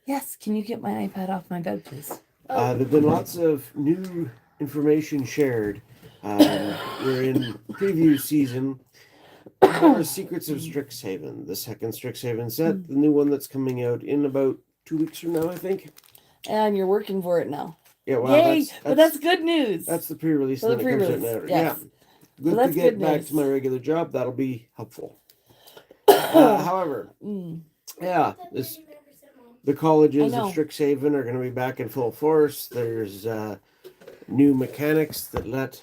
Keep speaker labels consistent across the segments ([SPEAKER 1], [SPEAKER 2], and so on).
[SPEAKER 1] Yes, can you get my iPad off my bed, please?
[SPEAKER 2] There've been lots of new information shared. We're in preview season for Secrets of Strixhaven, the second Strixhaven set, the new one that's coming out in about 2 weeks from now, I think.
[SPEAKER 1] And you're working for it now.
[SPEAKER 2] Yeah, well,
[SPEAKER 1] Yay! But that's good news.
[SPEAKER 2] That's the pre-release.
[SPEAKER 1] For the
[SPEAKER 2] and then it comes out
[SPEAKER 1] pre-release,
[SPEAKER 2] now.
[SPEAKER 1] yes.
[SPEAKER 2] Yeah,
[SPEAKER 1] So
[SPEAKER 2] good to
[SPEAKER 1] that's
[SPEAKER 2] get
[SPEAKER 1] good
[SPEAKER 2] back
[SPEAKER 1] news.
[SPEAKER 2] to my regular job. That'll be helpful. However, yeah, the colleges of Strixhaven are going to be back in full force. There's new mechanics that let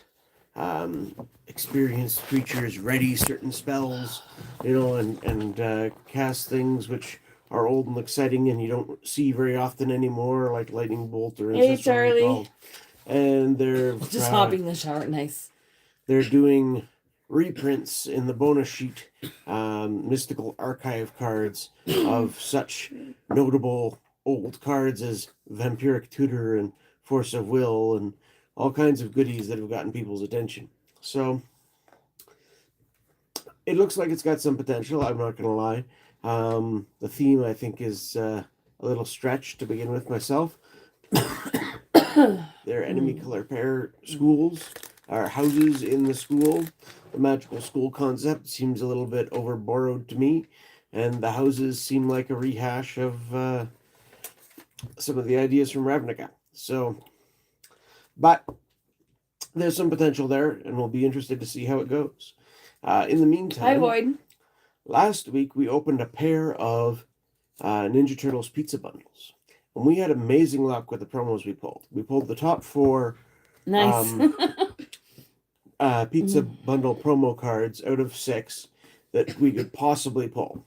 [SPEAKER 2] experienced creatures ready certain spells, and cast things which are old and exciting and you don't see very often anymore, like lightning bolt or
[SPEAKER 1] Hey, Charlie.
[SPEAKER 2] And they're
[SPEAKER 1] just hopping in the shower. Nice.
[SPEAKER 2] They're doing reprints in the bonus sheet, mystical archive cards of such notable old cards as Vampiric Tutor and Force of Will and all kinds of goodies that have gotten people's attention. So it looks like it's got some potential, I'm not going to lie. The theme, I think, is a little stretched to begin with myself. They're enemy color pair schools, or houses in the school. The magical school concept seems a little bit over borrowed to me, and the houses seem like a rehash of some of the ideas from Ravnica. So, but there's some potential there, and we'll be interested to see how it goes. In the meantime,
[SPEAKER 1] hi Boyd.
[SPEAKER 2] Last week we opened a pair of Ninja Turtles pizza bundles, and we had amazing luck with the promos we pulled. We pulled the top 4
[SPEAKER 1] nice
[SPEAKER 2] pizza bundle promo cards out of 6 that we could possibly pull.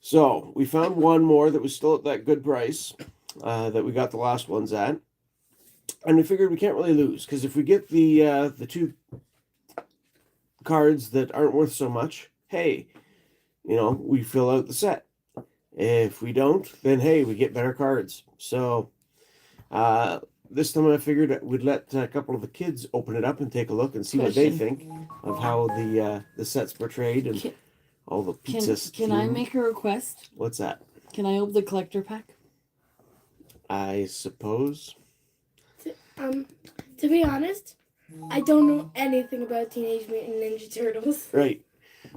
[SPEAKER 2] So we found one more that was still at that good price that we got the last ones at, and we figured we can't really lose, because if we get the 2 cards that aren't worth so much, hey, we fill out the set. If we don't, then hey, we get better cards. So this time I figured we'd let a couple of the kids open it up and take a look and see what they think of how the set's portrayed and all the pizzas.
[SPEAKER 1] Can I make a request?
[SPEAKER 2] What's that?
[SPEAKER 1] Can I open the collector pack?
[SPEAKER 2] I suppose.
[SPEAKER 3] To be honest, I don't know anything about Teenage Mutant Ninja Turtles.
[SPEAKER 2] Right.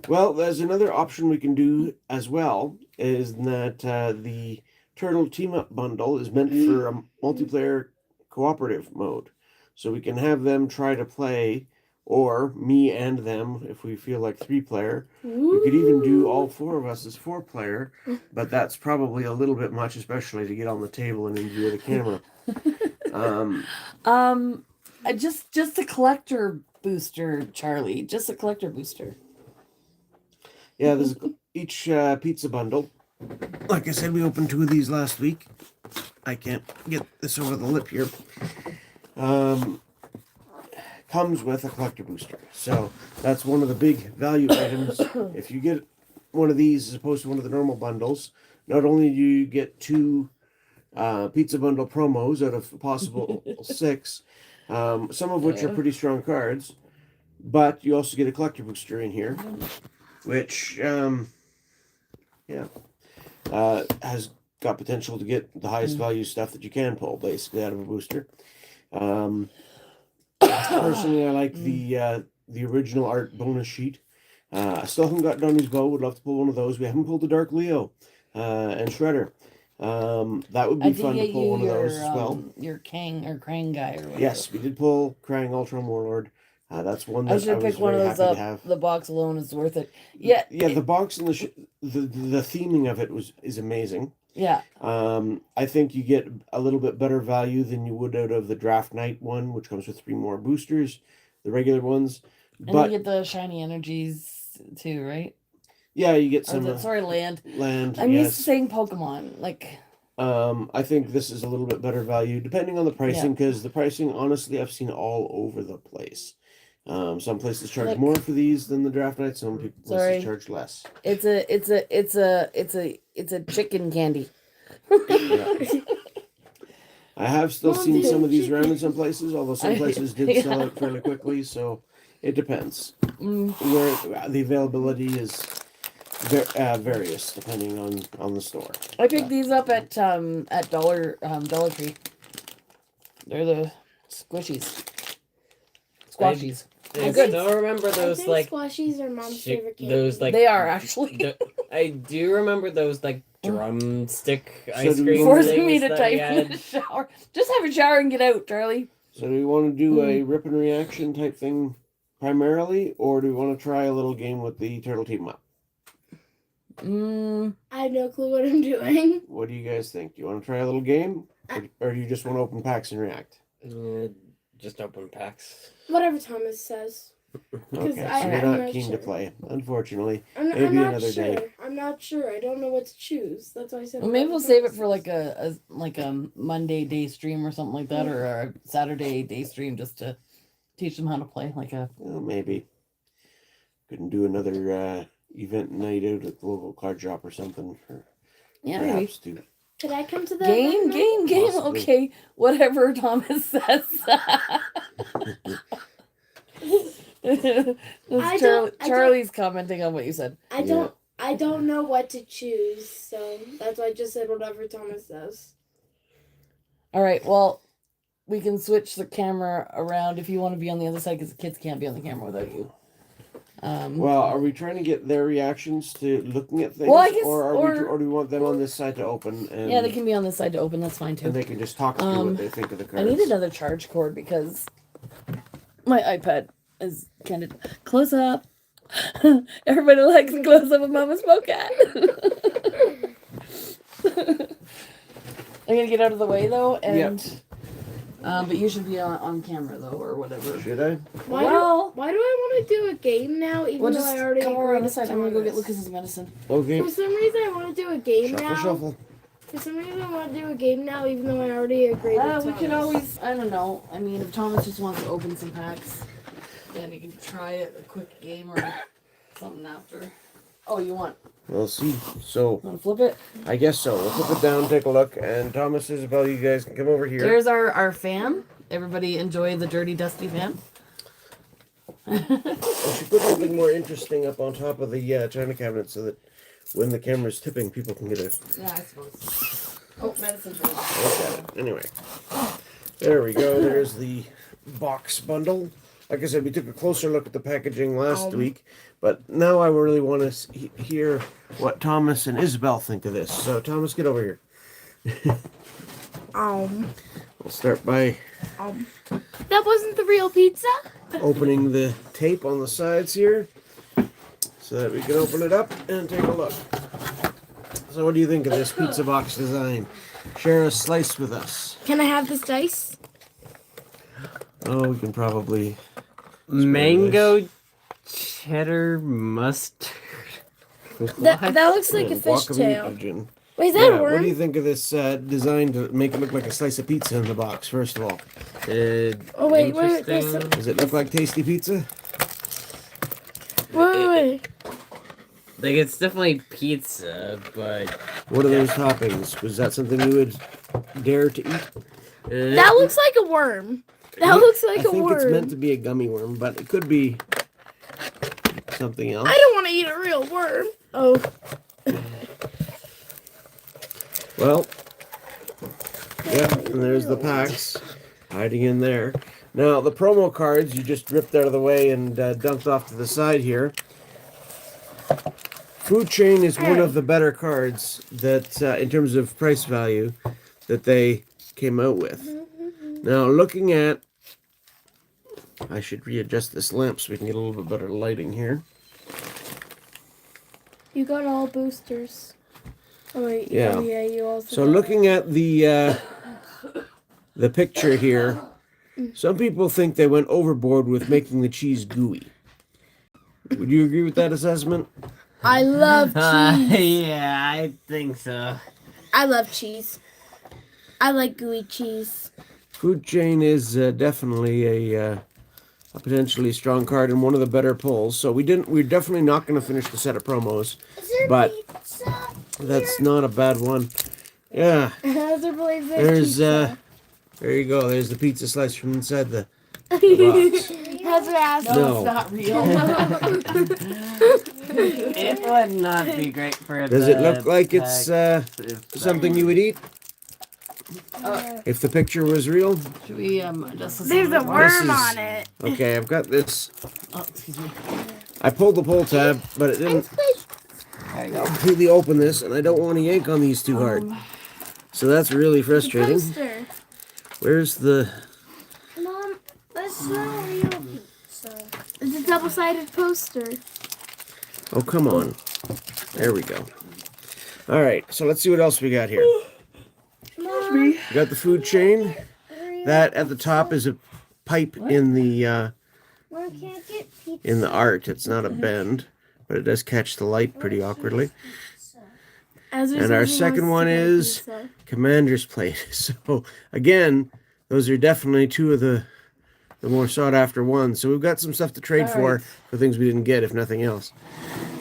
[SPEAKER 2] Well, there's another option we can do as well, is that the Turtle Team-Up Bundle is meant for a multiplayer cooperative mode. So we can have them try to play, or me and them, if we feel like 3-player. We could even do all 4 of us as 4-player, but that's probably a little bit much, especially to get on the table and in view of the camera.
[SPEAKER 1] Just a collector booster, Charlie. Just a collector booster.
[SPEAKER 2] Yeah, there's each pizza bundle. Like I said, we opened 2 of these last week. I can't get this over the lip here. Comes with a collector booster. So that's one of the big value items. If you get one of these as opposed to one of the normal bundles, not only do you get 2 pizza bundle promos out of a possible 6, some of which are pretty strong cards, but you also get a collector booster in here, which has got potential to get the highest value stuff that you can pull, basically, out of a booster. Personally, I like the original art bonus sheet. I still haven't got Donnie's Bow. Would love to pull one of those. We haven't pulled the Dark Leo and Shredder. That would be fun to pull one of those as well.
[SPEAKER 1] Your Kang or Krang guy or whatever.
[SPEAKER 2] Yes, we did pull Krang Ultra Warlord. That's one that I
[SPEAKER 1] should pick one of those up. The box alone is worth it. Yeah.
[SPEAKER 2] Yeah, the box and the theming of it is amazing.
[SPEAKER 1] Yeah.
[SPEAKER 2] I think you get a little bit better value than you would out of the Draft Night one, which comes with 3 more boosters, the regular ones.
[SPEAKER 1] And you get the shiny energies too, right?
[SPEAKER 2] Yeah, you get some.
[SPEAKER 1] Land.
[SPEAKER 2] Land.
[SPEAKER 1] I'm used to saying Pokemon.
[SPEAKER 2] I think this is a little bit better value, depending on the pricing, because the pricing, honestly, I've seen all over the place. Some places charge more for these than the Draft Night. Some places charge less.
[SPEAKER 1] It's a chicken candy.
[SPEAKER 2] I have still seen some of these around in some places, although some places did sell out fairly quickly. So it depends where the availability is. Various depending on the store.
[SPEAKER 1] I picked these up at Dollar Tree. They're the squishies. Squashies.
[SPEAKER 4] I
[SPEAKER 3] think-
[SPEAKER 4] still remember
[SPEAKER 3] I
[SPEAKER 4] those
[SPEAKER 3] think
[SPEAKER 4] like
[SPEAKER 3] squashies are mom's favorite candy.
[SPEAKER 4] those like
[SPEAKER 1] They are actually
[SPEAKER 4] I do remember those like drumstick ice
[SPEAKER 2] do we-
[SPEAKER 4] cream
[SPEAKER 1] forcing me
[SPEAKER 4] things
[SPEAKER 1] to
[SPEAKER 4] that we
[SPEAKER 1] type in the
[SPEAKER 4] had.
[SPEAKER 1] shower. Just have a shower and get out, Charlie.
[SPEAKER 2] So do we want to do a rip and reaction type thing primarily, or do we want to try a little game with the turtle team up?
[SPEAKER 3] I have no clue what I'm doing.
[SPEAKER 2] What do you guys think? Do you want to try a little game, or do you just want to open packs and react?
[SPEAKER 4] Just open packs.
[SPEAKER 3] Whatever Thomas says.
[SPEAKER 2] Okay, so
[SPEAKER 3] I'm
[SPEAKER 2] you're not
[SPEAKER 3] not
[SPEAKER 2] keen to
[SPEAKER 3] sure.
[SPEAKER 2] play, unfortunately.
[SPEAKER 3] I'm
[SPEAKER 2] Maybe
[SPEAKER 3] not
[SPEAKER 2] another
[SPEAKER 3] sure.
[SPEAKER 2] day.
[SPEAKER 3] I'm not sure. I don't know what to choose. That's why I said.
[SPEAKER 1] Well, maybe
[SPEAKER 3] whatever
[SPEAKER 1] we'll save it
[SPEAKER 3] Thomas
[SPEAKER 1] for
[SPEAKER 3] says.
[SPEAKER 1] like a Monday day stream or something like that, or a Saturday day stream just to teach them how to play. Like a
[SPEAKER 2] Well, maybe. Couldn't do another event night out at the local card shop or something.
[SPEAKER 1] yeah, maybe.
[SPEAKER 2] Perhaps to
[SPEAKER 3] Could I come to the
[SPEAKER 1] Game.
[SPEAKER 2] Possibly.
[SPEAKER 1] Okay, whatever Thomas says.
[SPEAKER 3] I
[SPEAKER 1] Charlie,
[SPEAKER 3] don't-
[SPEAKER 1] Charlie's commenting on what you said.
[SPEAKER 3] I don't know what to choose, so that's why I just said whatever Thomas says.
[SPEAKER 1] All right, well, we can switch the camera around if you want to be on the other side because the kids can't be on the camera without you.
[SPEAKER 2] Well, are we trying to get their reactions to looking at things,
[SPEAKER 1] Well, I guess-
[SPEAKER 2] or do we want them on this side to open? And,
[SPEAKER 1] yeah, they can be on this side to open. That's fine too.
[SPEAKER 2] and they can just talk through what they think of the
[SPEAKER 1] I
[SPEAKER 2] cards.
[SPEAKER 1] need another charge cord because my iPad is kind of close up. Everybody likes a close up of Mama's Pocat. I'm gonna get out of the way though, and but you should be on camera though, or whatever.
[SPEAKER 2] Should I?
[SPEAKER 3] Why
[SPEAKER 1] Well-
[SPEAKER 3] do I want to do a game now, even
[SPEAKER 1] We'll
[SPEAKER 3] though
[SPEAKER 1] just
[SPEAKER 3] I already
[SPEAKER 1] come
[SPEAKER 3] agreed
[SPEAKER 1] around the
[SPEAKER 3] with
[SPEAKER 1] side. I'm gonna go get
[SPEAKER 3] Thomas?
[SPEAKER 1] Lucas's medicine.
[SPEAKER 2] Okay.
[SPEAKER 3] For some reason, I want to do a game
[SPEAKER 2] Shuffle,
[SPEAKER 3] now.
[SPEAKER 2] shuffle.
[SPEAKER 3] For some reason, I want to do a game now, even though I already agreed with
[SPEAKER 1] We
[SPEAKER 3] Thomas.
[SPEAKER 1] can always, I don't know. I mean, if Thomas just wants to open some packs, then he can try it, a quick game or something after. Oh, you want
[SPEAKER 2] We'll see. So
[SPEAKER 1] to flip it?
[SPEAKER 2] I guess so. We'll flip it down, take a look, and Thomas, Isabel, you guys can come over here.
[SPEAKER 1] There's our fan. Everybody enjoy the dirty, dusty fan.
[SPEAKER 2] We should put something more interesting up on top of the china cabinet so that when the camera's tipping, people can get a
[SPEAKER 1] Yeah, I suppose. Oh, medicine's ready.
[SPEAKER 2] look at it. Anyway, there we go. There's the box bundle. Like I said, we took a closer look at the packaging last week, but now I really want to hear what Thomas and Isabel think of this. So, Thomas, get over here. We'll start by
[SPEAKER 3] That wasn't the real pizza?
[SPEAKER 2] opening the tape on the sides here so that we can open it up and take a look. So what do you think of this pizza box design? Share a slice with us.
[SPEAKER 3] Can I have this dice?
[SPEAKER 2] Oh, we can probably...
[SPEAKER 4] Mango cheddar mustard.
[SPEAKER 3] That looks like a fishtail.
[SPEAKER 2] Guacamole.
[SPEAKER 3] Wait, is that
[SPEAKER 2] Yeah,
[SPEAKER 3] a worm?
[SPEAKER 2] what do you think of this design to make it look like a slice of pizza in the box, first of all?
[SPEAKER 3] Oh, wait, there's
[SPEAKER 4] interesting.
[SPEAKER 2] Does it look like tasty pizza?
[SPEAKER 3] Wait.
[SPEAKER 4] Like it's definitely pizza, but
[SPEAKER 2] What are those toppings? Was that something you would dare to eat?
[SPEAKER 3] That looks like a worm. That looks like
[SPEAKER 2] I
[SPEAKER 3] a
[SPEAKER 2] think it's meant
[SPEAKER 3] worm.
[SPEAKER 2] to be a gummy worm, but it could be something else.
[SPEAKER 3] I don't want to eat a real worm. Oh,
[SPEAKER 2] Well, yeah, and there's the packs hiding in there. Now, the promo cards you just ripped out of the way and dumped off to the side here. Food Chain is one of the better cards that, in terms of price value, that they came out with. Now, looking at... I should readjust this lamp so we can get a little bit better lighting here.
[SPEAKER 3] you got all boosters. Oh wait,
[SPEAKER 2] Yeah.
[SPEAKER 3] oh, yeah, you also.
[SPEAKER 2] So
[SPEAKER 3] got-
[SPEAKER 2] looking at the picture here, some people think they went overboard with making the cheese gooey. Would you agree with that assessment?
[SPEAKER 3] I love cheese.
[SPEAKER 4] yeah, I think so.
[SPEAKER 3] I love cheese. I like gooey cheese.
[SPEAKER 2] Food Chain is definitely a potentially strong card and one of the better pulls. So we're definitely not going to finish the set of promos, but that's not a bad one. Yeah,
[SPEAKER 3] Hazard believes
[SPEAKER 2] there's there you go. There's the pizza slice from inside the box.
[SPEAKER 3] Hazard asked.
[SPEAKER 2] No.
[SPEAKER 1] It's not real.
[SPEAKER 4] It would not be great for
[SPEAKER 2] Does it look like it's
[SPEAKER 4] text if
[SPEAKER 2] something you would eat if the picture was real?
[SPEAKER 1] Should we adjust this?
[SPEAKER 3] There's a
[SPEAKER 1] little more?
[SPEAKER 3] worm
[SPEAKER 2] is-
[SPEAKER 3] on it.
[SPEAKER 2] Okay, I've got this.
[SPEAKER 1] Oh, excuse me.
[SPEAKER 2] I pulled the pull tab, but it didn't
[SPEAKER 1] There you go.
[SPEAKER 2] completely open this, and I don't want to yank on these too hard. So that's really frustrating.
[SPEAKER 3] Poster.
[SPEAKER 2] Where's the...
[SPEAKER 3] Mom, that's not real pizza. It's a double-sided poster.
[SPEAKER 2] Oh, come on. There we go. All right, so let's see what else we got here.
[SPEAKER 3] Mom,
[SPEAKER 2] We got the food chain. That at the top is a pipe in the
[SPEAKER 3] Mom can't get pizza.
[SPEAKER 2] in the art. It's not a bend, but it does catch the light pretty awkwardly.
[SPEAKER 3] Ezra
[SPEAKER 2] And
[SPEAKER 3] says
[SPEAKER 2] our
[SPEAKER 3] he
[SPEAKER 2] second
[SPEAKER 3] wants
[SPEAKER 2] one
[SPEAKER 3] to get
[SPEAKER 2] is
[SPEAKER 3] pizza.
[SPEAKER 2] Commander's Plate. So again, those are definitely two of the more sought after ones. So we've got some stuff to trade for things we didn't get, if nothing else.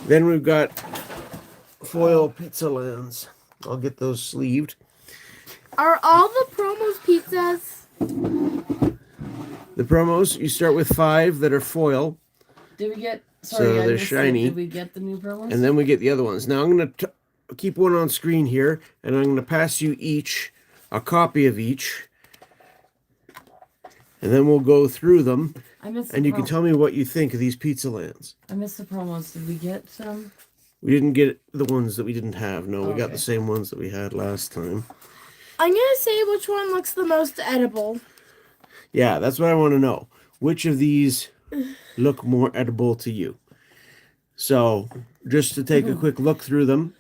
[SPEAKER 2] Then we've got foil pizza lands. I'll get those sleeved.
[SPEAKER 3] Are all the promos pizzas?
[SPEAKER 2] The promos, you start with 5 that are foil,
[SPEAKER 1] Did we get?
[SPEAKER 2] So
[SPEAKER 1] Sorry, I
[SPEAKER 2] they're
[SPEAKER 1] missed it.
[SPEAKER 2] shiny.
[SPEAKER 1] Did we get the new promos?
[SPEAKER 2] and then we get the other ones. Now I'm going to keep one on screen here, and I'm going to pass you each a copy of each. And then we'll go through them,
[SPEAKER 1] I missed.
[SPEAKER 2] and you can tell me what you think of these pizza lands.
[SPEAKER 1] I missed the promos. Did we get some?
[SPEAKER 2] We didn't get the ones that we didn't have. No, we got
[SPEAKER 1] Okay.
[SPEAKER 2] the same ones that we had last time.
[SPEAKER 3] I'm gonna say which one looks the most edible.
[SPEAKER 2] Yeah, that's what I want to know. Which of these look more edible to you? So, just to take a quick look through them,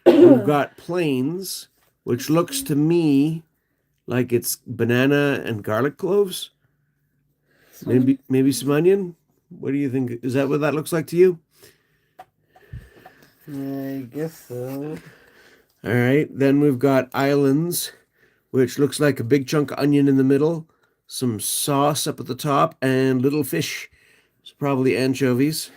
[SPEAKER 2] we've got plains, which looks to me like it's banana and garlic cloves. Maybe some onion. What do you think? Is that what that looks like to you?
[SPEAKER 4] I guess so.
[SPEAKER 2] All right. Then we've got islands, which looks like a big chunk of onion in the middle, some sauce up at the top, and little fish. It's probably anchovies.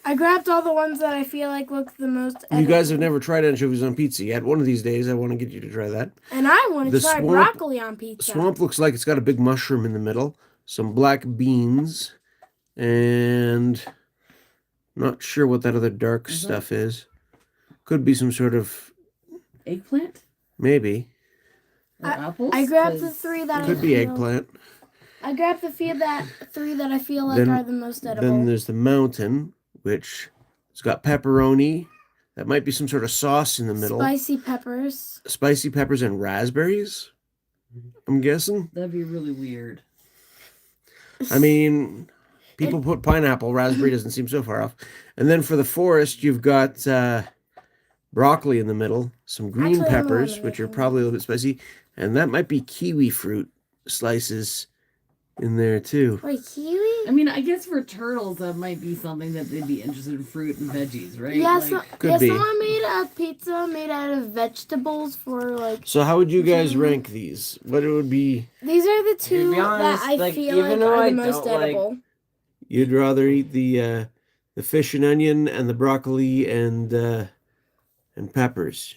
[SPEAKER 3] I grabbed all the ones that I feel like look the most edible.
[SPEAKER 2] You guys have never tried anchovies on pizza yet. One of these days, I want to get you to try that.
[SPEAKER 3] And I want
[SPEAKER 2] The
[SPEAKER 3] to try
[SPEAKER 2] swamp-
[SPEAKER 3] broccoli on pizza.
[SPEAKER 2] Swamp looks like it's got a big mushroom in the middle, some black beans, and not sure what that other dark
[SPEAKER 1] Is that-
[SPEAKER 2] stuff is. Could be some sort of,
[SPEAKER 1] Eggplant
[SPEAKER 2] maybe.
[SPEAKER 1] or apples?
[SPEAKER 3] I grabbed the
[SPEAKER 1] 'Cause-
[SPEAKER 3] 3 that
[SPEAKER 2] Could
[SPEAKER 3] I
[SPEAKER 2] be
[SPEAKER 3] feel,
[SPEAKER 2] eggplant.
[SPEAKER 3] I grabbed the 3 that I feel like
[SPEAKER 2] Then-
[SPEAKER 3] are the most edible.
[SPEAKER 2] Then there's the mountain, which it's got pepperoni. That might be some sort of sauce in the middle.
[SPEAKER 3] Spicy peppers.
[SPEAKER 2] Spicy peppers and raspberries, I'm guessing.
[SPEAKER 1] That'd be really weird.
[SPEAKER 2] I mean, people put pineapple. Raspberry doesn't seem so far off. And then for the forest, you've got broccoli in the middle, some green
[SPEAKER 3] Actually, I'm
[SPEAKER 2] peppers,
[SPEAKER 3] eliminating
[SPEAKER 2] which are
[SPEAKER 3] them.
[SPEAKER 2] probably a little bit spicy, and that might be kiwi fruit slices in there too.
[SPEAKER 3] Wait, kiwi?
[SPEAKER 1] I mean, I guess for turtles, that might be something that they'd be interested in fruit and veggies, right?
[SPEAKER 3] Yeah,
[SPEAKER 1] Like,
[SPEAKER 2] Could be.
[SPEAKER 3] someone made a pizza made out of vegetables for like.
[SPEAKER 2] So how would you guys rank these? What it would be?
[SPEAKER 3] These are the 2
[SPEAKER 4] be honest,
[SPEAKER 3] that I
[SPEAKER 4] like,
[SPEAKER 3] feel
[SPEAKER 4] even
[SPEAKER 3] like
[SPEAKER 4] though
[SPEAKER 3] are
[SPEAKER 4] I
[SPEAKER 3] the most
[SPEAKER 4] don't like-
[SPEAKER 3] edible.
[SPEAKER 2] You'd rather eat the fish and onion and the broccoli and peppers.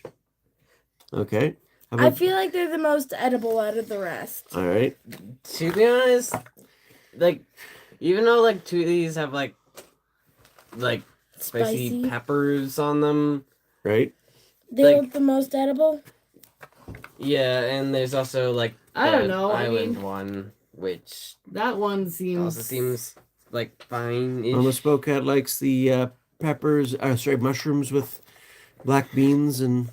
[SPEAKER 2] Okay. How
[SPEAKER 3] I
[SPEAKER 2] about,
[SPEAKER 3] feel like they're the most edible out of the rest.
[SPEAKER 2] all right.
[SPEAKER 4] To be honest, like, even though like 2 of these have like spicy
[SPEAKER 3] Spicy.
[SPEAKER 4] peppers on them,
[SPEAKER 2] Right.
[SPEAKER 3] They
[SPEAKER 4] like-
[SPEAKER 3] look the most edible.
[SPEAKER 4] yeah, and there's also like
[SPEAKER 1] I don't
[SPEAKER 4] the
[SPEAKER 1] know, I
[SPEAKER 4] island
[SPEAKER 1] mean-
[SPEAKER 4] one, which
[SPEAKER 1] that one seems.
[SPEAKER 4] also seems like fine-ish.
[SPEAKER 2] Mama Spokehead likes the mushrooms with black beans and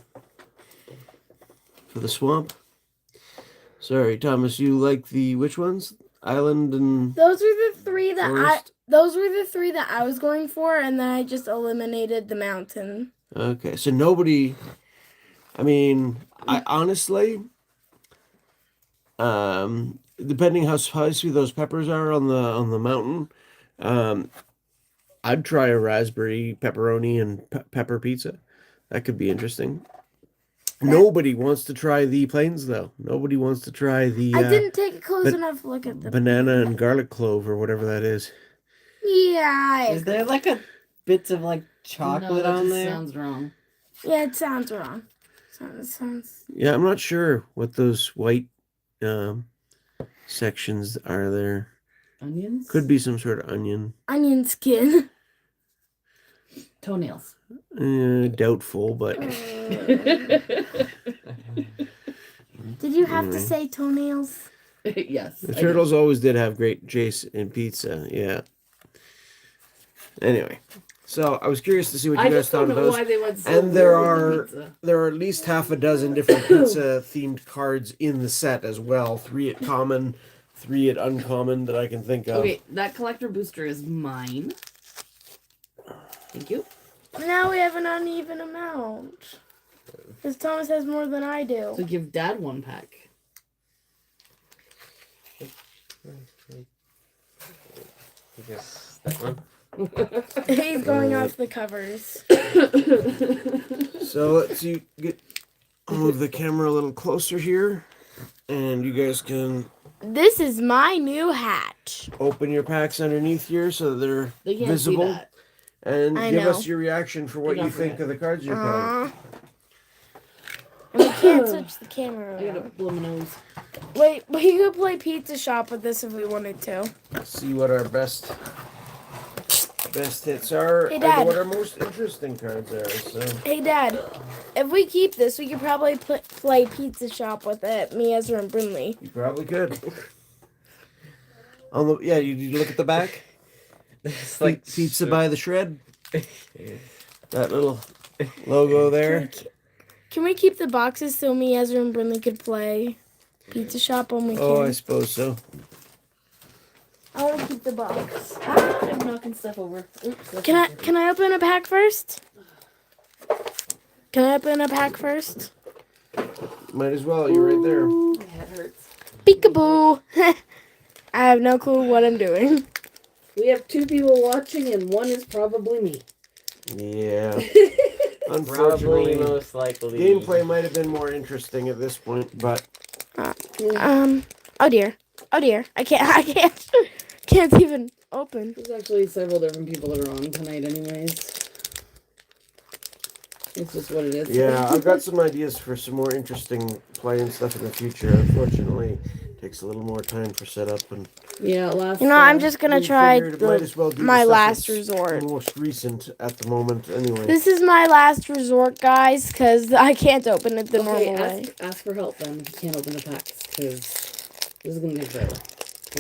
[SPEAKER 2] for the swamp. Sorry, Thomas, you like the which ones? Island and
[SPEAKER 3] Those were the 3 that
[SPEAKER 2] forest?
[SPEAKER 3] Those were the 3 that I was going for, and then I just eliminated the mountain.
[SPEAKER 2] Okay, so nobody. I mean, I honestly, depending how spicy those peppers are on the mountain, I'd try a raspberry pepperoni and pepper pizza. That could be interesting. Nobody wants to try the plains though. Nobody wants to try the
[SPEAKER 3] I didn't take a close
[SPEAKER 2] but-
[SPEAKER 3] enough look at the
[SPEAKER 2] banana and garlic clove or whatever that is.
[SPEAKER 3] Yeah,
[SPEAKER 4] Is there like a bits of like chocolate
[SPEAKER 1] no, that
[SPEAKER 4] on
[SPEAKER 1] just
[SPEAKER 4] there?
[SPEAKER 1] sounds wrong.
[SPEAKER 3] yeah, it sounds wrong. Sounds.
[SPEAKER 2] Yeah, I'm not sure what those white sections are there.
[SPEAKER 1] Onions?
[SPEAKER 2] Could be some sort of onion.
[SPEAKER 3] Onion skin.
[SPEAKER 1] Toenails.
[SPEAKER 2] Doubtful, but
[SPEAKER 3] Did you have to
[SPEAKER 2] Anyway.
[SPEAKER 3] say toenails?
[SPEAKER 1] Yes.
[SPEAKER 2] the
[SPEAKER 1] I
[SPEAKER 2] turtles always did have great Jace and pizza. Yeah. Anyway, so I was curious to see what
[SPEAKER 1] I
[SPEAKER 2] you guys
[SPEAKER 1] just
[SPEAKER 2] thought
[SPEAKER 1] don't
[SPEAKER 2] of
[SPEAKER 1] know
[SPEAKER 2] those.
[SPEAKER 1] why they went so
[SPEAKER 2] And there
[SPEAKER 1] weird with
[SPEAKER 2] are
[SPEAKER 1] pizza.
[SPEAKER 2] there are at least half a dozen different pizza themed cards in the set as well. 3 at common, 3 at uncommon that I can think of.
[SPEAKER 1] Okay, that collector booster is mine. Thank you.
[SPEAKER 3] Now we have an uneven amount. Because Thomas has more than I do.
[SPEAKER 1] So give Dad 1 pack.
[SPEAKER 4] I guess that one.
[SPEAKER 3] He's going off the covers.
[SPEAKER 2] So let's move the camera a little closer here, and you guys can
[SPEAKER 3] This is my new hat.
[SPEAKER 2] open your packs underneath here so that they're
[SPEAKER 1] They can't
[SPEAKER 2] visible,
[SPEAKER 1] see that.
[SPEAKER 2] and
[SPEAKER 3] I
[SPEAKER 2] give
[SPEAKER 3] know.
[SPEAKER 2] us your reaction for what
[SPEAKER 1] Don't
[SPEAKER 2] you think
[SPEAKER 1] forget.
[SPEAKER 2] of the cards you're playing.
[SPEAKER 3] And we can't switch the camera
[SPEAKER 1] I gotta
[SPEAKER 3] around.
[SPEAKER 1] blow my nose.
[SPEAKER 3] Wait, we could play Pizza Shop with this if we wanted to.
[SPEAKER 2] See what our best hits are,
[SPEAKER 3] Hey,
[SPEAKER 2] and
[SPEAKER 3] Dad.
[SPEAKER 2] what our most interesting cards are. So
[SPEAKER 3] Hey, Dad, if we keep this, we could probably play Pizza Shop with it. Me, Ezra, and Brinley.
[SPEAKER 2] you probably could. You look at the back.
[SPEAKER 4] It's like
[SPEAKER 2] Pizza by the shred. That little logo there.
[SPEAKER 3] Can we keep the boxes so me, Ezra, and Brinley could play Pizza Shop when we can?
[SPEAKER 2] Oh, I suppose so.
[SPEAKER 3] I want to keep the box.
[SPEAKER 1] I'm knocking stuff over. Oops, that's
[SPEAKER 3] Can I
[SPEAKER 1] not
[SPEAKER 3] can I open a pack first? Can I open a pack first?
[SPEAKER 2] Might as well. You're right there.
[SPEAKER 1] good. My head hurts.
[SPEAKER 3] Peekaboo! I have no clue what I'm doing.
[SPEAKER 1] We have 2 people watching, and one is probably me.
[SPEAKER 2] Yeah.
[SPEAKER 4] probably
[SPEAKER 2] Unfortunately,
[SPEAKER 4] most likely.
[SPEAKER 2] gameplay might have been more interesting at this point, but
[SPEAKER 3] Oh dear. Oh dear. I can't even open.
[SPEAKER 1] There's actually several different people that are on tonight anyways. It's just what it is.
[SPEAKER 2] yeah, I've got some ideas for some more interesting play and stuff in the future. Unfortunately, it takes a little more time for setup, and
[SPEAKER 1] Yeah, last...
[SPEAKER 3] You know, I'm just gonna
[SPEAKER 2] we
[SPEAKER 3] try
[SPEAKER 2] figured it might as well do the
[SPEAKER 3] my
[SPEAKER 2] stuff
[SPEAKER 3] last
[SPEAKER 2] that's
[SPEAKER 3] resort.
[SPEAKER 2] most recent at the moment. Anyway,
[SPEAKER 3] This is my last resort, guys, because I can't open it the
[SPEAKER 1] Okay,
[SPEAKER 3] normal way.
[SPEAKER 1] ask for help then if you can't open the packs, because this is going to be forever.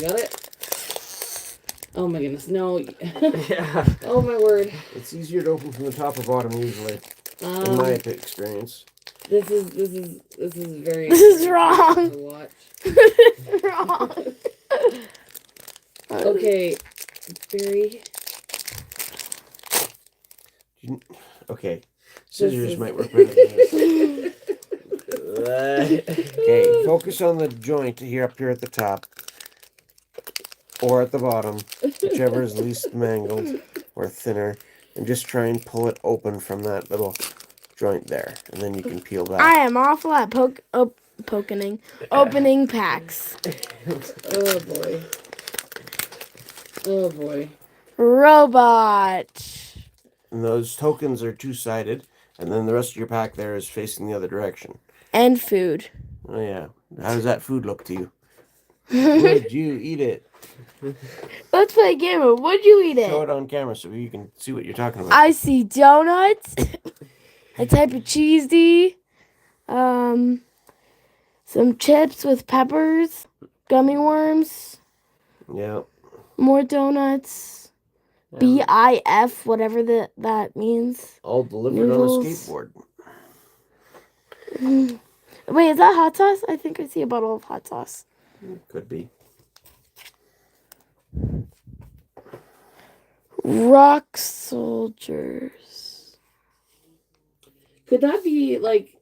[SPEAKER 1] You got it? Oh my goodness, no.
[SPEAKER 4] Yeah.
[SPEAKER 1] Oh my word.
[SPEAKER 2] it's easier to open from the top or bottom usually, in my experience.
[SPEAKER 1] This is very...
[SPEAKER 3] This is wrong.
[SPEAKER 1] to watch.
[SPEAKER 3] Wrong.
[SPEAKER 1] Okay, Barry.
[SPEAKER 2] Okay, scissors
[SPEAKER 1] is-
[SPEAKER 2] might work better than this. Okay, focus on the joint here up here at the top, or at the bottom, whichever is least mangled or thinner, and just try and pull it open from that little joint there, and then you can peel
[SPEAKER 3] I
[SPEAKER 2] back.
[SPEAKER 3] am awful at opening packs.
[SPEAKER 1] Oh boy. Oh boy.
[SPEAKER 3] Robot.
[SPEAKER 2] And those tokens are two-sided, and then the rest of your pack there is facing the other direction.
[SPEAKER 3] And food.
[SPEAKER 2] Oh yeah, how does that food look to you? Would you eat it?
[SPEAKER 3] Let's play a game of Would You Eat
[SPEAKER 2] Show
[SPEAKER 3] It?
[SPEAKER 2] it on camera so you can see what you're talking about.
[SPEAKER 3] I see donuts, a type of cheesy, some chips with peppers, gummy worms,
[SPEAKER 2] Yeah.
[SPEAKER 3] more donuts, BIF, whatever that means.
[SPEAKER 2] All delivered
[SPEAKER 3] Noodles.
[SPEAKER 2] on a skateboard.
[SPEAKER 3] Wait, is that hot sauce? I think I see a bottle of hot sauce.
[SPEAKER 2] Could be.
[SPEAKER 3] Rock soldiers.
[SPEAKER 1] Could that be like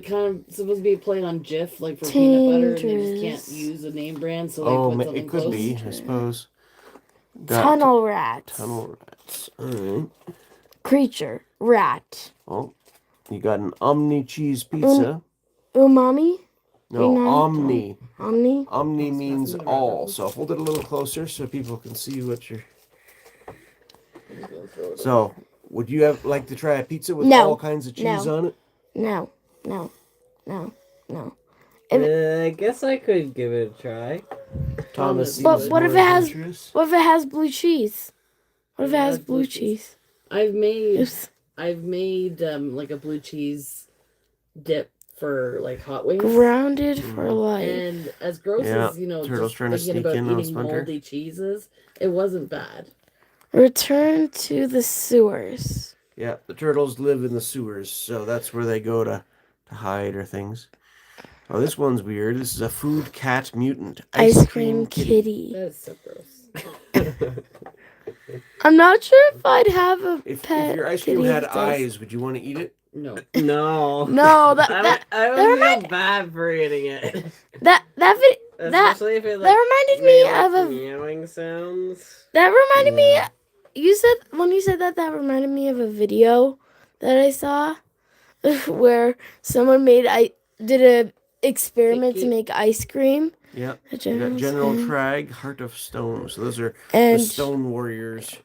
[SPEAKER 1] kind of supposed to be playing on Jif, like for peanut butter, and they just
[SPEAKER 3] Dangerous.
[SPEAKER 1] can't use a name brand, so
[SPEAKER 2] Oh,
[SPEAKER 1] they put something
[SPEAKER 2] it could
[SPEAKER 1] close?
[SPEAKER 2] be, I suppose. Got
[SPEAKER 3] Tunnel rats.
[SPEAKER 2] Tunnel rats. Alright.
[SPEAKER 3] Creature. Rat.
[SPEAKER 2] Oh, you got an Omni cheese pizza.
[SPEAKER 3] Umami?
[SPEAKER 2] No,
[SPEAKER 3] Green onion?
[SPEAKER 2] Omni.
[SPEAKER 3] Omni?
[SPEAKER 2] Omni means all. So hold it a little closer so people can see what you're. So, would you like to try a pizza with
[SPEAKER 3] No.
[SPEAKER 2] all kinds of cheese
[SPEAKER 3] No.
[SPEAKER 2] on it?
[SPEAKER 3] No. No. No. No.
[SPEAKER 4] I guess I could give it a try.
[SPEAKER 2] Thomas seems
[SPEAKER 3] But what if
[SPEAKER 2] more
[SPEAKER 3] it has-
[SPEAKER 2] adventurous.
[SPEAKER 3] What if it has blue cheese? What if it has blue cheese?
[SPEAKER 1] I've made
[SPEAKER 3] Oops.
[SPEAKER 1] like a blue cheese dip for like hot wings.
[SPEAKER 3] Grounded for life.
[SPEAKER 1] And as gross
[SPEAKER 2] Yeah,
[SPEAKER 1] as
[SPEAKER 2] turtles
[SPEAKER 1] just
[SPEAKER 2] trying to
[SPEAKER 1] thinking
[SPEAKER 2] sneak
[SPEAKER 1] about
[SPEAKER 2] in on
[SPEAKER 1] eating
[SPEAKER 2] Splinter.
[SPEAKER 1] moldy cheeses, it wasn't bad.
[SPEAKER 3] Return to the sewers.
[SPEAKER 2] Yeah, the turtles live in the sewers, so that's where they go to hide or things. Oh, this one's weird. This is a food cat mutant.
[SPEAKER 3] Ice cream kitty.
[SPEAKER 1] That is so gross.
[SPEAKER 3] I'm not sure if I'd have a
[SPEAKER 2] If
[SPEAKER 3] pet
[SPEAKER 2] your ice cream
[SPEAKER 3] kitty
[SPEAKER 2] had
[SPEAKER 3] with this.
[SPEAKER 2] eyes, would you want to eat it?
[SPEAKER 1] No.
[SPEAKER 4] No.
[SPEAKER 3] No, that
[SPEAKER 4] I would
[SPEAKER 3] that
[SPEAKER 4] feel bad for eating it.
[SPEAKER 3] that
[SPEAKER 4] Especially if it like
[SPEAKER 3] that reminded me
[SPEAKER 4] made,
[SPEAKER 3] of
[SPEAKER 4] like,
[SPEAKER 3] a
[SPEAKER 4] meowing sounds.
[SPEAKER 3] that reminded me.
[SPEAKER 2] Yeah.
[SPEAKER 3] You said when you said that reminded me of a video that I saw where someone did a experiment to
[SPEAKER 1] Cute.
[SPEAKER 3] make ice cream.
[SPEAKER 2] Yeah.
[SPEAKER 3] A
[SPEAKER 2] You got General
[SPEAKER 3] Stone.
[SPEAKER 2] Trag, Heart of Stone. So those are the
[SPEAKER 3] And
[SPEAKER 2] Stone Warriors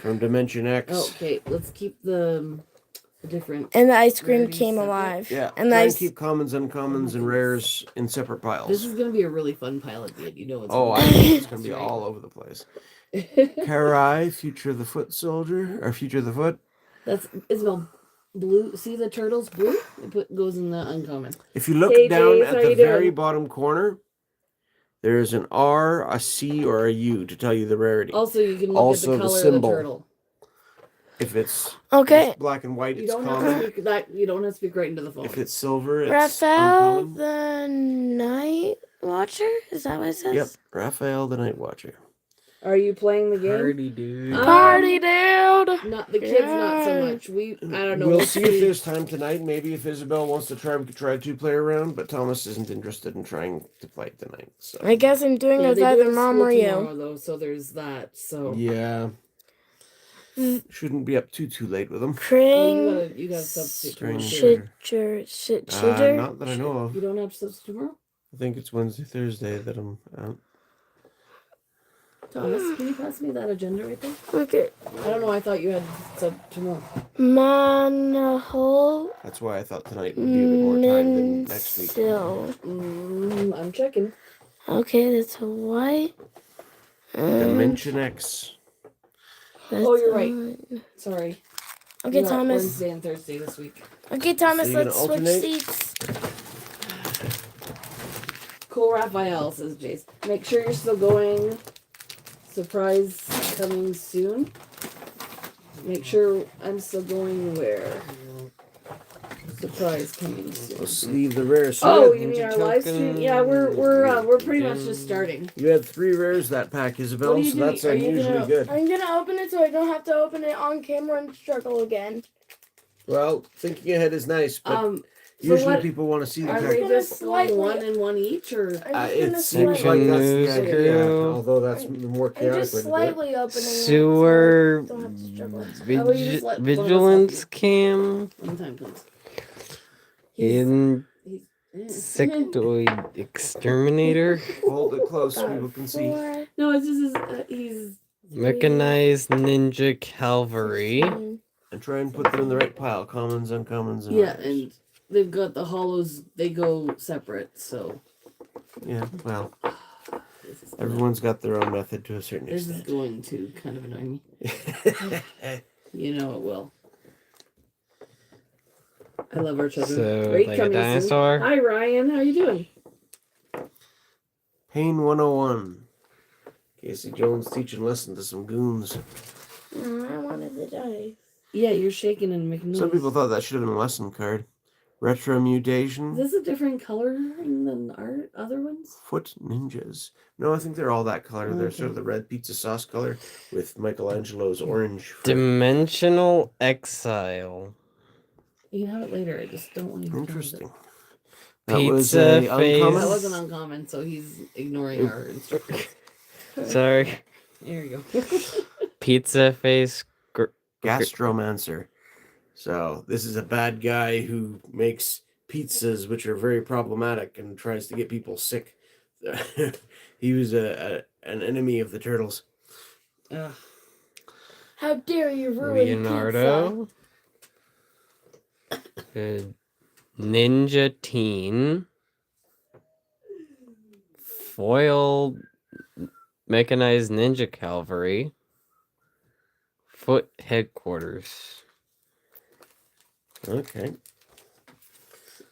[SPEAKER 2] from Dimension X.
[SPEAKER 1] Oh, okay, let's keep the different.
[SPEAKER 3] the ice cream
[SPEAKER 1] Rarities
[SPEAKER 3] came
[SPEAKER 1] separate?
[SPEAKER 3] alive.
[SPEAKER 2] Yeah,
[SPEAKER 3] And
[SPEAKER 2] try
[SPEAKER 3] I
[SPEAKER 2] and keep commons, uncommons, and rares in separate piles.
[SPEAKER 1] This is gonna be a really fun pile at the end. You know it's.
[SPEAKER 2] Oh, I
[SPEAKER 1] gonna
[SPEAKER 2] think it's going to be
[SPEAKER 1] That's right.
[SPEAKER 2] all over the place.
[SPEAKER 1] be.
[SPEAKER 2] Karai, Future of the Foot Soldier, or Future of the Foot.
[SPEAKER 1] That's Isabel. Blue. See the turtles blue? It goes in the uncommon.
[SPEAKER 2] If you look
[SPEAKER 3] Hey,
[SPEAKER 2] down
[SPEAKER 3] Jace,
[SPEAKER 2] at
[SPEAKER 3] how
[SPEAKER 2] the
[SPEAKER 3] you
[SPEAKER 2] very
[SPEAKER 3] doing?
[SPEAKER 2] bottom corner, there's an R, a C, or a U to tell you the rarity.
[SPEAKER 1] Also, you can look
[SPEAKER 2] Also
[SPEAKER 1] at
[SPEAKER 2] the
[SPEAKER 1] the color
[SPEAKER 2] symbol.
[SPEAKER 1] of the turtle.
[SPEAKER 2] If it's
[SPEAKER 3] Okay.
[SPEAKER 2] black and white,
[SPEAKER 1] You
[SPEAKER 2] it's
[SPEAKER 1] don't have to
[SPEAKER 2] common.
[SPEAKER 1] speak that. You don't have to speak right into the phone.
[SPEAKER 2] If it's silver, it's
[SPEAKER 3] Raphael
[SPEAKER 2] uncommon.
[SPEAKER 3] the Night Watcher? Is that what it says?
[SPEAKER 2] Yep, Raphael the Night Watcher.
[SPEAKER 1] Are you playing the game?
[SPEAKER 4] Party dude.
[SPEAKER 3] Party dude!
[SPEAKER 1] Not the kids, not so
[SPEAKER 3] Yeah.
[SPEAKER 1] much. I don't know.
[SPEAKER 2] We'll see if there's time tonight. Maybe if Isabel wants to try, we could try a 2-player round. But Thomas isn't interested in trying to play tonight. So
[SPEAKER 3] I guess I'm doing
[SPEAKER 1] Yeah,
[SPEAKER 3] it with
[SPEAKER 1] they do
[SPEAKER 3] either
[SPEAKER 1] have
[SPEAKER 3] mom
[SPEAKER 1] school
[SPEAKER 3] or you.
[SPEAKER 1] tomorrow, though, so there's that. So
[SPEAKER 2] yeah,
[SPEAKER 3] Mm.
[SPEAKER 2] shouldn't be up too late with them.
[SPEAKER 3] Crane.
[SPEAKER 1] you gotta substitute tomorrow.
[SPEAKER 2] Strange.
[SPEAKER 1] too.
[SPEAKER 3] Shitter.
[SPEAKER 2] Not that I know of.
[SPEAKER 1] You don't have to substitute tomorrow.
[SPEAKER 2] I think it's Wednesday, Thursday that I'm out.
[SPEAKER 1] Thomas, can you pass me that agenda right there?
[SPEAKER 3] Okay.
[SPEAKER 1] I don't know. I thought you had sub tomorrow.
[SPEAKER 3] Monohole.
[SPEAKER 2] That's why I thought tonight would be a bit more time than next week.
[SPEAKER 3] Still.
[SPEAKER 1] I'm checking.
[SPEAKER 3] Okay, that's a white.
[SPEAKER 2] Dimension X.
[SPEAKER 1] Oh, you're right.
[SPEAKER 3] on.
[SPEAKER 1] Sorry.
[SPEAKER 3] Okay,
[SPEAKER 1] You got
[SPEAKER 3] Thomas.
[SPEAKER 1] Wednesday and Thursday this week.
[SPEAKER 3] Okay, Thomas,
[SPEAKER 2] So you're
[SPEAKER 3] let's
[SPEAKER 2] gonna
[SPEAKER 3] switch
[SPEAKER 2] alternate?
[SPEAKER 3] seats.
[SPEAKER 1] Cool Raphael, says Jace. Make sure you're still going. Surprise coming soon. Make sure I'm still going where? Surprise coming soon.
[SPEAKER 2] Let's leave the rares.
[SPEAKER 1] Oh,
[SPEAKER 2] You
[SPEAKER 1] you
[SPEAKER 2] had-
[SPEAKER 1] mean our live stream? Yeah, we're pretty much just starting.
[SPEAKER 2] You had 3 rares that pack, Isabel,
[SPEAKER 1] What are you
[SPEAKER 2] so
[SPEAKER 1] doing?
[SPEAKER 2] that's
[SPEAKER 1] Are you
[SPEAKER 2] unusually
[SPEAKER 1] gonna-
[SPEAKER 2] good.
[SPEAKER 3] I'm gonna open it so I don't have to open it on camera and struggle again.
[SPEAKER 2] Well, thinking ahead is nice, but
[SPEAKER 1] So
[SPEAKER 2] usually
[SPEAKER 1] what?
[SPEAKER 2] people want to see the
[SPEAKER 1] Are
[SPEAKER 2] pack.
[SPEAKER 1] they
[SPEAKER 3] gonna
[SPEAKER 1] just
[SPEAKER 3] slightly-
[SPEAKER 1] one and one each, or?
[SPEAKER 3] I'm just
[SPEAKER 2] It
[SPEAKER 3] gonna
[SPEAKER 2] seems
[SPEAKER 3] slightly,
[SPEAKER 2] like that's the
[SPEAKER 4] News
[SPEAKER 2] idea,
[SPEAKER 4] crew.
[SPEAKER 2] although that's the more
[SPEAKER 3] I'm
[SPEAKER 2] chaotic
[SPEAKER 3] just
[SPEAKER 2] way to do it.
[SPEAKER 3] slightly opening
[SPEAKER 4] Sewer
[SPEAKER 3] it. So I don't have to struggle.
[SPEAKER 1] How about you just let one of us
[SPEAKER 4] vigilance
[SPEAKER 1] help
[SPEAKER 4] cam.
[SPEAKER 1] One time, please.
[SPEAKER 4] Insectoid exterminator.
[SPEAKER 2] Hold it close, people can see.
[SPEAKER 3] Four,
[SPEAKER 1] No, it's just he's.
[SPEAKER 4] Mechanized ninja cavalry.
[SPEAKER 3] 16.
[SPEAKER 2] And try and put them in the right pile. Commons, uncommons, and
[SPEAKER 1] Yeah,
[SPEAKER 2] rares.
[SPEAKER 1] and they've got the hollows. They go separate, so
[SPEAKER 2] Yeah, well,
[SPEAKER 1] this is
[SPEAKER 2] everyone's got their own method to a certain
[SPEAKER 1] This is
[SPEAKER 2] extent.
[SPEAKER 1] going to kind of annoy me. You know it will. I love our children.
[SPEAKER 4] So,
[SPEAKER 1] Great
[SPEAKER 4] like a
[SPEAKER 1] coming soon.
[SPEAKER 4] dinosaur.
[SPEAKER 1] Hi Ryan, how you doing?
[SPEAKER 2] Pain 101. Casey Jones teaching lesson to some goons.
[SPEAKER 3] I wanted the dice.
[SPEAKER 1] Yeah, you're shaking and making noise.
[SPEAKER 2] Some people thought that should have been a lesson card. Retro mutation.
[SPEAKER 1] Is this a different coloring than our other ones?
[SPEAKER 2] Foot ninjas. No, I think they're all that color. They're sort of the red pizza sauce color with Michelangelo's orange. foot.
[SPEAKER 4] Dimensional exile.
[SPEAKER 1] You can have it later. I just don't want you to count it.
[SPEAKER 2] Interesting. That was
[SPEAKER 4] Pizza
[SPEAKER 2] a
[SPEAKER 4] face.
[SPEAKER 2] uncommon.
[SPEAKER 1] That wasn't uncommon, so he's ignoring our instructions.
[SPEAKER 4] Sorry.
[SPEAKER 1] There you go.
[SPEAKER 4] Pizza face.
[SPEAKER 2] Gastromancer. So this is a bad guy who makes pizzas which are very problematic and tries to get people sick. He was an enemy of the turtles.
[SPEAKER 1] Ugh.
[SPEAKER 3] How dare you ruin
[SPEAKER 4] Leonardo. Ninja teen. Foil mechanized ninja cavalry. Foot headquarters.
[SPEAKER 2] Okay.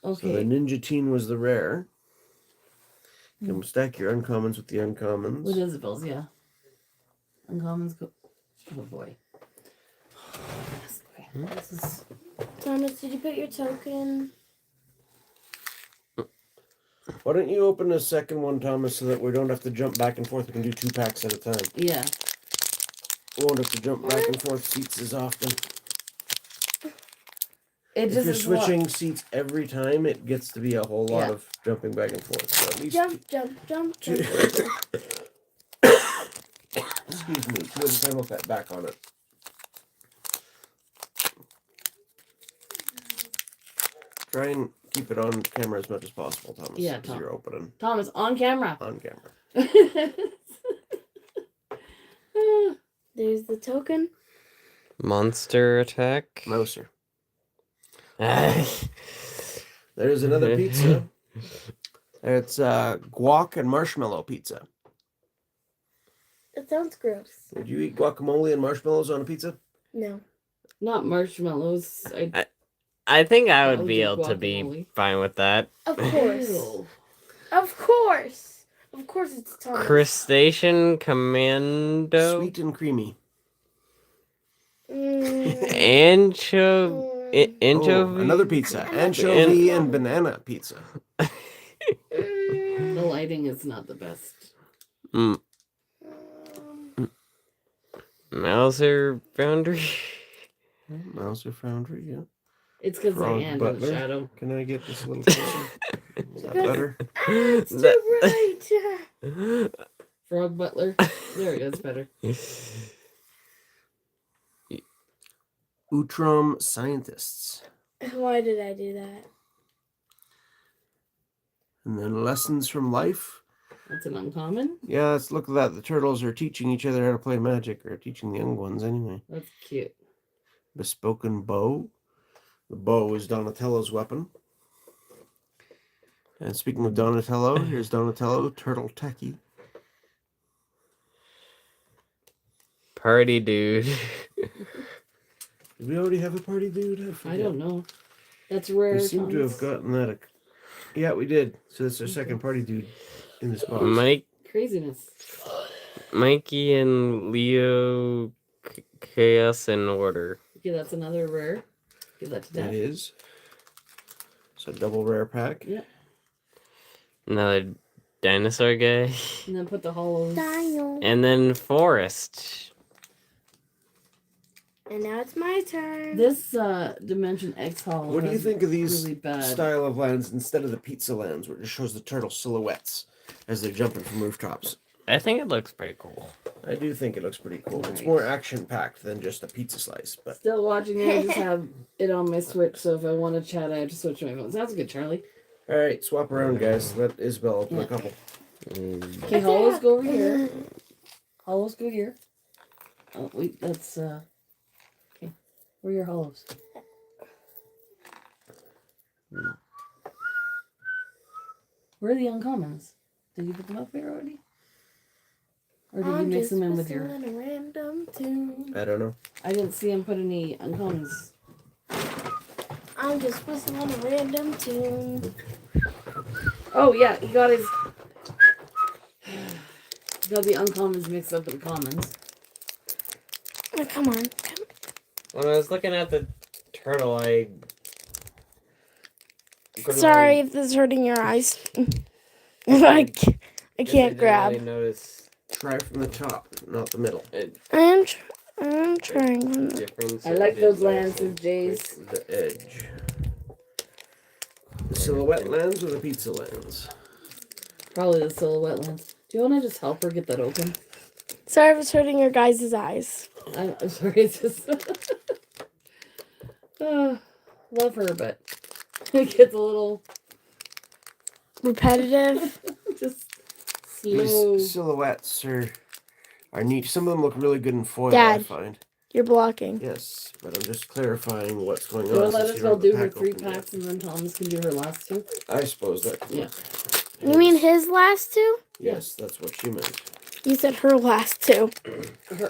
[SPEAKER 2] So the
[SPEAKER 1] Okay.
[SPEAKER 2] Ninja Teen was the rare. You can stack your uncommons with the uncommons.
[SPEAKER 1] With Isabel's, yeah. Uncommons go. Oh boy. Yes, okay. This is.
[SPEAKER 3] Thomas, did you put your token?
[SPEAKER 2] Why don't you open a second one, Thomas, so that we don't have to jump back and forth? We can do 2 packs at a time.
[SPEAKER 1] Yeah.
[SPEAKER 2] We won't have to jump back and forth seats as often.
[SPEAKER 1] It
[SPEAKER 2] If
[SPEAKER 1] just
[SPEAKER 2] you're
[SPEAKER 1] is
[SPEAKER 2] switching seats every time, it gets to be a whole lot
[SPEAKER 1] Yeah.
[SPEAKER 2] of jumping back and forth. So at least
[SPEAKER 3] Jump.
[SPEAKER 2] two. Excuse me. 2 at a time. I'll pat back on it. Try and keep it on camera as much as possible, Thomas.
[SPEAKER 1] Yeah,
[SPEAKER 2] because you're opening
[SPEAKER 1] Thomas on camera.
[SPEAKER 2] on camera.
[SPEAKER 3] There's the token.
[SPEAKER 4] Monster attack.
[SPEAKER 2] Mouser. There's another pizza. It's guac and marshmallow pizza.
[SPEAKER 3] It sounds gross.
[SPEAKER 2] Would you eat guacamole and marshmallows on a pizza?
[SPEAKER 3] No.
[SPEAKER 1] Not marshmallows.
[SPEAKER 4] I think I
[SPEAKER 1] That
[SPEAKER 4] would
[SPEAKER 1] would
[SPEAKER 4] be
[SPEAKER 1] be
[SPEAKER 4] able to
[SPEAKER 1] guacamole.
[SPEAKER 4] be fine with that.
[SPEAKER 3] Of course.
[SPEAKER 1] Ew.
[SPEAKER 3] Of course. Of course it's Thomas.
[SPEAKER 4] Crustacean Commando.
[SPEAKER 2] Sweet and creamy.
[SPEAKER 3] Mm,
[SPEAKER 4] Anchovy.
[SPEAKER 2] Oh, another pizza. Anchovy and banana pizza.
[SPEAKER 1] The lighting is not the best.
[SPEAKER 4] Mm. Mouser Foundry.
[SPEAKER 2] Mouser Foundry, yeah.
[SPEAKER 1] It's because the
[SPEAKER 2] Frog
[SPEAKER 1] hand in the
[SPEAKER 2] Butler.
[SPEAKER 1] shadow.
[SPEAKER 2] Can I get this a little closer? Is that better?
[SPEAKER 3] it's too bright.
[SPEAKER 1] Frog Butler. There it is, better.
[SPEAKER 2] Utrom Scientists.
[SPEAKER 3] Why did I do that?
[SPEAKER 2] And then Lessons from Life.
[SPEAKER 1] That's an uncommon.
[SPEAKER 2] Yeah, let's look at that. The turtles are teaching each other how to play magic, or teaching the young ones anyway.
[SPEAKER 1] That's cute.
[SPEAKER 2] Bespoken Bow. The bow is Donatello's weapon. And speaking of Donatello, here's Donatello, Turtle Techie.
[SPEAKER 4] Party dude.
[SPEAKER 2] Did we already have a party dude?
[SPEAKER 1] I don't know. That's rare.
[SPEAKER 2] We seem to have
[SPEAKER 1] Thomas.
[SPEAKER 2] gotten that. Yeah, we did. So that's our second party dude in this box.
[SPEAKER 1] Craziness.
[SPEAKER 4] Mikey and Leo Chaos and Order.
[SPEAKER 1] Okay, that's another rare. Give that to
[SPEAKER 2] That
[SPEAKER 1] Dad.
[SPEAKER 2] is. So double rare pack.
[SPEAKER 1] Yeah.
[SPEAKER 4] Another dinosaur guy.
[SPEAKER 1] And then put the hollows.
[SPEAKER 3] Dino.
[SPEAKER 4] And then Forest.
[SPEAKER 3] And now it's my turn.
[SPEAKER 1] This Dimension X hollow.
[SPEAKER 2] What do you
[SPEAKER 1] has
[SPEAKER 2] think of these
[SPEAKER 1] really bad.
[SPEAKER 2] style of lands instead of the pizza lands, where it just shows the turtle silhouettes as they're jumping from rooftops?
[SPEAKER 4] I think it looks pretty cool.
[SPEAKER 2] I do think it looks pretty cool. It's
[SPEAKER 1] Right.
[SPEAKER 2] more action packed than just a pizza slice, but
[SPEAKER 1] Still watching it. I just have it on my Switch, so if I want to chat, I have to switch my phone. Sounds good, Charlie.
[SPEAKER 2] all right, swap around, guys. Let Isabel open a
[SPEAKER 1] Yeah.
[SPEAKER 2] couple.
[SPEAKER 1] Okay, hollows go over here. Hollows go here. Oh wait, that's okay. Where are your hollows? Where are the uncommons? Did you put them up here already? Or did you
[SPEAKER 3] I'm
[SPEAKER 1] mix
[SPEAKER 3] just
[SPEAKER 1] them in with your?
[SPEAKER 3] whistling a random tune.
[SPEAKER 2] I don't know.
[SPEAKER 1] I didn't see him put any uncommons.
[SPEAKER 3] I'm just whistling a random tune.
[SPEAKER 1] Oh yeah, he got his. He got the uncommons mixed up with the commons.
[SPEAKER 3] Oh, come on.
[SPEAKER 4] When I was looking at the turtle, I.
[SPEAKER 3] Sorry if this is hurting your eyes. I can't grab.
[SPEAKER 4] I notice
[SPEAKER 2] Try from the top, not the middle.
[SPEAKER 3] I'm trying.
[SPEAKER 4] difference.
[SPEAKER 1] I like those lances, Jace.
[SPEAKER 2] With the edge. The silhouette lands or the pizza lands?
[SPEAKER 1] Probably the silhouette lens. Do you want to just help her get that open?
[SPEAKER 3] Sorry if it's hurting your guys' eyes.
[SPEAKER 1] I'm sorry, it's just. Love her, but it gets a little
[SPEAKER 3] Repetitive.
[SPEAKER 1] just slow.
[SPEAKER 2] These silhouettes are neat. Some of them look really good in foil, I
[SPEAKER 3] Dad.
[SPEAKER 2] find.
[SPEAKER 3] You're blocking.
[SPEAKER 2] Yes, but I'm just clarifying what's going
[SPEAKER 1] You want
[SPEAKER 2] on.
[SPEAKER 1] to let
[SPEAKER 2] since
[SPEAKER 1] us
[SPEAKER 2] you
[SPEAKER 1] all
[SPEAKER 2] don't have
[SPEAKER 1] do
[SPEAKER 2] the
[SPEAKER 1] her
[SPEAKER 2] pack
[SPEAKER 1] 3
[SPEAKER 2] open yet.
[SPEAKER 1] packs and then Thomas can do her last 2?
[SPEAKER 2] I suppose that could
[SPEAKER 1] Yeah.
[SPEAKER 2] work.
[SPEAKER 3] You mean his last two?
[SPEAKER 2] Yes, that's what she meant.
[SPEAKER 3] You said her last two.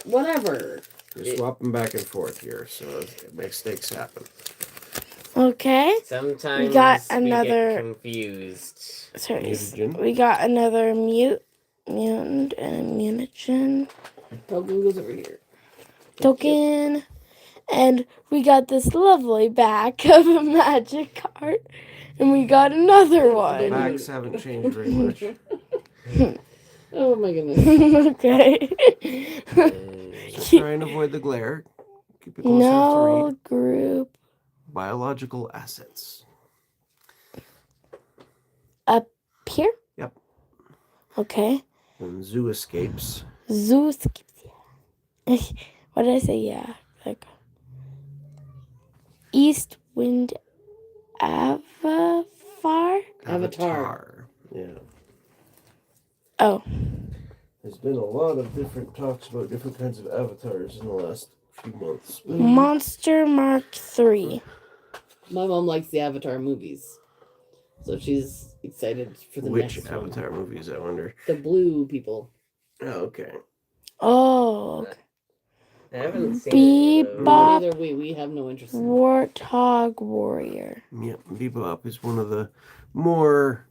[SPEAKER 1] Whatever.
[SPEAKER 2] You're swapping back and forth here, so mistakes happen.
[SPEAKER 3] Okay.
[SPEAKER 4] Sometimes
[SPEAKER 3] got
[SPEAKER 4] we
[SPEAKER 3] another-
[SPEAKER 4] get confused.
[SPEAKER 3] Sorry.
[SPEAKER 2] Mutagen.
[SPEAKER 3] We got another mutant and a mutagen
[SPEAKER 1] Token goes over here.
[SPEAKER 3] token. And we got this lovely back of a magic card. And we got another one.
[SPEAKER 2] Backs haven't changed very much.
[SPEAKER 1] Oh my goodness.
[SPEAKER 3] Okay.
[SPEAKER 2] So try and avoid the glare. Keep it close enough to
[SPEAKER 3] No
[SPEAKER 2] read.
[SPEAKER 3] group
[SPEAKER 2] Biological assets.
[SPEAKER 3] up here?
[SPEAKER 2] Yep.
[SPEAKER 3] Okay.
[SPEAKER 2] And zoo escapes.
[SPEAKER 3] Zoo skips. What did I say? Yeah. Like East Wind
[SPEAKER 1] Avatar.
[SPEAKER 2] Yeah.
[SPEAKER 3] Oh.
[SPEAKER 2] There's been a lot of different talks about different kinds of avatars in the last few months.
[SPEAKER 3] Monster Mark III.
[SPEAKER 1] My mom likes the Avatar movies, so she's excited for the
[SPEAKER 2] Which
[SPEAKER 1] next
[SPEAKER 2] Avatar
[SPEAKER 1] one.
[SPEAKER 2] movies, I wonder?
[SPEAKER 1] The blue people.
[SPEAKER 2] Oh, okay.
[SPEAKER 3] Oh. Okay.
[SPEAKER 4] I haven't seen any of those.
[SPEAKER 3] Bebop.
[SPEAKER 1] Either way, we have no interest in.
[SPEAKER 3] Warthog Warrior.
[SPEAKER 2] Yep, Bebop is one of the more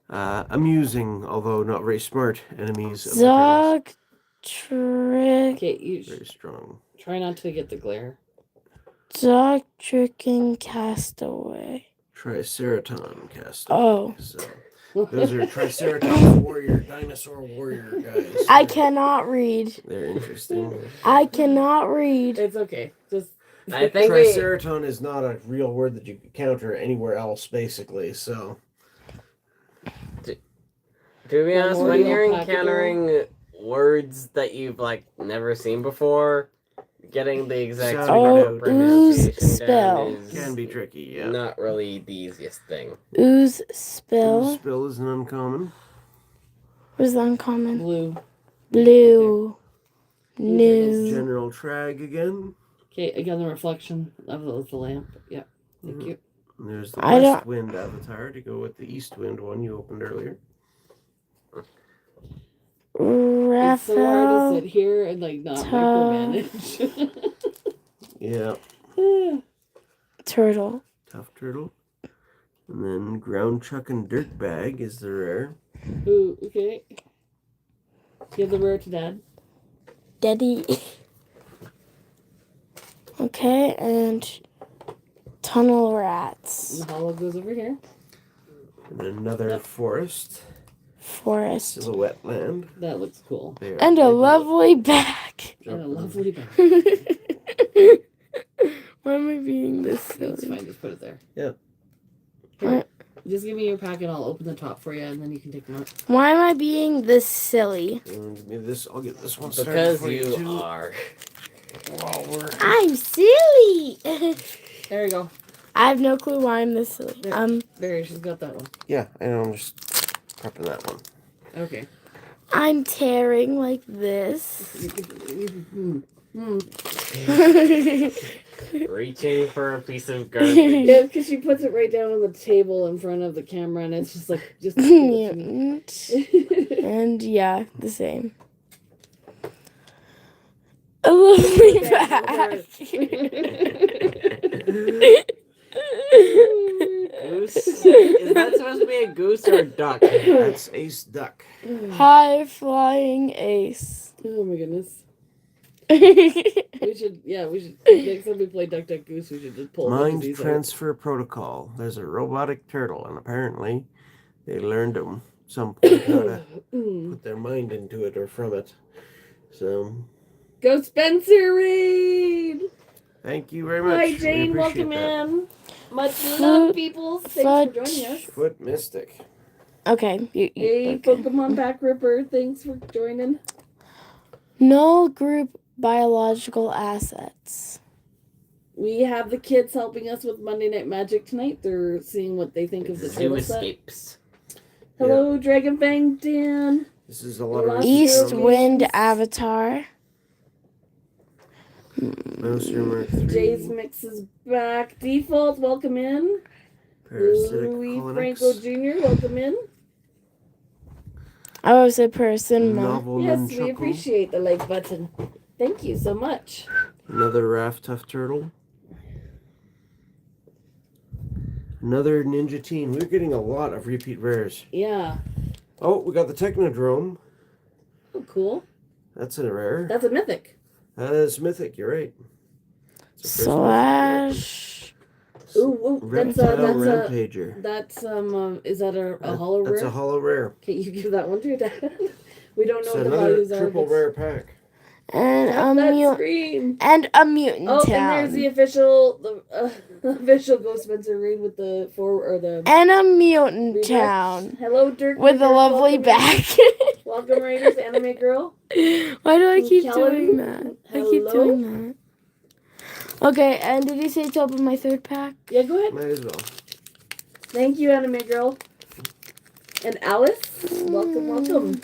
[SPEAKER 2] amusing, although not very smart, enemies of the turtles.
[SPEAKER 3] Zog Trick.
[SPEAKER 1] Okay, you
[SPEAKER 2] Very strong.
[SPEAKER 1] try not to get the glare.
[SPEAKER 3] Zog Tricking Castaway.
[SPEAKER 2] Triceraton cast.
[SPEAKER 3] Oh.
[SPEAKER 2] So, those are Triceratops warrior, dinosaur warrior guys.
[SPEAKER 3] I cannot read.
[SPEAKER 2] They're interesting.
[SPEAKER 3] I cannot read.
[SPEAKER 1] It's okay. Just
[SPEAKER 4] I think we.
[SPEAKER 2] Triceraton is not a real word that you can counter anywhere else, basically. So,
[SPEAKER 4] To be honest, when
[SPEAKER 1] Primordial
[SPEAKER 4] you're
[SPEAKER 1] Pacifier.
[SPEAKER 4] encountering words that you've like never seen before, getting the exact
[SPEAKER 2] Sound
[SPEAKER 4] sort
[SPEAKER 2] out.
[SPEAKER 4] of pronunciation
[SPEAKER 3] Ooze spell.
[SPEAKER 4] down is
[SPEAKER 2] can be tricky. Yeah.
[SPEAKER 4] not really the easiest thing.
[SPEAKER 3] Ooze Spill.
[SPEAKER 2] Spill is an uncommon.
[SPEAKER 3] What is uncommon?
[SPEAKER 1] blue.
[SPEAKER 3] Blue.
[SPEAKER 1] Blue
[SPEAKER 3] New.
[SPEAKER 2] General Trag again.
[SPEAKER 1] Okay, again the reflection of the lamp. Yeah, thank
[SPEAKER 2] Mhm.
[SPEAKER 1] you.
[SPEAKER 2] And there's the
[SPEAKER 3] I
[SPEAKER 2] West
[SPEAKER 3] don't-
[SPEAKER 2] Wind Avatar to go with the East Wind one you opened earlier.
[SPEAKER 1] It's so hard to
[SPEAKER 3] Raphael.
[SPEAKER 1] sit here and like not micromanage.
[SPEAKER 2] Yeah.
[SPEAKER 3] Turtle.
[SPEAKER 2] Tough Turtle. And then Ground Chuck and Dirtbag is the rare.
[SPEAKER 1] Ooh, okay. Give the rare to Dad.
[SPEAKER 3] Daddy. Okay, and Tunnel Rats.
[SPEAKER 1] And the hollow goes over here.
[SPEAKER 2] And another
[SPEAKER 1] Yep.
[SPEAKER 2] Forest.
[SPEAKER 3] Forest.
[SPEAKER 2] Silhouette Land.
[SPEAKER 1] That looks cool.
[SPEAKER 2] They are
[SPEAKER 3] And a
[SPEAKER 2] big
[SPEAKER 3] lovely back.
[SPEAKER 1] And a
[SPEAKER 2] jumping.
[SPEAKER 1] lovely bag.
[SPEAKER 3] Why am I being this
[SPEAKER 1] It's
[SPEAKER 3] silly?
[SPEAKER 1] fine, just put it there.
[SPEAKER 2] Yeah.
[SPEAKER 1] Here, just give me your pack and I'll open the top for you and then you can take them out.
[SPEAKER 3] Why am I being this silly?
[SPEAKER 2] And give me this. I'll get this one started
[SPEAKER 4] Because
[SPEAKER 2] for
[SPEAKER 4] you
[SPEAKER 2] too.
[SPEAKER 4] are.
[SPEAKER 2] While we're
[SPEAKER 3] I'm silly.
[SPEAKER 1] There you go.
[SPEAKER 3] I have no clue why I'm this silly.
[SPEAKER 1] There, she's got that one.
[SPEAKER 2] yeah, I know. I'm just prepping that one.
[SPEAKER 1] Okay.
[SPEAKER 3] I'm tearing like this.
[SPEAKER 4] Reaching for a piece of garbage.
[SPEAKER 1] Yeah, because she puts it right down on the table in front of the camera and it's just like, just.
[SPEAKER 3] Mutant. And yeah, the same. A lovely back.
[SPEAKER 4] Goose? Is that supposed to be a goose or a duck?
[SPEAKER 2] That's Ace Duck.
[SPEAKER 3] High flying ace.
[SPEAKER 1] Oh my goodness. We should next time we play Duck Duck Goose, we should just pull
[SPEAKER 2] Mind
[SPEAKER 1] these out.
[SPEAKER 2] Transfer Protocol. There's a robotic turtle, and apparently they learned at some point how to put their mind into it or from it. So,
[SPEAKER 1] Go Spencer Reed!
[SPEAKER 2] thank you very much.
[SPEAKER 1] Hi
[SPEAKER 2] We
[SPEAKER 1] Jane,
[SPEAKER 2] appreciate
[SPEAKER 1] welcome
[SPEAKER 2] that.
[SPEAKER 1] in. Much love, people. Thanks for joining us.
[SPEAKER 2] Foot Mystic.
[SPEAKER 3] Okay.
[SPEAKER 1] Hey,
[SPEAKER 3] okay.
[SPEAKER 1] Pokemon Back Ripper, thanks for joining.
[SPEAKER 3] Null group biological assets.
[SPEAKER 1] We have the kids helping us with Monday Night Magic tonight. They're seeing what they think of the
[SPEAKER 4] Zoo
[SPEAKER 1] turtle set.
[SPEAKER 4] escapes.
[SPEAKER 1] Hello, Dragon Fang Dan.
[SPEAKER 2] This is a lot of
[SPEAKER 1] Last
[SPEAKER 3] East
[SPEAKER 1] Zero
[SPEAKER 3] Wind
[SPEAKER 1] games.
[SPEAKER 3] Avatar.
[SPEAKER 2] Mouse Mark 3.
[SPEAKER 1] Jay's Mix is back. Default, welcome in.
[SPEAKER 2] Parasitic
[SPEAKER 1] Louis
[SPEAKER 2] Colonix.
[SPEAKER 1] Franco Jr., welcome in.
[SPEAKER 3] I was a person.
[SPEAKER 2] Novel
[SPEAKER 1] Yes,
[SPEAKER 2] Nunchaku.
[SPEAKER 1] we appreciate the like button. Thank you so much.
[SPEAKER 2] Another Raft Tough Turtle. Another Ninja Teen. We're getting a lot of repeat rares.
[SPEAKER 1] Yeah.
[SPEAKER 2] Oh, we got the Technodrome.
[SPEAKER 1] Oh, cool.
[SPEAKER 2] That's a rare.
[SPEAKER 1] That's a mythic.
[SPEAKER 2] That is mythic. You're right. It's a first
[SPEAKER 3] Slash.
[SPEAKER 1] Ooh,
[SPEAKER 2] Reptile
[SPEAKER 1] that's
[SPEAKER 2] Rampager.
[SPEAKER 1] that's is that a hollow rare?
[SPEAKER 2] That's a hollow rare.
[SPEAKER 1] Okay, you give that one to your dad. We don't know
[SPEAKER 2] It's
[SPEAKER 1] what the
[SPEAKER 2] another
[SPEAKER 1] values are.
[SPEAKER 2] triple
[SPEAKER 1] but-
[SPEAKER 2] rare pack.
[SPEAKER 3] And
[SPEAKER 1] Tap
[SPEAKER 3] a
[SPEAKER 1] that
[SPEAKER 3] mutant.
[SPEAKER 1] screen.
[SPEAKER 3] And a mutant
[SPEAKER 1] Oh,
[SPEAKER 3] town.
[SPEAKER 1] and there's the official Ghost Spencer raid with the
[SPEAKER 3] And a mutant
[SPEAKER 1] Redux.
[SPEAKER 3] town.
[SPEAKER 1] Hello, Dirk.
[SPEAKER 3] With a
[SPEAKER 1] Dirk,
[SPEAKER 3] lovely
[SPEAKER 1] welcome
[SPEAKER 3] back.
[SPEAKER 1] Welcome, Raiders, Anime Girl.
[SPEAKER 3] Why do I
[SPEAKER 1] And
[SPEAKER 3] keep
[SPEAKER 1] Kellen.
[SPEAKER 3] doing that? I keep
[SPEAKER 1] Hello?
[SPEAKER 3] doing that. Okay, and did you say to open my third pack?
[SPEAKER 1] Yeah, go ahead.
[SPEAKER 2] Might as well.
[SPEAKER 1] Thank you, Anime Girl. And Alice, welcome.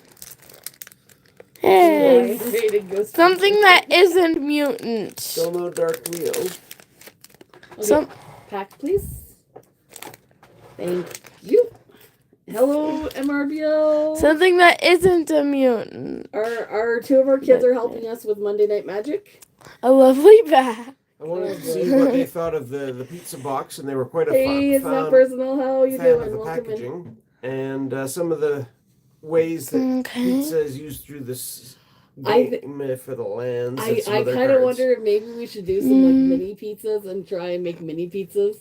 [SPEAKER 3] Hey.
[SPEAKER 1] Rated Ghost
[SPEAKER 3] Something
[SPEAKER 1] Spencer.
[SPEAKER 3] that isn't mutant.
[SPEAKER 2] Still no Dark Leo.
[SPEAKER 1] Okay,
[SPEAKER 3] Some
[SPEAKER 1] pack, please. Thank you. Hello, MRBO.
[SPEAKER 3] something that isn't a mutant.
[SPEAKER 1] Our two of our kids are helping us with Monday Night Magic.
[SPEAKER 3] A lovely back.
[SPEAKER 2] I wanted to see what they thought of the pizza box, and they were quite a
[SPEAKER 1] Hey, it's not personal. How are you
[SPEAKER 2] fan of
[SPEAKER 1] doing?
[SPEAKER 2] the
[SPEAKER 1] Welcome in.
[SPEAKER 2] packaging and some of the ways that
[SPEAKER 3] Okay.
[SPEAKER 2] pizza is used through this
[SPEAKER 1] I
[SPEAKER 2] game for the lands.
[SPEAKER 1] I
[SPEAKER 2] and some other
[SPEAKER 1] kind of
[SPEAKER 2] cards.
[SPEAKER 1] wonder if maybe we should do some like
[SPEAKER 3] Mm.
[SPEAKER 1] mini pizzas and try and make mini pizzas.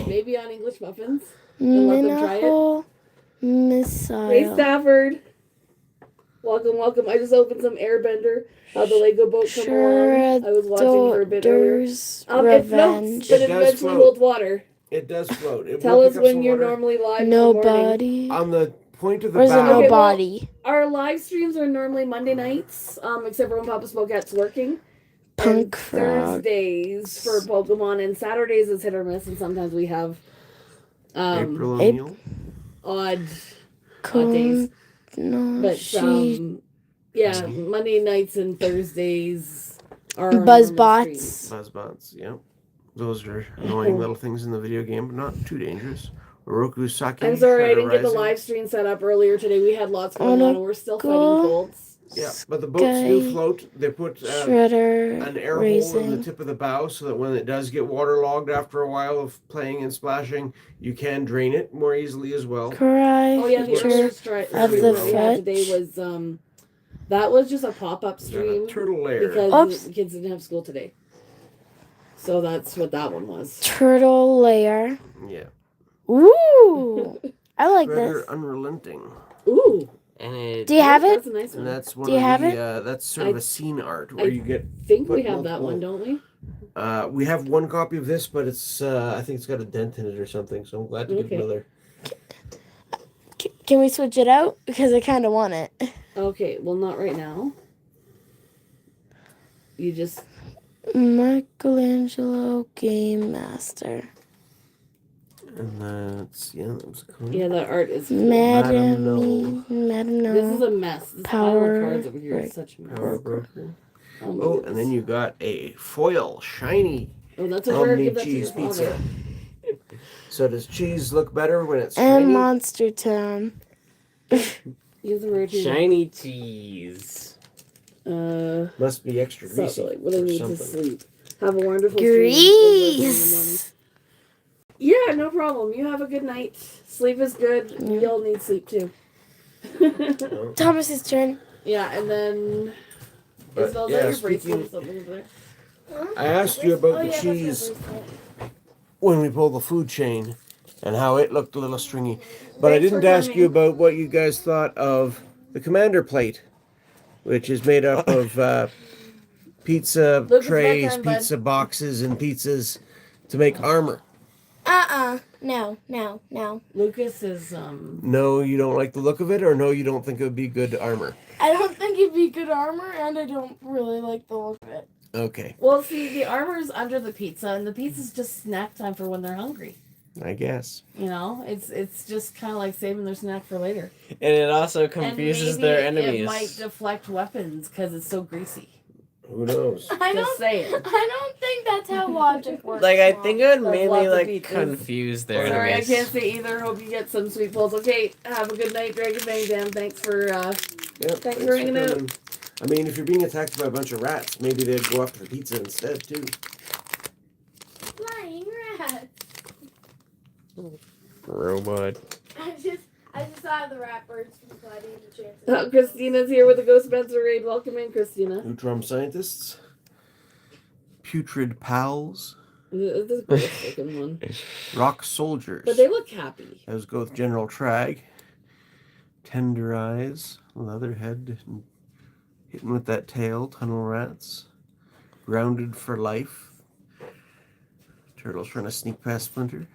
[SPEAKER 1] Maybe on English muffins. And let them try it.
[SPEAKER 3] Minaho
[SPEAKER 1] Hey,
[SPEAKER 3] Missile.
[SPEAKER 1] Stafford. Welcome. I just opened some Airbender. How the Lego boat come along. I was watching for a bit earlier.
[SPEAKER 3] Shredder's
[SPEAKER 1] It floats,
[SPEAKER 3] Revenge.
[SPEAKER 1] but
[SPEAKER 2] It
[SPEAKER 1] it
[SPEAKER 2] does
[SPEAKER 1] eventually
[SPEAKER 2] float.
[SPEAKER 1] holds water.
[SPEAKER 2] It does float. It
[SPEAKER 1] Tell
[SPEAKER 2] will
[SPEAKER 1] us
[SPEAKER 2] pick up
[SPEAKER 1] when
[SPEAKER 2] some
[SPEAKER 1] you're
[SPEAKER 2] water.
[SPEAKER 1] normally live in the morning.
[SPEAKER 3] Nobody.
[SPEAKER 2] On the point of the
[SPEAKER 3] Or is it
[SPEAKER 2] bow.
[SPEAKER 1] Okay, well-
[SPEAKER 3] nobody?
[SPEAKER 1] Our live streams are normally Monday nights, except for when Papa Spokat's working.
[SPEAKER 3] Punk
[SPEAKER 1] And
[SPEAKER 3] frog.
[SPEAKER 1] Thursdays for Pokemon, and Saturdays is hit or miss, and sometimes we have
[SPEAKER 2] April
[SPEAKER 3] Ap-
[SPEAKER 2] O'Neil.
[SPEAKER 1] odd
[SPEAKER 3] Cone.
[SPEAKER 1] days.
[SPEAKER 3] No,
[SPEAKER 1] But
[SPEAKER 3] she.
[SPEAKER 1] yeah, Monday nights and Thursdays are our
[SPEAKER 3] Buzzbots.
[SPEAKER 1] streams.
[SPEAKER 2] Buzzbots, yeah. Those are annoying little things in the video game, but not too dangerous. Oroku Saki.
[SPEAKER 1] I'm sorry I
[SPEAKER 2] Shredder
[SPEAKER 1] didn't get the
[SPEAKER 2] Rising.
[SPEAKER 1] live stream set up earlier today. We had lots going on, and we're still fighting
[SPEAKER 3] Go.
[SPEAKER 1] colds.
[SPEAKER 2] Yeah, but the boats do
[SPEAKER 3] Sky.
[SPEAKER 2] float. They put
[SPEAKER 3] Shredder.
[SPEAKER 2] an air hole in the
[SPEAKER 3] Racing.
[SPEAKER 2] tip of the bow so that when it does get waterlogged after a while of playing and splashing, you can drain it more easily as well.
[SPEAKER 3] Cry.
[SPEAKER 1] Oh yeah, the
[SPEAKER 3] feature.
[SPEAKER 1] earlier
[SPEAKER 2] of
[SPEAKER 1] stream
[SPEAKER 2] the
[SPEAKER 1] that we had today
[SPEAKER 3] fetch.
[SPEAKER 1] was that was just a pop-up
[SPEAKER 2] Got a
[SPEAKER 1] stream
[SPEAKER 2] turtle lair.
[SPEAKER 1] because
[SPEAKER 3] Oops.
[SPEAKER 1] the kids didn't have school today. So that's what that one was.
[SPEAKER 3] Turtle layer.
[SPEAKER 2] Yeah.
[SPEAKER 3] Ooh. I like
[SPEAKER 2] Shredder
[SPEAKER 3] this.
[SPEAKER 2] Unrelenting.
[SPEAKER 1] Ooh,
[SPEAKER 4] And it.
[SPEAKER 3] Do you have it?
[SPEAKER 1] that's a nice
[SPEAKER 2] And
[SPEAKER 1] one.
[SPEAKER 2] that's one
[SPEAKER 3] Do you
[SPEAKER 2] of
[SPEAKER 3] have
[SPEAKER 2] the
[SPEAKER 3] it?
[SPEAKER 2] that's sort of
[SPEAKER 1] I-
[SPEAKER 2] a scene art where
[SPEAKER 1] I
[SPEAKER 2] you get
[SPEAKER 1] think we
[SPEAKER 2] put
[SPEAKER 1] have that one,
[SPEAKER 2] multiple-
[SPEAKER 1] don't we?
[SPEAKER 2] we have one copy of this, but it's I think it's got a dent in it or something, so I'm glad to get
[SPEAKER 1] Okay.
[SPEAKER 2] another.
[SPEAKER 3] Can we switch it out? Because I kind of want it.
[SPEAKER 1] Okay, well not right now. You just
[SPEAKER 3] Michelangelo Game Master.
[SPEAKER 2] And that's that was cool.
[SPEAKER 1] yeah, that art is cool.
[SPEAKER 2] Madam
[SPEAKER 3] Madam No.
[SPEAKER 1] This is a mess. This pile
[SPEAKER 3] Power
[SPEAKER 1] of cards over here
[SPEAKER 3] break.
[SPEAKER 1] is such a mess.
[SPEAKER 2] Power Broker.
[SPEAKER 1] Oh, my
[SPEAKER 2] Oh, and
[SPEAKER 1] goodness.
[SPEAKER 2] then you got a foil shiny
[SPEAKER 1] Oh, that's a rare.
[SPEAKER 2] Omni
[SPEAKER 1] Give that to your
[SPEAKER 2] cheese pizza.
[SPEAKER 1] father.
[SPEAKER 2] So does cheese look better when it's
[SPEAKER 3] And
[SPEAKER 2] shiny?
[SPEAKER 3] Monster Town.
[SPEAKER 1] Use the rare cheese.
[SPEAKER 4] Shiny cheese.
[SPEAKER 2] Must be extra
[SPEAKER 1] So,
[SPEAKER 2] greasy
[SPEAKER 1] like, really
[SPEAKER 2] or
[SPEAKER 1] need to
[SPEAKER 2] something.
[SPEAKER 1] sleep. Have a wonderful stream. Good work in the morning.
[SPEAKER 3] Grease.
[SPEAKER 1] Yeah, no problem. You have a good night. Sleep is good.
[SPEAKER 3] Yeah.
[SPEAKER 1] You'll need sleep too.
[SPEAKER 2] Oh,
[SPEAKER 3] Thomas's turn.
[SPEAKER 1] Yeah, and then
[SPEAKER 2] But,
[SPEAKER 1] Isabel, is
[SPEAKER 2] yeah,
[SPEAKER 1] that your
[SPEAKER 2] speaking-
[SPEAKER 1] bracelet or something over there?
[SPEAKER 2] I asked you about the cheese when we pulled the food chain and how it looked a little stringy. But I
[SPEAKER 1] Thanks for
[SPEAKER 2] didn't ask
[SPEAKER 1] coming.
[SPEAKER 2] you about what you guys thought of the commander plate, which is made up of pizza
[SPEAKER 1] Lucas,
[SPEAKER 2] trays,
[SPEAKER 1] bedtime, bud.
[SPEAKER 2] pizza boxes, and pizzas to make armor.
[SPEAKER 3] No.
[SPEAKER 1] Lucas is
[SPEAKER 2] No, you don't like the look of it, or no, you don't think it would be good armor?
[SPEAKER 3] I don't think it'd be good armor, and I don't really like the look of it.
[SPEAKER 2] Okay,
[SPEAKER 1] well, see, the armor's under the pizza, and the pizza's just snack time for when they're hungry.
[SPEAKER 2] I guess.
[SPEAKER 1] You know, it's just kind of like saving their snack for later.
[SPEAKER 4] And it also confuses
[SPEAKER 1] and
[SPEAKER 4] their
[SPEAKER 1] maybe
[SPEAKER 4] enemies.
[SPEAKER 1] It might deflect weapons because it's so greasy.
[SPEAKER 2] Who knows?
[SPEAKER 3] I
[SPEAKER 1] Just saying.
[SPEAKER 3] don't think that's how logic works.
[SPEAKER 4] Like, I think it would
[SPEAKER 1] That's
[SPEAKER 4] mainly,
[SPEAKER 1] lots of
[SPEAKER 4] like,
[SPEAKER 1] pizzas.
[SPEAKER 4] confuse their
[SPEAKER 1] Sorry, I
[SPEAKER 4] enemies.
[SPEAKER 1] can't say either. Hope you get some sweet pulls. Okay, have a good night, Dragon Bang Jam. Thanks for
[SPEAKER 2] Yep,
[SPEAKER 1] Thanks for hanging out.
[SPEAKER 2] coming. I mean, if you're being attacked by a bunch of rats, maybe they'd go after the pizza instead, too.
[SPEAKER 3] Flying rats.
[SPEAKER 4] Robot.
[SPEAKER 3] I just saw the rat birds from sliding in the chance.
[SPEAKER 1] Christina's here with the Ghostbuster raid. Welcome in, Christina.
[SPEAKER 2] Neutron scientists. Putrid pals.
[SPEAKER 1] This is a gross looking one.
[SPEAKER 2] Rock soldiers.
[SPEAKER 1] But they look happy.
[SPEAKER 2] Let's go with General Trag. Tender eyes. Leatherhead. Hitting with that tail. Tunnel rats. Grounded for life. Turtles trying to sneak past Splinter.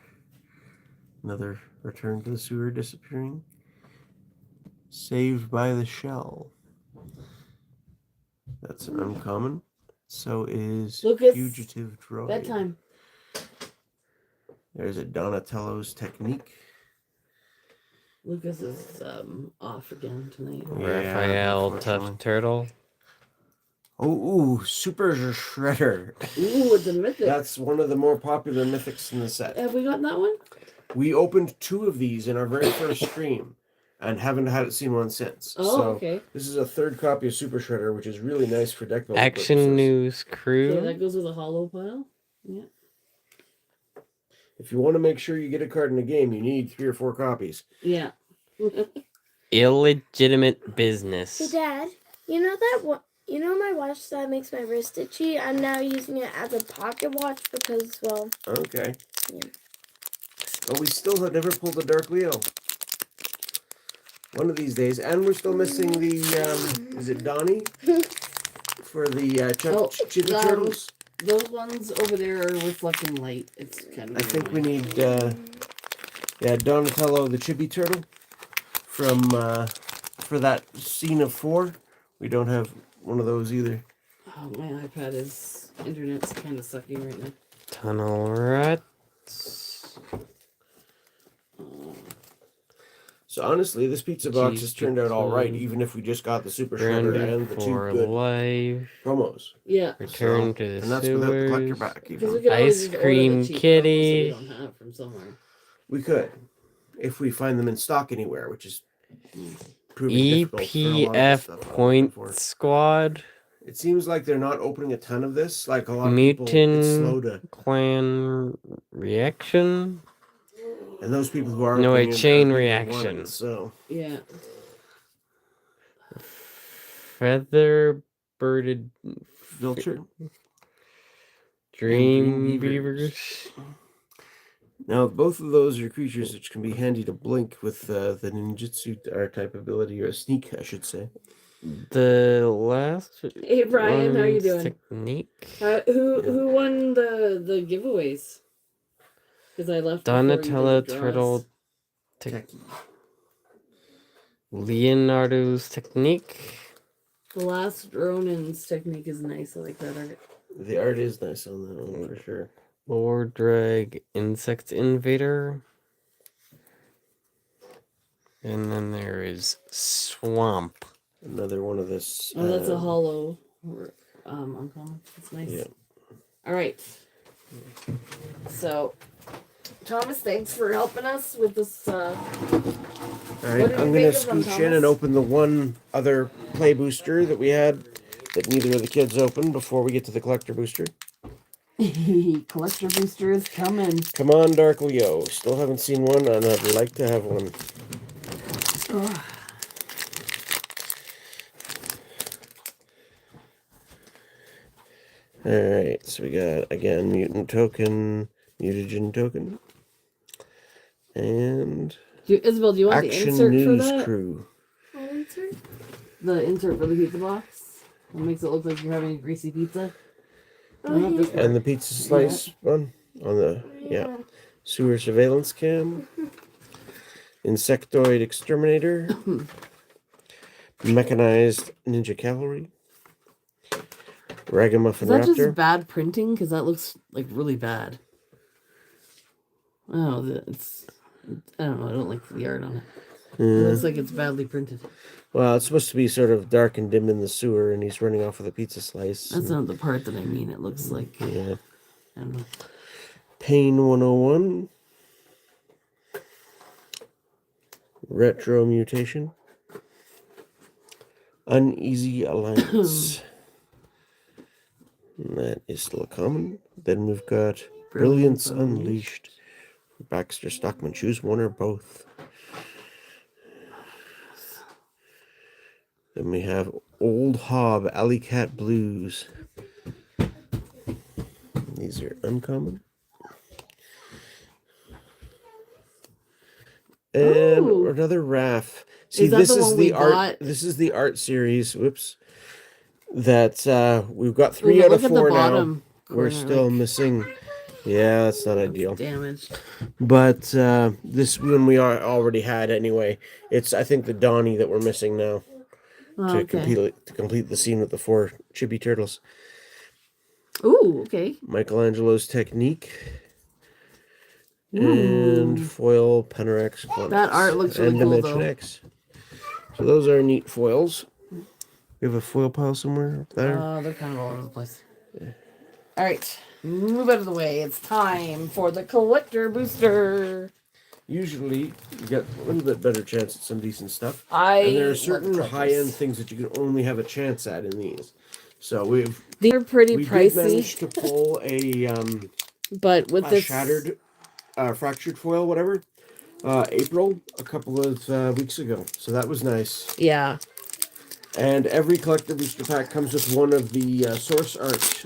[SPEAKER 2] Another return to the sewer disappearing. Saved by the shell. That's an uncommon. So is
[SPEAKER 1] Lucas,
[SPEAKER 2] Fugitive Droid.
[SPEAKER 1] Bedtime.
[SPEAKER 2] There's a Donatello's Technique.
[SPEAKER 1] Lucas is off again tonight.
[SPEAKER 4] Raphael Tough Turtle.
[SPEAKER 2] Oh, Super Shredder.
[SPEAKER 1] Ooh, it's a mythic.
[SPEAKER 2] That's one of the more popular mythics in the set.
[SPEAKER 1] Have we gotten that one?
[SPEAKER 2] We opened 2 of these in our very first stream and haven't seen one since.
[SPEAKER 1] Oh,
[SPEAKER 2] so
[SPEAKER 1] okay.
[SPEAKER 2] This is a 3rd copy of Super Shredder, which is really nice for deck building
[SPEAKER 4] Action
[SPEAKER 2] purposes.
[SPEAKER 4] News Crew.
[SPEAKER 1] Okay, that goes with a hollow pile. Yeah.
[SPEAKER 2] If you want to make sure you get a card in the game, you need 3 or 4 copies.
[SPEAKER 1] Yeah.
[SPEAKER 4] Illegitimate
[SPEAKER 3] Hey,
[SPEAKER 4] Business.
[SPEAKER 3] Dad, you know that you know my watch that makes my wrist itchy? I'm now using it as a pocket watch because, well,
[SPEAKER 2] Okay.
[SPEAKER 3] Yeah.
[SPEAKER 2] But we still have never pulled a Dark Leo. One of these days. And we're still missing the, is it Donnie? For the Chibi Turtles.
[SPEAKER 1] Those ones over there are reflecting light. It's kind of.
[SPEAKER 2] I think we need, Donatello the Chibi Turtle from, for that scene of 4. We don't have one of those either.
[SPEAKER 1] Oh, my internet's kind of sucking right now.
[SPEAKER 4] Tunnel Rats.
[SPEAKER 2] So honestly, this pizza box has turned out all right, even if we just got the Super Shredder and the 2
[SPEAKER 4] for
[SPEAKER 2] good
[SPEAKER 4] life.
[SPEAKER 2] promos.
[SPEAKER 1] Yeah.
[SPEAKER 4] Return to the
[SPEAKER 2] And that's without the collector
[SPEAKER 4] sewers.
[SPEAKER 2] back.
[SPEAKER 1] Because
[SPEAKER 2] Even.
[SPEAKER 1] we could always
[SPEAKER 4] Ice
[SPEAKER 1] just order
[SPEAKER 4] Cream
[SPEAKER 1] the cheap
[SPEAKER 4] Kitty.
[SPEAKER 1] promos that we don't have from somewhere.
[SPEAKER 2] We could, if we find them in stock anywhere, which is proving difficult for a lot of the
[SPEAKER 4] EPF
[SPEAKER 2] stuff I'm
[SPEAKER 4] Point
[SPEAKER 2] looking for.
[SPEAKER 4] Squad.
[SPEAKER 2] It seems like they're not opening a ton of this. Like a lot of people, it's slow
[SPEAKER 4] Mutant
[SPEAKER 2] to.
[SPEAKER 4] Clan Reaction.
[SPEAKER 2] And those people who are
[SPEAKER 4] No,
[SPEAKER 2] opening
[SPEAKER 4] a
[SPEAKER 2] it are
[SPEAKER 4] chain
[SPEAKER 2] people who
[SPEAKER 4] reaction.
[SPEAKER 2] want it, so
[SPEAKER 1] Yeah.
[SPEAKER 4] Feather Birded
[SPEAKER 2] Filter.
[SPEAKER 4] Dream
[SPEAKER 2] Green
[SPEAKER 4] Beavers.
[SPEAKER 2] Now, both of those are creatures which can be handy to blink with the ninjutsu type ability, or a sneak, I should say.
[SPEAKER 4] The last.
[SPEAKER 1] Hey Brian, how you
[SPEAKER 4] one's
[SPEAKER 1] doing?
[SPEAKER 4] Technique.
[SPEAKER 1] Who won the giveaways? Because I left. before you did
[SPEAKER 4] Donatello
[SPEAKER 1] the draws.
[SPEAKER 4] Turtle. Leonardo's Technique.
[SPEAKER 1] The last Ronin's technique is nice. I like that art.
[SPEAKER 2] The art is nice on that one for sure.
[SPEAKER 4] Lord Drag Insect Invader. And then there is Swamp.
[SPEAKER 2] Another one of this.
[SPEAKER 1] Oh, that's a hollow. Uncommon. That's nice.
[SPEAKER 2] Yeah.
[SPEAKER 1] All right. So, Thomas, thanks for helping us with this.
[SPEAKER 2] All
[SPEAKER 1] What
[SPEAKER 2] right,
[SPEAKER 1] did
[SPEAKER 2] I'm
[SPEAKER 1] you
[SPEAKER 2] gonna
[SPEAKER 1] think of them,
[SPEAKER 2] scooch in and
[SPEAKER 1] Thomas?
[SPEAKER 2] open the one other play booster that we had that neither of the kids opened before we get to the collector booster.
[SPEAKER 1] Collector booster is coming.
[SPEAKER 2] Come on, Dark Leo. Still haven't seen one, and I'd like to have one.
[SPEAKER 1] Ugh.
[SPEAKER 2] Alright, so we got, again, Mutant Token, Mutagen Token, and
[SPEAKER 1] Isabel, do you want the
[SPEAKER 2] Action
[SPEAKER 1] insert for
[SPEAKER 2] News
[SPEAKER 1] that?
[SPEAKER 2] Crew.
[SPEAKER 3] what insert?
[SPEAKER 1] The insert for the pizza box. It makes it look like you're having a greasy pizza.
[SPEAKER 3] Oh,
[SPEAKER 1] I love this
[SPEAKER 2] And the pizza slice one on the, yeah. Sewer Surveillance Cam. Insectoid Exterminator. Mechanized Ninja Cavalry. Ragamuffin
[SPEAKER 1] Is that
[SPEAKER 2] Raptor.
[SPEAKER 1] just bad printing? Because that looks like really bad. Oh, it's. I don't know. I don't like the art on it. It looks like it's badly printed.
[SPEAKER 2] Well, it's supposed to be sort of dark and dim in the sewer, and he's running off with a pizza slice.
[SPEAKER 1] That's not the part that I mean. It looks like.
[SPEAKER 2] Yeah.
[SPEAKER 1] I don't know.
[SPEAKER 2] Pain 101. Retro Mutation. Uneasy Alliance. And that is still a common. Then we've got Brilliance Unleashed. Baxter Stockman. Choose one or both. Then we have Old Hob Alley Cat Blues. These are uncommon. And
[SPEAKER 1] Ooh.
[SPEAKER 2] another RAF. See,
[SPEAKER 1] Is that
[SPEAKER 2] this
[SPEAKER 1] the
[SPEAKER 2] is
[SPEAKER 1] one
[SPEAKER 2] the
[SPEAKER 1] we
[SPEAKER 2] art.
[SPEAKER 1] bought?
[SPEAKER 2] This is the art series. Whoops. That we've got
[SPEAKER 1] Ooh,
[SPEAKER 2] 3
[SPEAKER 1] but
[SPEAKER 2] out of
[SPEAKER 1] look at the
[SPEAKER 2] 4 now.
[SPEAKER 1] bottom
[SPEAKER 2] We're
[SPEAKER 1] corner,
[SPEAKER 2] still
[SPEAKER 1] like,
[SPEAKER 2] missing. Yeah, that's not ideal.
[SPEAKER 1] damaged.
[SPEAKER 2] But this one we already had anyway. It's I think the Donnie that we're missing now
[SPEAKER 1] Oh, okay.
[SPEAKER 2] to complete the scene with the 4 chibi turtles.
[SPEAKER 1] Ooh, okay.
[SPEAKER 2] Michelangelo's Technique.
[SPEAKER 1] Ooh.
[SPEAKER 2] And foil Penorex Columbus.
[SPEAKER 1] That art looks really
[SPEAKER 2] and
[SPEAKER 1] cool,
[SPEAKER 2] Dimension
[SPEAKER 1] though.
[SPEAKER 2] X. So those are neat foils. We have a foil pile somewhere up there.
[SPEAKER 1] They're kind of all over the place. All right, move out of the way. It's time for the collector booster.
[SPEAKER 2] Usually, you get a little bit better chance at some decent stuff.
[SPEAKER 1] I
[SPEAKER 2] And there are
[SPEAKER 1] love
[SPEAKER 2] certain
[SPEAKER 1] collectors.
[SPEAKER 2] high-end things that you can only have a chance at in these. So
[SPEAKER 1] These are pretty
[SPEAKER 2] we did manage
[SPEAKER 1] pricey,
[SPEAKER 2] to pull
[SPEAKER 1] but with
[SPEAKER 2] a
[SPEAKER 1] this
[SPEAKER 2] shattered, fractured foil, whatever, April a couple of weeks ago. So that was nice.
[SPEAKER 1] yeah.
[SPEAKER 2] And every collector booster pack comes with one of the source art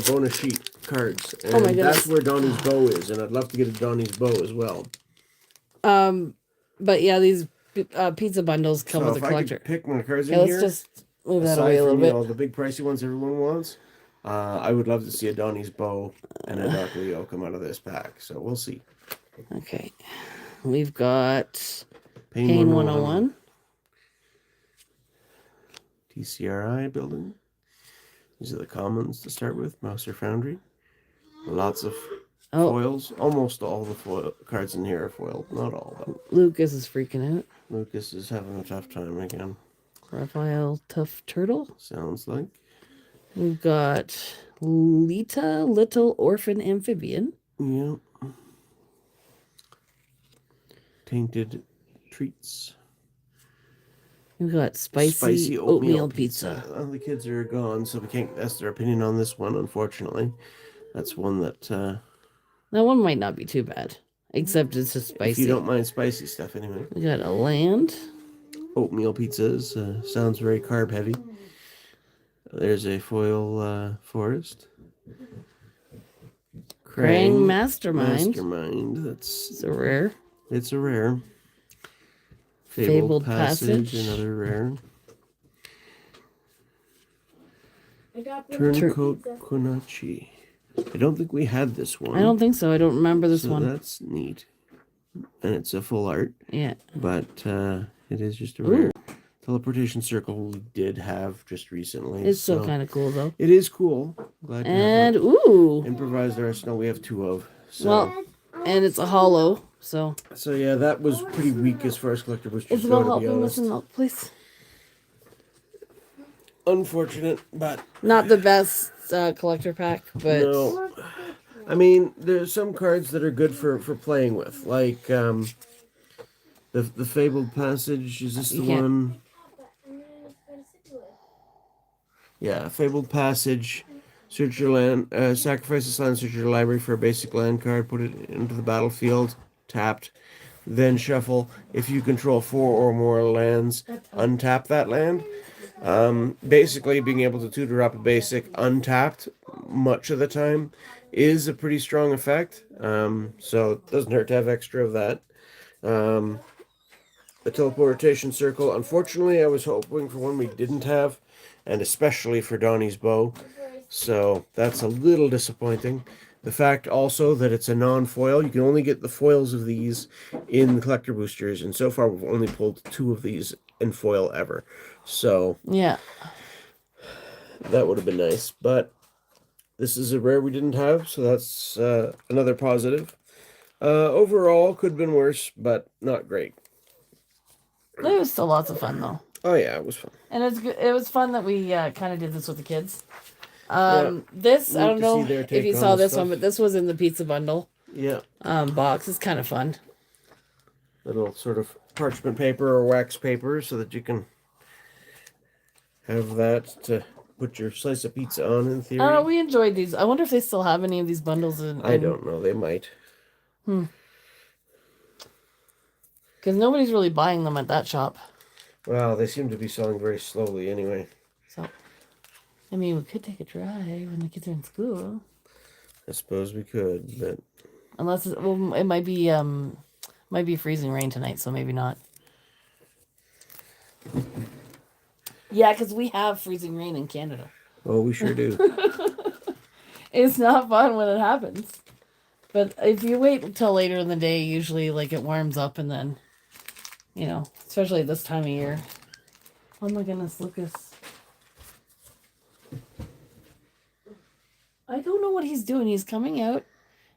[SPEAKER 2] bonus sheet cards. And
[SPEAKER 1] Oh my goodness.
[SPEAKER 2] that's where Donnie's bow is. And I'd love to get a Donnie's bow as well.
[SPEAKER 1] But yeah, these pizza bundles come
[SPEAKER 2] So
[SPEAKER 1] with a
[SPEAKER 2] if I
[SPEAKER 1] collector.
[SPEAKER 2] could pick my cards in
[SPEAKER 1] Okay, let's
[SPEAKER 2] here,
[SPEAKER 1] just move that
[SPEAKER 2] aside
[SPEAKER 1] away a
[SPEAKER 2] from
[SPEAKER 1] little bit.
[SPEAKER 2] the big pricey ones everyone wants, I would love to see a Donnie's bow and a Dark Leo come out of this pack. So we'll see.
[SPEAKER 1] Okay, we've got
[SPEAKER 2] Pain
[SPEAKER 1] Pain
[SPEAKER 2] 101.
[SPEAKER 1] 101.
[SPEAKER 2] TCRI building. These are the commons to start with. Mouser Foundry. Lots of foils. Almost all the foil cards in here are foiled. Not all, but
[SPEAKER 1] Lucas is freaking out.
[SPEAKER 2] Lucas is having a tough time again.
[SPEAKER 1] Raphael Tough Turtle.
[SPEAKER 2] Sounds like.
[SPEAKER 1] We've got Lita Little Orphan Amphibian.
[SPEAKER 2] Yeah. Tainted Treats.
[SPEAKER 1] We've got Spicy Oatmeal Pizza.
[SPEAKER 2] The kids are gone, so we can't ask their opinion on this one, unfortunately. That's one that...
[SPEAKER 1] That one might not be too bad, except it's just spicy.
[SPEAKER 2] If you don't mind spicy stuff, anyway.
[SPEAKER 1] We got a land.
[SPEAKER 2] Oatmeal pizzas. Sounds very carb heavy. There's a foil forest.
[SPEAKER 1] Krang Mastermind.
[SPEAKER 2] That's...
[SPEAKER 1] It's a rare.
[SPEAKER 2] It's a rare.
[SPEAKER 1] Fabled Passage.
[SPEAKER 2] Another rare. Turncoat Konachi. I don't think we had this one.
[SPEAKER 1] I don't think so. I don't remember this
[SPEAKER 2] So
[SPEAKER 1] one.
[SPEAKER 2] that's neat. And it's a full art.
[SPEAKER 1] Yeah.
[SPEAKER 2] But it is just a rare. Teleportation Circle we did have just recently.
[SPEAKER 1] It's still kind of cool, though.
[SPEAKER 2] It is cool. Glad to
[SPEAKER 1] And,
[SPEAKER 2] have it.
[SPEAKER 1] ooh.
[SPEAKER 2] Improvised Arsenal we have 2 of. So.
[SPEAKER 1] Well, and it's a hollow, so.
[SPEAKER 2] So yeah, that was pretty weak as far as collector boosters
[SPEAKER 1] Isabel,
[SPEAKER 2] go, to
[SPEAKER 1] help
[SPEAKER 2] be
[SPEAKER 1] me with
[SPEAKER 2] honest.
[SPEAKER 1] some milk, please.
[SPEAKER 2] Unfortunate, but...
[SPEAKER 1] Not the best collector pack, but...
[SPEAKER 2] No. I mean, there's some cards that are good for playing with, like the Fabled Passage. Is this the one? Yeah, Fabled Passage. Search your land. Sacrifice this land. Search your library for a basic land card. Put it into the battlefield. Tapped. Then shuffle. If you control 4 or more lands, untap that land. Basically, being able to tutor up a basic untapped much of the time is a pretty strong effect. So it doesn't hurt to have extra of that. The Teleportation Circle. Unfortunately, I was hoping for one we didn't have, and especially for Donnie's bow. So that's a little disappointing. The fact also that it's a non-foil. You can only get the foils of these in the collector boosters, and so far we've only pulled 2 of these in foil ever. So
[SPEAKER 1] yeah,
[SPEAKER 2] that would have been nice. But this is a rare we didn't have, so that's another positive. Overall, could have been worse, but not great.
[SPEAKER 1] it was still lots of fun, though.
[SPEAKER 2] Oh yeah, it was fun.
[SPEAKER 1] And it's good. It was fun that we kind of did this with the kids.
[SPEAKER 2] Yeah.
[SPEAKER 1] This, I
[SPEAKER 2] Neat
[SPEAKER 1] don't
[SPEAKER 2] to
[SPEAKER 1] know
[SPEAKER 2] see their
[SPEAKER 1] if
[SPEAKER 2] take
[SPEAKER 1] you
[SPEAKER 2] on
[SPEAKER 1] saw
[SPEAKER 2] the
[SPEAKER 1] this one,
[SPEAKER 2] stuff.
[SPEAKER 1] but this was in the pizza bundle
[SPEAKER 2] Yeah.
[SPEAKER 1] box. It's kind of fun.
[SPEAKER 2] Little sort of parchment paper or wax paper so that you can have that to put your slice of pizza on in theory.
[SPEAKER 1] I don't know. We enjoyed these. I wonder if they still have any of these bundles in.
[SPEAKER 2] I don't know. They might.
[SPEAKER 1] Because nobody's really buying them at that shop.
[SPEAKER 2] Well, they seem to be selling very slowly anyway.
[SPEAKER 1] So, I mean, we could take a drive when the kids are in school.
[SPEAKER 2] I suppose we could, but
[SPEAKER 1] Unless it might be freezing rain tonight, so maybe not. Yeah, because we have freezing rain in Canada.
[SPEAKER 2] oh, we sure do.
[SPEAKER 1] It's not fun when it happens. But if you wait until later in the day, usually like it warms up and then, especially this time of year. Oh my goodness, Lucas. I don't know what he's doing. He's coming out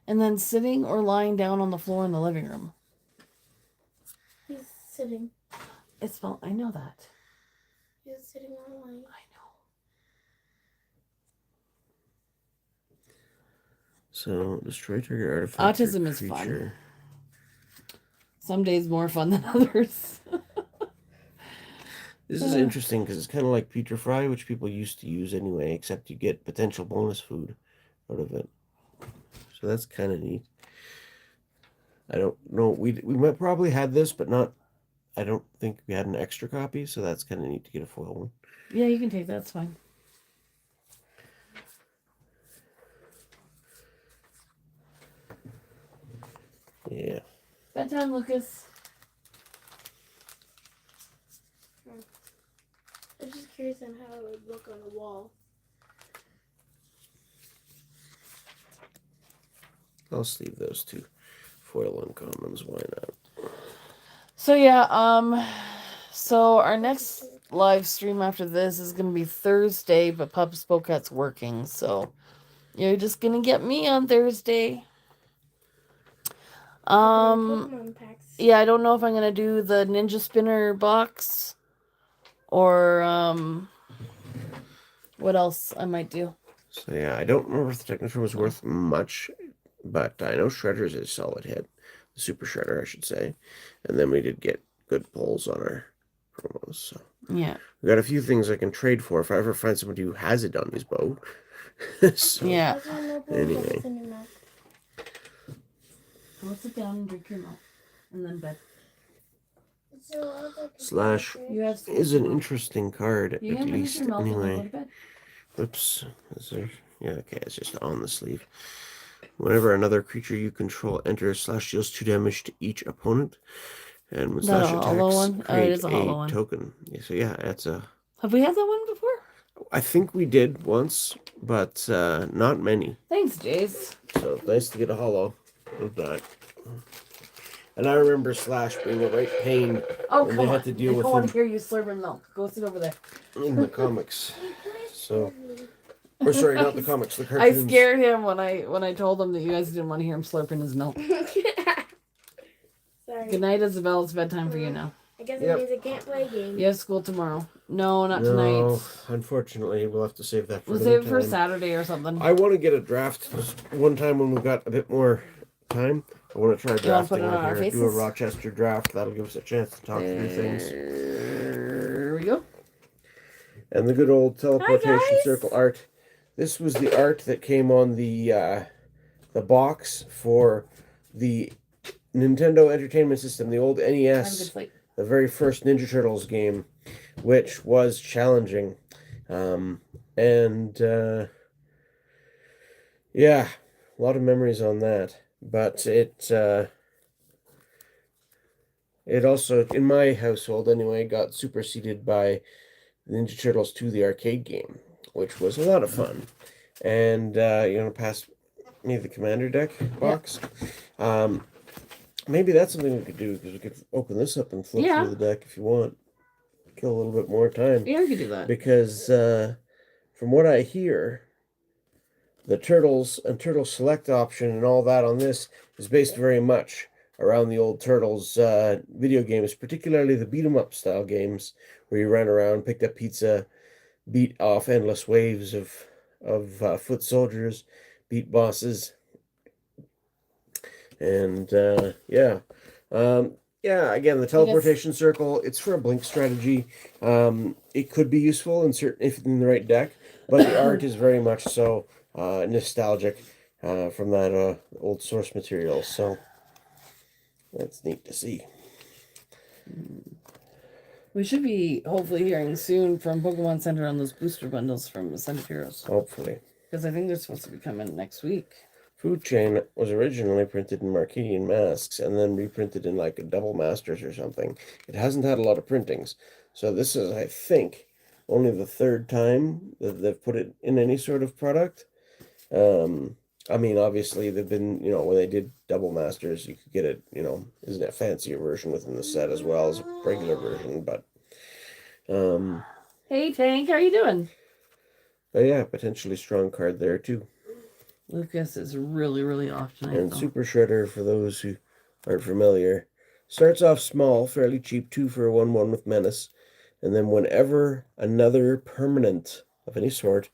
[SPEAKER 1] and then sitting or lying down on the floor in the living room.
[SPEAKER 3] He's sitting.
[SPEAKER 1] I know that.
[SPEAKER 3] He's sitting on a line.
[SPEAKER 1] I know.
[SPEAKER 2] So, destroy trigger artifact.
[SPEAKER 1] Autism is fun. Some days more fun than others.
[SPEAKER 2] This is interesting because it's kind of like Petrify, which people used to use anyway, except you get potential bonus food out of it. So that's kind of neat. I don't know. We might probably had this, but not. I don't think we had an extra copy, so that's kind of neat to get a foil one.
[SPEAKER 1] Yeah, you can take that. It's fine.
[SPEAKER 2] Yeah.
[SPEAKER 1] Bedtime, Lucas.
[SPEAKER 3] I'm just curious on how it would look on a wall.
[SPEAKER 2] I'll sleeve those two foil uncommons. Why not?
[SPEAKER 1] So yeah, so our next live stream after this is gonna be Thursday, but Pup Spokat's working, so you're just gonna get me on Thursday.
[SPEAKER 3] Pokemon packs.
[SPEAKER 1] Yeah, I don't know if I'm gonna do the Ninja Spinner box or what else I might do.
[SPEAKER 2] So yeah, I don't remember if the Technoshredder was worth much, but I know Shredder's is a solid hit. The Super Shredder, I should say. And then we did get good pulls on our promos. So
[SPEAKER 1] Yeah.
[SPEAKER 2] we got a few things I can trade for if I ever find somebody who has it on his boat. So,
[SPEAKER 1] Yeah.
[SPEAKER 2] anyway.
[SPEAKER 1] Go sit down and drink your milk, and then bed.
[SPEAKER 2] Slash
[SPEAKER 1] You have school
[SPEAKER 2] is an
[SPEAKER 1] tomorrow.
[SPEAKER 2] interesting card,
[SPEAKER 1] You
[SPEAKER 2] at
[SPEAKER 1] can finish
[SPEAKER 2] least
[SPEAKER 1] your milk and then go
[SPEAKER 2] anyway.
[SPEAKER 1] to bed.
[SPEAKER 2] Oops. Is there? Yeah, okay, it's just on the sleeve. Whenever another creature you control enters, slash deals 2 damage to each opponent. And when
[SPEAKER 1] Is that
[SPEAKER 2] slash
[SPEAKER 1] a hollow
[SPEAKER 2] attacks,
[SPEAKER 1] one? Oh, it
[SPEAKER 2] create
[SPEAKER 1] is a hollow one.
[SPEAKER 2] token. Yeah, so yeah, that's a...
[SPEAKER 1] Have we had that one before?
[SPEAKER 2] I think we did once, but not many.
[SPEAKER 1] Thanks, Jace.
[SPEAKER 2] So nice to get a hollow with that. And I remember Slash being a right pain
[SPEAKER 1] Oh,
[SPEAKER 2] when
[SPEAKER 1] come
[SPEAKER 2] they
[SPEAKER 1] on.
[SPEAKER 2] had to deal
[SPEAKER 1] I
[SPEAKER 2] with
[SPEAKER 1] don't want to
[SPEAKER 2] him
[SPEAKER 1] hear you slurping milk. Go sit over there.
[SPEAKER 2] in the comics. So, or sorry, not the comics, the
[SPEAKER 1] I
[SPEAKER 2] cartoons.
[SPEAKER 1] scared him when I told him that you guys didn't want to hear him slurping his milk.
[SPEAKER 3] Sorry.
[SPEAKER 1] Good night, Isabel. It's bedtime for you now.
[SPEAKER 3] I guess
[SPEAKER 2] Yep.
[SPEAKER 3] it means I can't play games.
[SPEAKER 1] You have school tomorrow. No, not
[SPEAKER 2] No,
[SPEAKER 1] tonight.
[SPEAKER 2] unfortunately, we'll have to save that for
[SPEAKER 1] We'll
[SPEAKER 2] another
[SPEAKER 1] save it for
[SPEAKER 2] time.
[SPEAKER 1] Saturday or something.
[SPEAKER 2] I want to get a draft one time when we've got a bit more time. I want to try
[SPEAKER 1] You wanna put
[SPEAKER 2] drafting
[SPEAKER 1] it on
[SPEAKER 2] on
[SPEAKER 1] our
[SPEAKER 2] here. Do a
[SPEAKER 1] faces?
[SPEAKER 2] Rochester draft. That'll give us a chance to talk through things.
[SPEAKER 1] There we go.
[SPEAKER 2] And the good old teleportation
[SPEAKER 3] guys.
[SPEAKER 2] circle art. This was the art that came on the box for the Nintendo Entertainment System, the old
[SPEAKER 1] Have a good
[SPEAKER 2] NES,
[SPEAKER 1] sleep.
[SPEAKER 2] the very first Ninja Turtles game, which was challenging. Yeah, a lot of memories on that. But it also, in my household anyway, got superseded by Ninja Turtles 2, the arcade game, which was a lot of fun. And pass me the commander deck box. Maybe that's something we could do, because we could open this up and flip
[SPEAKER 1] Yeah.
[SPEAKER 2] through the deck if you want. Kill a little bit more time.
[SPEAKER 1] Yeah, we could do that.
[SPEAKER 2] Because from what I hear, the Turtles and Turtle Select option and all that on this is based very much around the old Turtles video games, particularly the beat-em-up style games where you ran around, picked up pizza, beat off endless waves of foot soldiers, beat bosses. And Yeah, again, the teleportation circle, it's for a blink strategy. It could be useful in certain if in the right deck, but the art is very much so nostalgic from that old source material. So that's neat to see.
[SPEAKER 1] We should be hopefully hearing soon from Pokemon Center on those booster bundles from Ascended Heroes.
[SPEAKER 2] Hopefully.
[SPEAKER 1] Because I think they're supposed to be coming next week.
[SPEAKER 2] Food Chain was originally printed in Marquesian masks and then reprinted in like a Double Masters or something. It hasn't had a lot of printings. So this is, I think, only the third time that they've put it in any sort of product. I mean, obviously, they've been, when they did Double Masters, you could get it, isn't it a fancier version within the set as well as a regular version, but...
[SPEAKER 1] Hey, Tank, how are you doing?
[SPEAKER 2] But yeah, potentially strong card there, too.
[SPEAKER 1] Lucas is really, really off tonight,
[SPEAKER 2] And
[SPEAKER 1] though.
[SPEAKER 2] Super Shredder, for those who aren't familiar, starts off small, fairly cheap, 2 for a 1/1 with Menace. And then whenever another permanent of any sort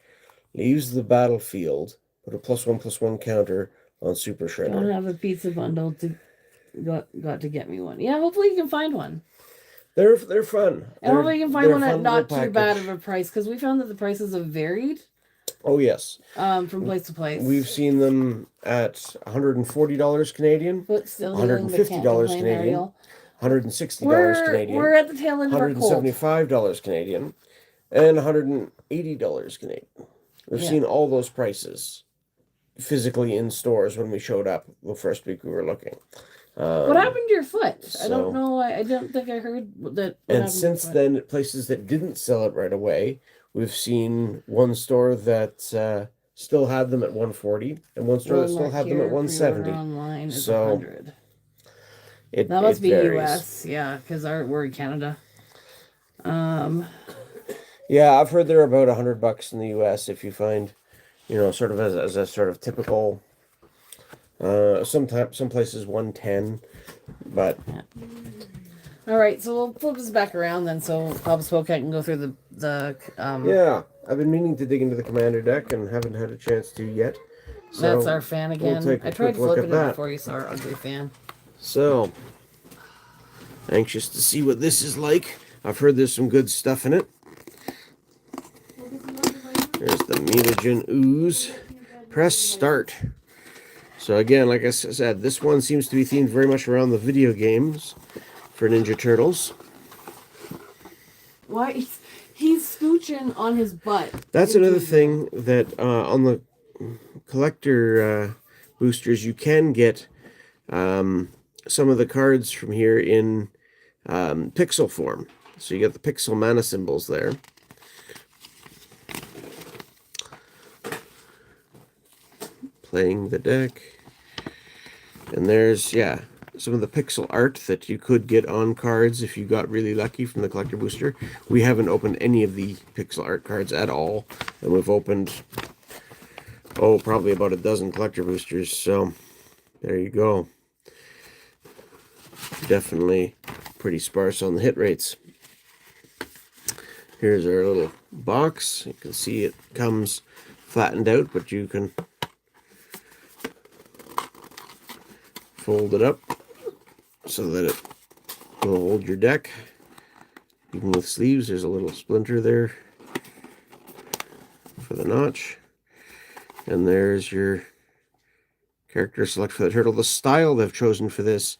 [SPEAKER 2] leaves the battlefield, put a +1/+1 counter on Super Shredder.
[SPEAKER 1] Don't have a pizza bundle to got to get me one. Yeah, hopefully you can find one.
[SPEAKER 2] They're fun.
[SPEAKER 1] And hopefully you can find one at
[SPEAKER 2] fun
[SPEAKER 1] not
[SPEAKER 2] little
[SPEAKER 1] too bad
[SPEAKER 2] package.
[SPEAKER 1] of a price, because we found that the prices have varied
[SPEAKER 2] Oh, yes.
[SPEAKER 1] from place to place.
[SPEAKER 2] We've seen them at $140 Canadian,
[SPEAKER 1] but still
[SPEAKER 2] $150 Canadian, $160 Canadian,
[SPEAKER 1] We're at the tail end of our cold.
[SPEAKER 2] $175 Canadian, and $180 Canadian. We've
[SPEAKER 1] Yeah.
[SPEAKER 2] seen all those prices physically in stores when we showed up the first week we were looking.
[SPEAKER 1] What happened to your foot? I
[SPEAKER 2] so-
[SPEAKER 1] don't know. I don't think I heard that. what happened
[SPEAKER 2] And
[SPEAKER 1] to
[SPEAKER 2] since
[SPEAKER 1] your foot.
[SPEAKER 2] then, at places that didn't sell it right away, we've seen one store that still had them at 140, and one store that still had them at 170.
[SPEAKER 1] Online is
[SPEAKER 2] So,
[SPEAKER 1] 100.
[SPEAKER 2] It
[SPEAKER 1] That must
[SPEAKER 2] it
[SPEAKER 1] be
[SPEAKER 2] varies.
[SPEAKER 1] US, yeah, because we're in Canada.
[SPEAKER 2] Yeah, I've heard they're about $100 in the US if you find, sort of as a sort of typical. Some places 110, but
[SPEAKER 1] All right, so we'll flip this back around then, so Bob Spokat can go through the
[SPEAKER 2] yeah, I've been meaning to dig into the commander deck and haven't had a chance to yet. So
[SPEAKER 1] that's our fan again.
[SPEAKER 2] take a
[SPEAKER 1] I tried
[SPEAKER 2] quick look
[SPEAKER 1] flipping
[SPEAKER 2] at
[SPEAKER 1] it
[SPEAKER 2] that.
[SPEAKER 1] before you saw our ugly fan.
[SPEAKER 2] So anxious to see what this is like. I've heard there's some good stuff in it. There's the mutagen ooze. Press start. So again, like I said, this one seems to be themed very much around the video games for Ninja Turtles.
[SPEAKER 1] Why he's scooching on his butt?
[SPEAKER 2] That's another thing that on the collector boosters you can get some of the cards from here in pixel form. So you get the pixel mana symbols there. Playing the deck. And there's, yeah, some of the pixel art that you could get on cards if you got really lucky from the collector booster. We haven't opened any of the pixel art cards at all. And we've opened, probably about a dozen collector boosters. So there you go. Definitely pretty sparse on the hit rates. Here's our little box. You can see it comes flattened out, but you can fold it up so that it will hold your deck. Even with sleeves, there's a little splinter there for the notch. And there's your character select for the turtle. The style they've chosen for this,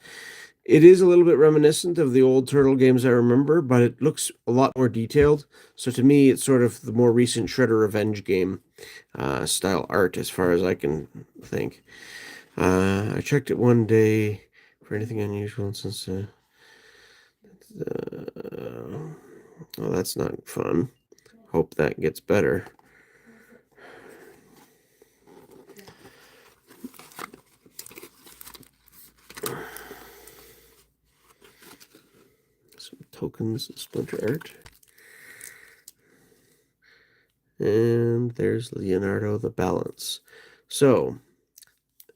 [SPEAKER 2] it is a little bit reminiscent of the old Turtle games I remember, but it looks a lot more detailed. So to me, it's sort of the more recent Shredder Revenge game style art, as far as I can think. I checked it one day for anything unusual since... well, that's not fun. Hope that gets better. Some tokens, splinter art. And there's Leonardo the Balance. So,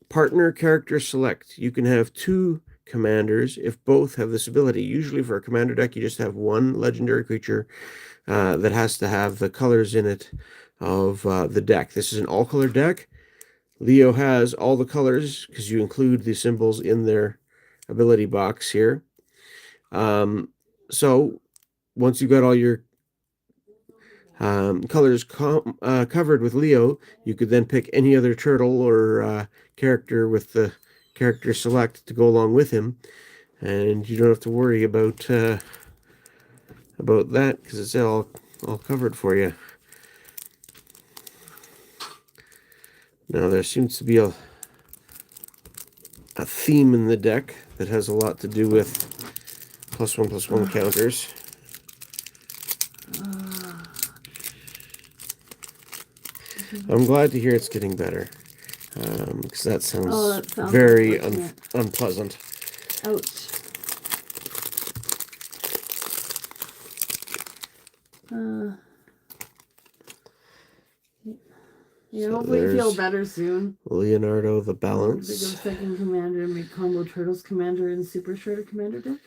[SPEAKER 2] partner character select. You can have two commanders if both have this ability. Usually for a commander deck, you just have one legendary creature that has to have the colors in it of the deck. This is an all-color deck. Leo has all the colors because you include the symbols in their ability box here. So once you got all your colors covered with Leo, you could then pick any other turtle or character with the character select to go along with him, and you don't have to worry about that because it's all covered for you. Now there seems to be a theme in the deck that has a lot to do with +1/+1 counters. I'm glad to hear it's getting better, because that sounds very unpleasant.
[SPEAKER 1] Ouch. Yeah,
[SPEAKER 2] So
[SPEAKER 1] hopefully you feel
[SPEAKER 2] there's
[SPEAKER 1] better soon.
[SPEAKER 2] Leonardo the
[SPEAKER 1] Pick
[SPEAKER 2] Balance.
[SPEAKER 1] up second commander and make combo turtles commander and super shredder commander deck.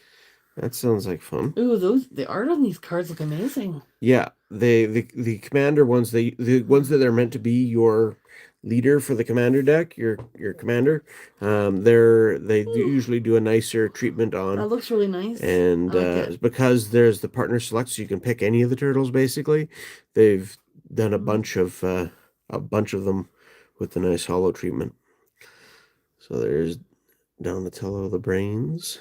[SPEAKER 2] That sounds like fun.
[SPEAKER 1] Ooh, the art on these cards look amazing.
[SPEAKER 2] Yeah, the commander ones, the ones that are meant to be your leader for the commander deck, your commander, they usually do a nicer treatment on.
[SPEAKER 1] That looks really nice.
[SPEAKER 2] And because there's the partner select, so you can pick any of the turtles. Basically, they've done a bunch of them with the nice hollow treatment. So there's Donatello the Brains.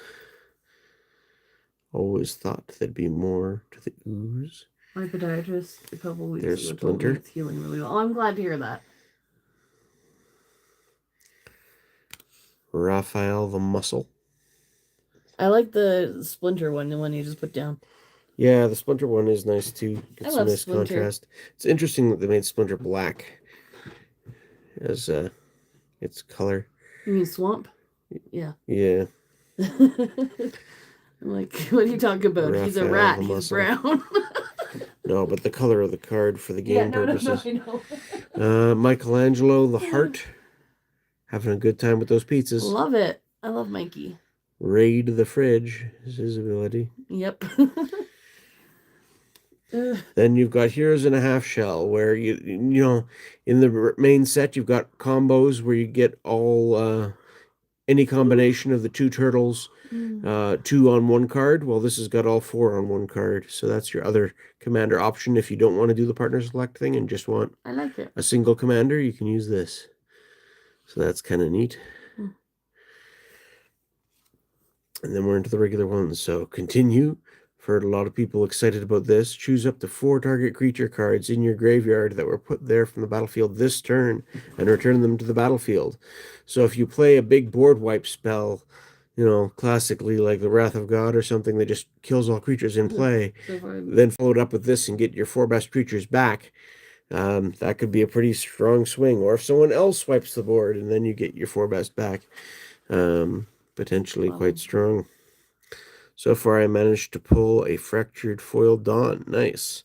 [SPEAKER 2] Always thought there'd be more to the ooze.
[SPEAKER 1] My podiatrist a couple weeks
[SPEAKER 2] There's
[SPEAKER 1] ago told me
[SPEAKER 2] Splinter.
[SPEAKER 1] it's healing really well. Oh, I'm glad to hear that.
[SPEAKER 2] Raphael the Muscle.
[SPEAKER 1] I like the Splinter one, the one you just put down.
[SPEAKER 2] Yeah, the Splinter one is nice too. It's
[SPEAKER 1] I love
[SPEAKER 2] a nice
[SPEAKER 1] Splinter.
[SPEAKER 2] contrast. It's interesting that they made Splinter black as its color.
[SPEAKER 1] You mean Swamp? Yeah.
[SPEAKER 2] Yeah.
[SPEAKER 1] I'm like, what are you talking about? He's a
[SPEAKER 2] Raphael
[SPEAKER 1] rat.
[SPEAKER 2] the
[SPEAKER 1] He's
[SPEAKER 2] Muscle.
[SPEAKER 1] brown.
[SPEAKER 2] No, but the color of the card for the game purposes.
[SPEAKER 1] No, I know.
[SPEAKER 2] Michelangelo the Heart. Having a good time with those pizzas.
[SPEAKER 1] Love it. I love Mikey.
[SPEAKER 2] Raid the Fridge is his ability.
[SPEAKER 1] Yep.
[SPEAKER 2] Then you've got Heroes in a Half Shell, where you know, in the main set you've got combos where you get all any combination of the two turtles, 2 on one card. Well, this has got all 4 on one card, so that's your other commander option. If you don't want to do the partner select thing and just want
[SPEAKER 1] I like it.
[SPEAKER 2] a single commander, you can use this. So that's kind of neat. And then we're into the regular ones. So continue. I've heard a lot of people excited about this. Choose up to 4 target creature cards in your graveyard that were put there from the battlefield this turn and return them to the battlefield. So if you play a big board wipe spell, you know, classically like the Wrath of God or something that just kills all creatures in play, then follow it up with this and get your 4 best creatures back. That could be a pretty strong swing. Or if someone else wipes the board and then you get your 4 best back, potentially quite strong. So far, I managed to pull a Fractured Foil Dawn. Nice.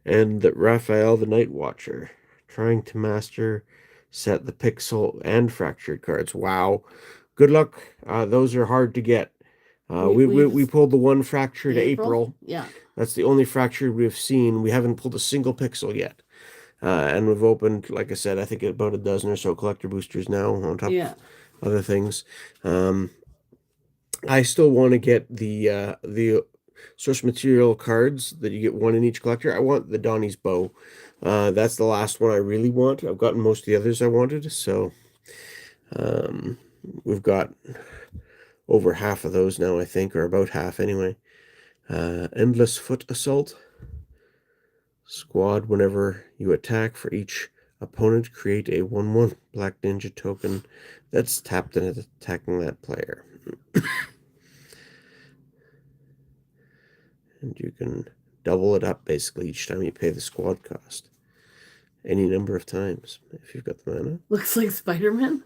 [SPEAKER 2] And the Raphael the Night Watcher. Trying to master set the Pixel and Fractured cards. Wow. Good luck. Those are hard to get. We pulled the one Fractured April.
[SPEAKER 1] Yeah.
[SPEAKER 2] That's the only Fractured we've seen. We haven't pulled a single Pixel yet. And we've opened, like I said, I think about a dozen or so collector boosters now on top of other things. I still want to get the source material cards that you get 1 in each collector. I want the Donnie's Bow. That's the last one I really want. I've gotten most of the others I wanted, so we've got over half of those now, I think, or about half anyway. Endless Foot Assault. Squad, whenever you attack, for each opponent, create a 1/1 Black Ninja token that's tapped and attacking that player. And you can double it up basically each time you pay the squad cost. Any number of times if you've got the mana.
[SPEAKER 1] Looks like Spider-Man.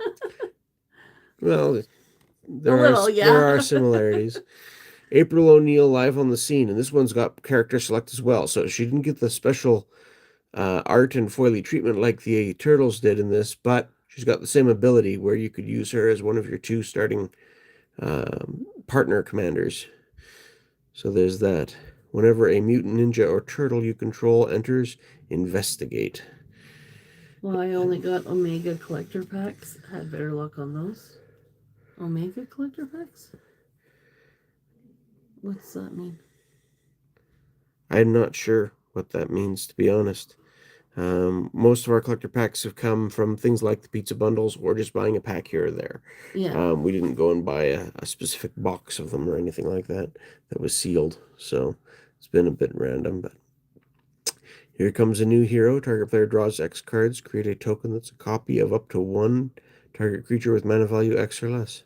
[SPEAKER 2] Well, there are similarities. April O'Neil live on the scene, and this one's got character select as well. So she didn't get the special art and foily treatment like the Turtles did in this, but she's got the same ability where you could use her as one of your 2 starting partner commanders. So there's that. Whenever a mutant ninja or turtle you control enters, investigate.
[SPEAKER 1] Well, I only got Omega collector packs. Had better luck on those. Omega collector packs? What's that mean?
[SPEAKER 2] I'm not sure what that means, to be honest. Most of our collector packs have come from things like the pizza bundles or just buying a pack here or there.
[SPEAKER 1] Yeah.
[SPEAKER 2] We didn't go and buy a specific box of them or anything like that was sealed. So it's been a bit random, but here comes a new hero. Target player draws X cards. Create a token that's a copy of up to one target creature with mana value X or less.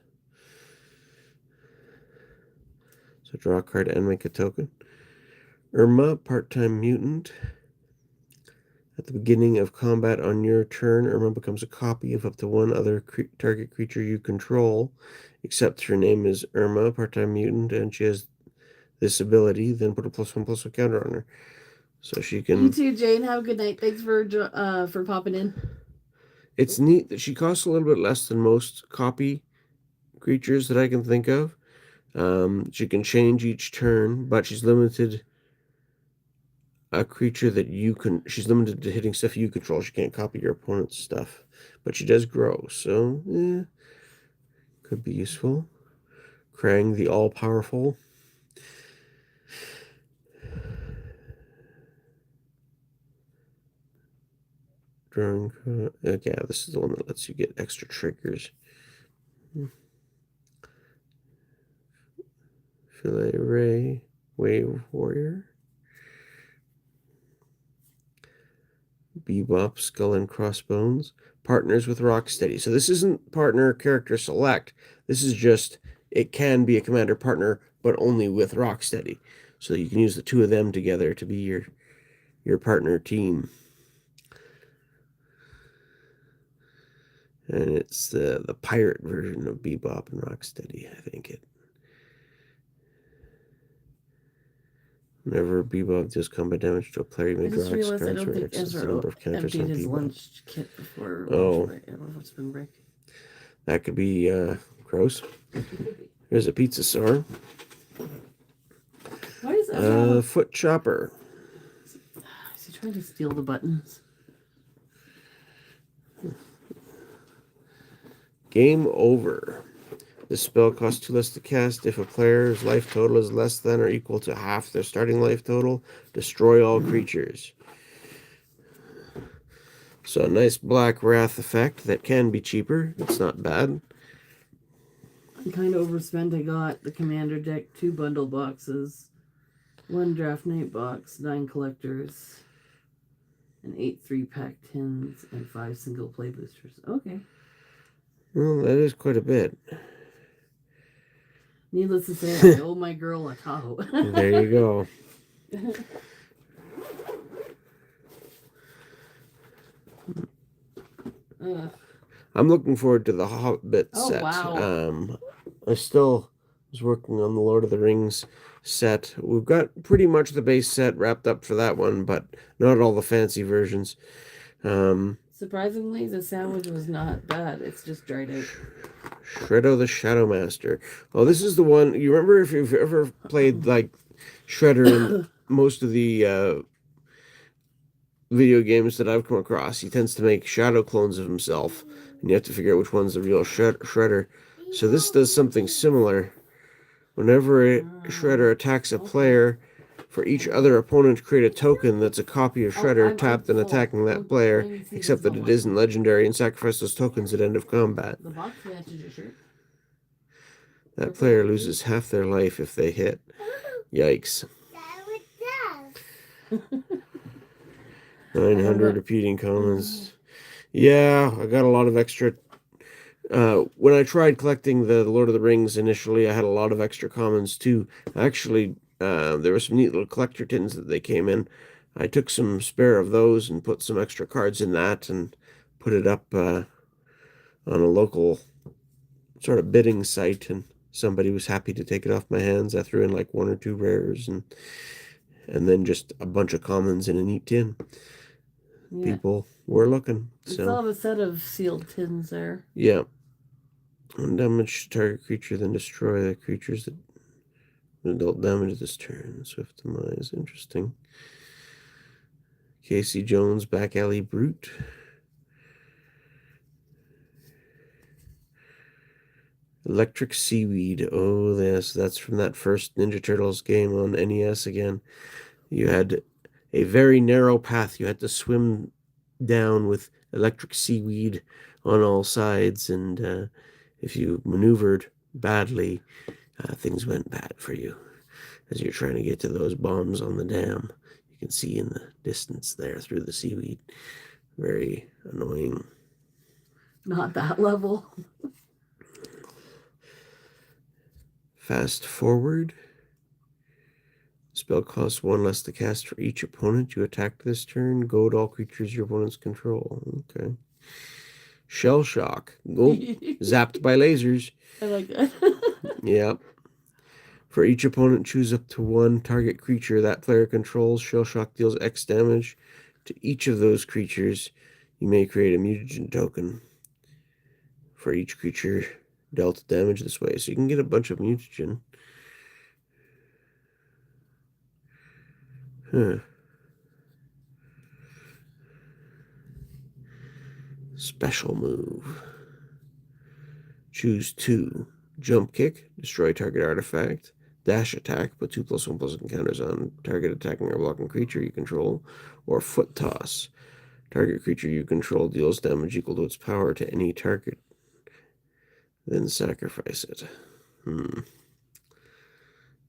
[SPEAKER 2] So draw a card and make a token. Irma, part-time mutant. At the beginning of combat on your turn, Irma becomes a copy of up to one other target creature you control, except her name is Irma, part-time mutant, and she has this ability. Then put a +1/+1 counter on her, so she can.
[SPEAKER 1] You too, Jane. Have a good night. Thanks for popping in.
[SPEAKER 2] It's neat that she costs a little bit less than most copy creatures that I can think of. She can change each turn, but she's limited. A creature that you can, she's limited to hitting stuff you control. She can't copy your opponent's stuff, but she does grow, so could be useful. Krang the All-Powerful. Drawing, yeah, this is the one that lets you get extra triggers. Filet Ray, Wave Warrior. Bebop, Skull and Crossbones. Partners with Rocksteady. So this isn't partner character select. This is just, it can be a commander partner, but only with Rocksteady. So you can use the two of them together to be your partner team. And it's the pirate version of Bebop and Rocksteady, I think it. Whenever Bebop does combat damage to a player, you may
[SPEAKER 1] I
[SPEAKER 2] draw
[SPEAKER 1] just
[SPEAKER 2] X
[SPEAKER 1] realized I
[SPEAKER 2] cards
[SPEAKER 1] don't
[SPEAKER 2] or
[SPEAKER 1] think
[SPEAKER 2] X is the
[SPEAKER 1] Ezra
[SPEAKER 2] number of counters
[SPEAKER 1] emptied
[SPEAKER 2] on
[SPEAKER 1] his
[SPEAKER 2] Bebop.
[SPEAKER 1] lunch kit before spring break.
[SPEAKER 2] That could be gross. There's a pizza store.
[SPEAKER 1] Why is Ezra?
[SPEAKER 2] Foot Chopper.
[SPEAKER 1] Is he trying to steal the buttons?
[SPEAKER 2] Game Over. This spell costs 2 less to cast. If a player's life total is less than or equal to half their starting life total, destroy all creatures. So a nice Black Wrath effect that can be cheaper. It's not bad.
[SPEAKER 1] I kind of overspent. I got the Commander deck, 2 bundle boxes, 1 Draft Night box, 9 collectors, and 8 3-pack tins, and 5 single play boosters. Okay.
[SPEAKER 2] Well, that is quite a bit.
[SPEAKER 1] Needless to say, I owe my girl a Tahoe.
[SPEAKER 2] There you go. I'm looking forward to the Hobbit set.
[SPEAKER 1] Wow.
[SPEAKER 2] I still was working on the Lord of the Rings set. We've got pretty much the base set wrapped up for that one, but not all the fancy versions.
[SPEAKER 1] Surprisingly, the sandwich was not bad. It's just dried out.
[SPEAKER 2] Shredder the Shadow Master. Oh, this is the one. You remember if you've ever played like Shredder in most of the video games that I've come across, he tends to make shadow clones of himself, and you have to figure out which one's the real Shredder. So this does something similar. Whenever a Shredder attacks a player, for each other opponent, create a token that's a copy of Shredder tapped and attacking that player, except that it isn't legendary, and sacrifice those tokens at end of combat.
[SPEAKER 1] The box matches your shirt.
[SPEAKER 2] That player loses half their life if they hit. Yikes. 900 repeating commons. Yeah, I got a lot of extra. When I tried collecting the Lord of the Rings initially, I had a lot of extra commons too. Actually, there were some neat little collector tins that they came in. I took some spare of those and put some extra cards in that and put it up on a local sort of bidding site, and somebody was happy to take it off my hands. I threw in like 1 or 2 rares and then just a bunch of commons in a neat tin. Yeah. People were looking.
[SPEAKER 1] I saw a set of sealed tins there.
[SPEAKER 2] Yeah. Undamage target creature, then destroy the creatures that dealt damage this turn. Swift demise. Interesting. Casey Jones, Back Alley Brute. Electric Seaweed. Oh, yes, that's from that first Ninja Turtles game on NES again. You had a very narrow path you had to swim down with electric seaweed on all sides, and if you maneuvered badly, things went bad for you as you're trying to get to those bombs on the dam. You can see in the distance there through the seaweed. Very annoying.
[SPEAKER 1] Not that level.
[SPEAKER 2] Fast forward. Spell costs 1 less to cast for each opponent you attack this turn. Goad all creatures your opponents control. Okay. Shell Shock. Oh, zapped by lasers.
[SPEAKER 1] I like that.
[SPEAKER 2] Yep. For each opponent, choose up to 1 target creature that player controls. Shell Shock deals X damage to each of those creatures. You may create a mutagen token for each creature dealt damage this way. So you can get a bunch of mutagen. Huh. Special move. Choose 2. Jump Kick, destroy target artifact. Dash Attack, put 2+1/+1 counters on target attacking or blocking creature you control. Or Foot Toss. Target creature you control deals damage equal to its power to any target. Then sacrifice it.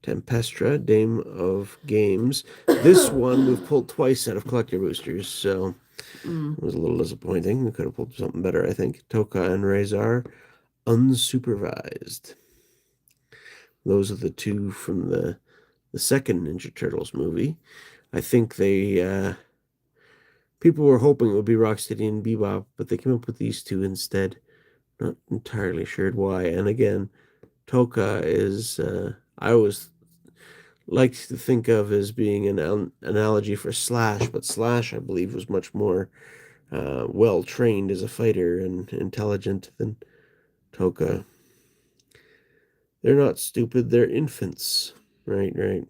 [SPEAKER 2] Tempestra, Dame of Games. This one we've pulled twice out of collector boosters, so it was a little disappointing. We could have pulled something better, I think. Toka and Razar, unsupervised. Those are the 2 from the second Ninja Turtles movie. I think they people were hoping it would be Rocksteady and Bebop, but they came up with these 2 instead. Not entirely sure why. And again, Toka is I always like to think of as being an analogy for Slash, but Slash, I believe, was much more well trained as a fighter and intelligent than Toka. They're not stupid, they're infants. Right.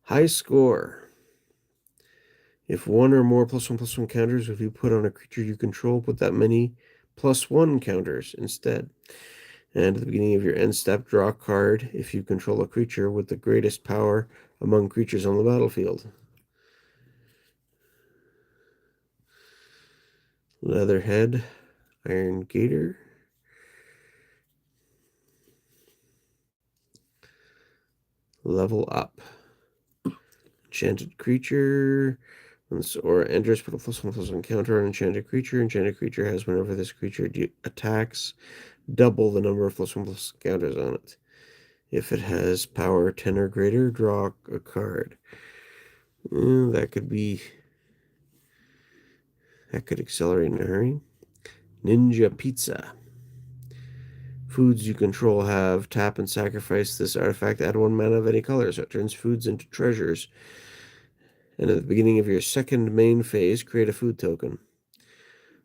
[SPEAKER 2] High score. If 1 or more +1/+1 counters would be put on a creature you control, put that many +1 counters instead. And at the beginning of your end step, draw a card if you control a creature with the greatest power among creatures on the battlefield. Leatherhead, Iron Gator. Level up. Enchanted creature. Or enters, put a +1/+1 counter on enchanted creature. Enchanted creature has, whenever this creature attacks, double the number of +1/+1 counters on it. If it has power 10 or greater, draw a card. That could accelerate in a hurry. Ninja Pizza. Foods you control have tap and sacrifice this artifact. Add 1 mana of any color, so it turns foods into treasures. And at the beginning of your second main phase, create a food token.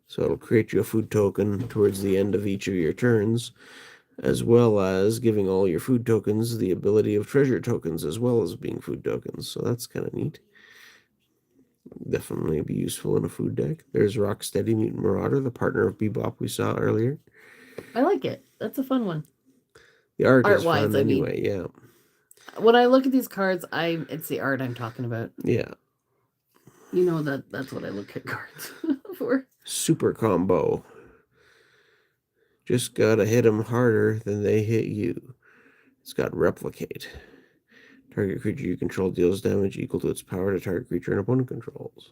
[SPEAKER 2] So it'll create you a food token towards the end of each of your turns, as well as giving all your food tokens the ability of treasure tokens, as well as being food tokens. So that's kind of neat. Definitely be useful in a food deck. There's Rocksteady Mutant Marauder, the partner of Bebop we saw earlier.
[SPEAKER 1] I like it. That's a fun one.
[SPEAKER 2] The art is
[SPEAKER 1] Art-wise,
[SPEAKER 2] fun anyway, yeah.
[SPEAKER 1] When I look at these cards, it's the art I'm talking about.
[SPEAKER 2] Yeah.
[SPEAKER 1] You know that's what I look at cards for.
[SPEAKER 2] Super combo. Just gotta hit them harder than they hit you. It's got Replicate. Target creature you control deals damage equal to its power to target creature and opponent controls.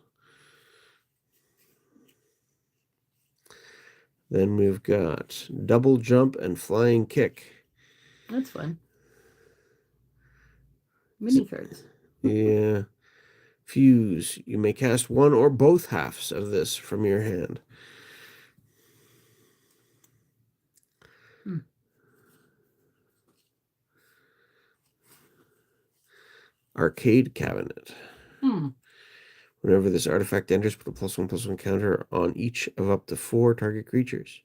[SPEAKER 2] Then we've got Double Jump and Flying Kick.
[SPEAKER 1] That's fun. Mini cards.
[SPEAKER 2] Yeah. Fuse. You may cast 1 or both halves of this from your hand. Arcade Cabinet. Whenever this artifact enters, put a +1/+1 counter on each of up to 4 target creatures.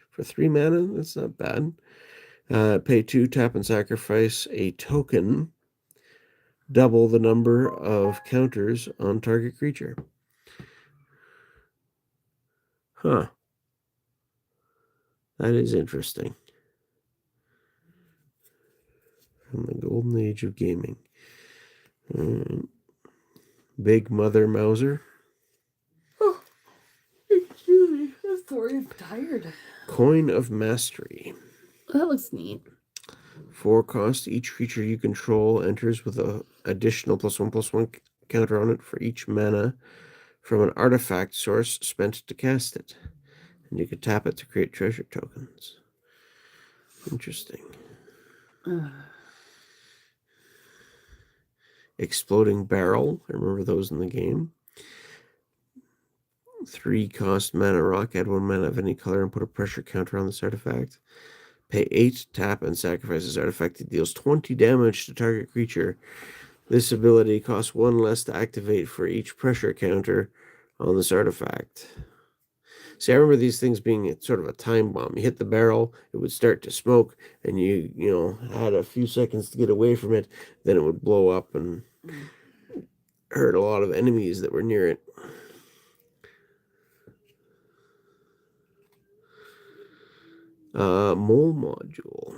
[SPEAKER 2] For 3 mana, that's not bad. Pay 2, tap and sacrifice a token. Double the number of counters on target creature. Huh. That is interesting. From the golden age of gaming. Big Mother Mauser.
[SPEAKER 1] Oh, excuse me. I'm sorry, I'm tired.
[SPEAKER 2] Coin of Mastery.
[SPEAKER 1] That looks neat.
[SPEAKER 2] 4 cost. Each creature you control enters with an additional +1/+1 counter on it for each mana from an artifact source spent to cast it. And you can tap it to create treasure tokens. Interesting. Exploding Barrel. I remember those in the game. 3 cost mana rock. Add 1 mana of any color and put a pressure counter on this artifact. Pay 8, tap, and sacrifice this artifact. It deals 20 damage to target creature. This ability costs 1 less to activate for each pressure counter on this artifact. See, I remember these things being sort of a time bomb. You hit the barrel, it would start to smoke, and you had a few seconds to get away from it. Then it would blow up and hurt a lot of enemies that were near it. Mole module.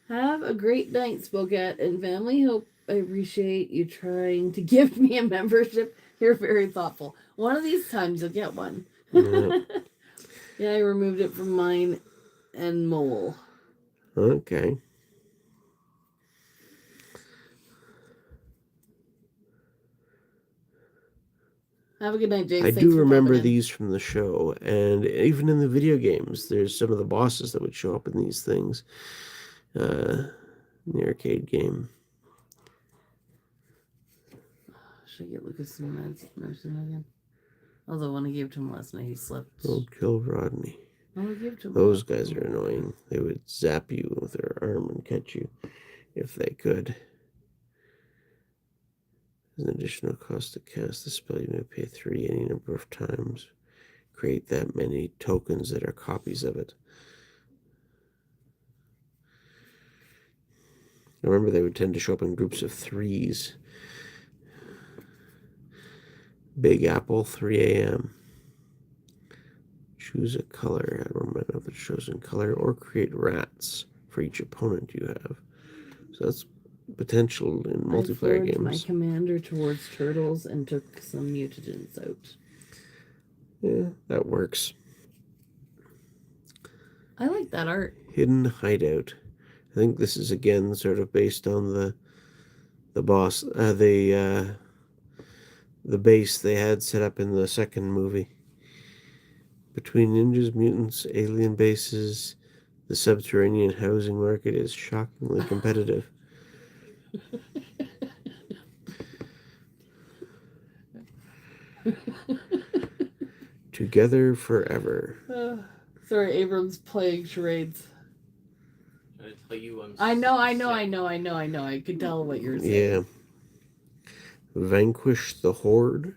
[SPEAKER 1] Have a great night, Spokat and family. Hope I appreciate you trying to give me a membership. You're very thoughtful. One of these times you'll get one.
[SPEAKER 2] Yeah.
[SPEAKER 1] Yeah, I removed it from mine and Mole.
[SPEAKER 2] Okay.
[SPEAKER 1] Have a good night, Jace.
[SPEAKER 2] I
[SPEAKER 1] Thanks
[SPEAKER 2] do
[SPEAKER 1] for
[SPEAKER 2] remember
[SPEAKER 1] popping in.
[SPEAKER 2] these from the show, and even in the video games, there's some of the bosses that would show up in these things in the arcade game.
[SPEAKER 1] Should I get Lucas some medicine again? Although when I gave it to him last night, he slept.
[SPEAKER 2] Don't kill Rodney.
[SPEAKER 1] Oh, I gave it to him.
[SPEAKER 2] Those guys are annoying. They would zap you with their arm and catch you if they could. As an additional cost to cast the spell, you may pay 3 any number of times. Create that many tokens that are copies of it. I remember they would tend to show up in groups of 3s. Big Apple, 3 a.m. Choose a color. Add 1 mana of the chosen color, or create rats for each opponent you have. So that's potential in multiplayer
[SPEAKER 1] I
[SPEAKER 2] games.
[SPEAKER 1] my commander towards turtles and took some mutants out.
[SPEAKER 2] Yeah, that works.
[SPEAKER 1] I like that art.
[SPEAKER 2] Hidden Hideout. I think this is again sort of based on the boss, the base they had set up in the second movie. Between ninjas, mutants, alien bases, the subterranean housing market is shockingly competitive. Together forever.
[SPEAKER 1] Sorry, Abrams playing charades.
[SPEAKER 4] I tell you,
[SPEAKER 1] I know. I could tell what you're saying.
[SPEAKER 2] Yeah. Vanquish the Horde.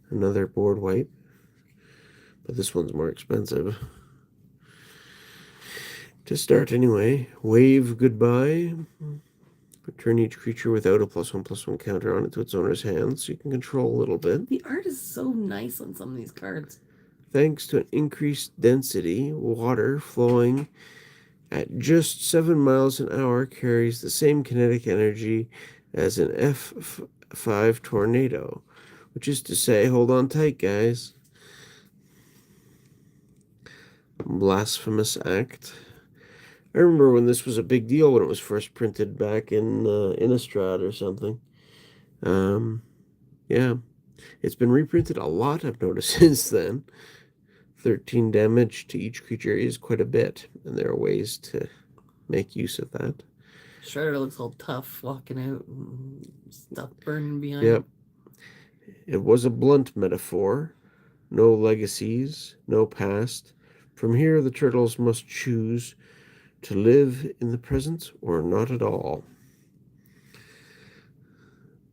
[SPEAKER 2] Another board wipe. But this one's more expensive. To start anyway, Wave Goodbye. Return each creature without a +1/+1 counter on it to its owner's hand, so you can control a little bit.
[SPEAKER 1] The art is so nice on some of these cards.
[SPEAKER 2] Thanks to an increased density, water flowing at just 7 miles an hour carries the same kinetic energy as an F5 tornado, which is to say, hold on tight, guys. Blasphemous Act. I remember when this was a big deal when it was first printed back in Innistrad or something. Yeah, it's been reprinted a lot, I've noticed, since then. 13 damage to each creature is quite a bit, and there are ways to make use of that.
[SPEAKER 1] Shredder looks all tough walking out and stuff burning behind
[SPEAKER 2] Yep.
[SPEAKER 1] him.
[SPEAKER 2] It was a blunt metaphor. No legacies, no past. From here, the turtles must choose to live in the present or not at all.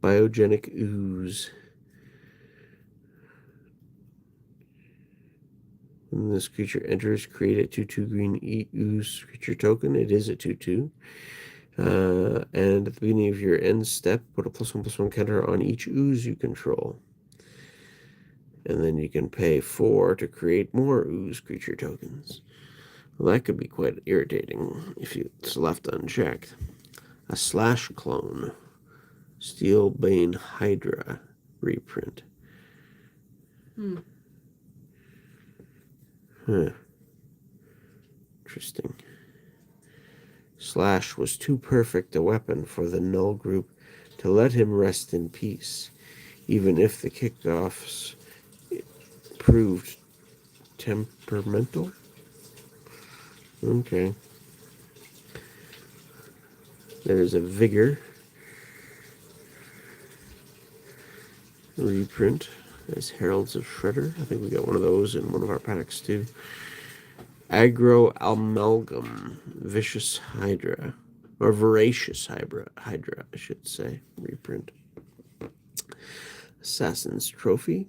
[SPEAKER 2] Biogenic Ooze. When this creature enters, create a 2/2 green ooze creature token. It is a 2/2. And at the beginning of your end step, put a +1/+1 counter on each ooze you control. And then you can pay 4 to create more ooze creature tokens. Well, that could be quite irritating if it's left unchecked. A Slash clone. Steelbane Hydra reprint. Huh. Interesting. Slash was too perfect a weapon for the Null group to let him rest in peace, even if the kickoffs proved temperamental. Okay. There's a Vigor reprint as Heralds of Shredder. I think we got one of those in one of our packs too. Aggro Amalgam, Vicious Hydra, or Voracious Hydra, I should say, reprint. Assassin's Trophy.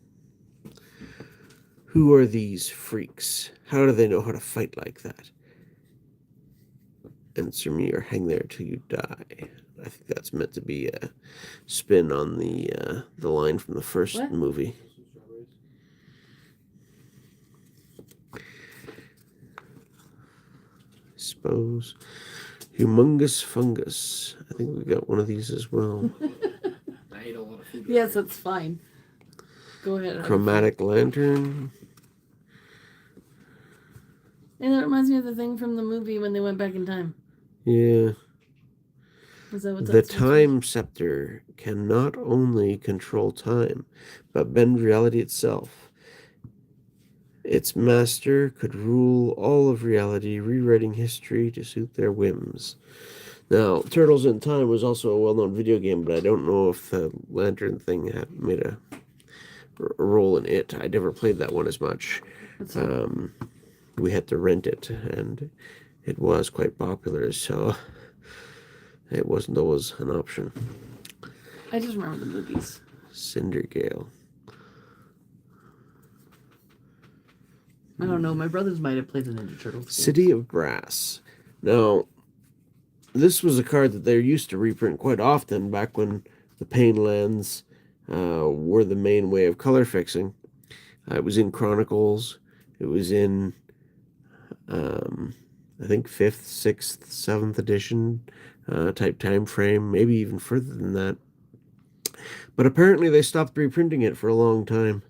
[SPEAKER 2] Who are these freaks? How do they know how to fight like that? Answer me or hang there till you die. I think that's meant to be a spin on the line from the first movie. Suppose. Humongous Fungus. I think we got one of these as well.
[SPEAKER 5] I ate a lot of food.
[SPEAKER 1] Yes, that's fine. Go ahead.
[SPEAKER 2] Chromatic Lantern.
[SPEAKER 1] And that reminds me of the thing from the movie when they went back in time.
[SPEAKER 2] Yeah.
[SPEAKER 1] Is that what
[SPEAKER 2] The
[SPEAKER 1] that's
[SPEAKER 2] Time Scepter can not only control time, but bend reality itself. Its master could rule all of reality, rewriting history to suit their whims. Now, Turtles in Time was also a well-known video game, but I don't know if the lantern thing had made a role in it. I never played that one as much. We had to rent it, and it was quite popular, so it wasn't always an option.
[SPEAKER 1] I just remember the movies.
[SPEAKER 2] Cindergale.
[SPEAKER 1] I don't know. My brothers might have played the Ninja Turtles.
[SPEAKER 2] City of Brass. Now, this was a card that they used to reprint quite often back when the Painlands were the main way of color fixing. It was in Chronicles. It was in, I think, 5th, 6th, 7th edition type time frame, maybe even further than that. But apparently they stopped reprinting it for a long time.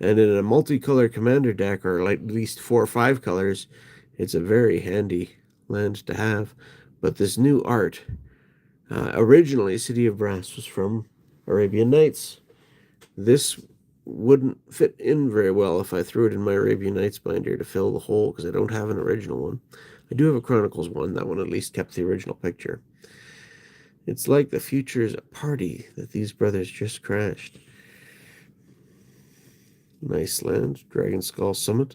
[SPEAKER 2] And in a multicolor commander deck, or like at least 4 or 5 colors, it's a very handy land to have. But this new art, originally City of Brass was from Arabian Nights. This wouldn't fit in very well if I threw it in my Arabian Nights binder to fill the hole, because I don't have an original one. I do have a Chronicles one. That one at least kept the original picture. It's like the future's party that these brothers just crashed. Nice land, Dragon Skull Summit.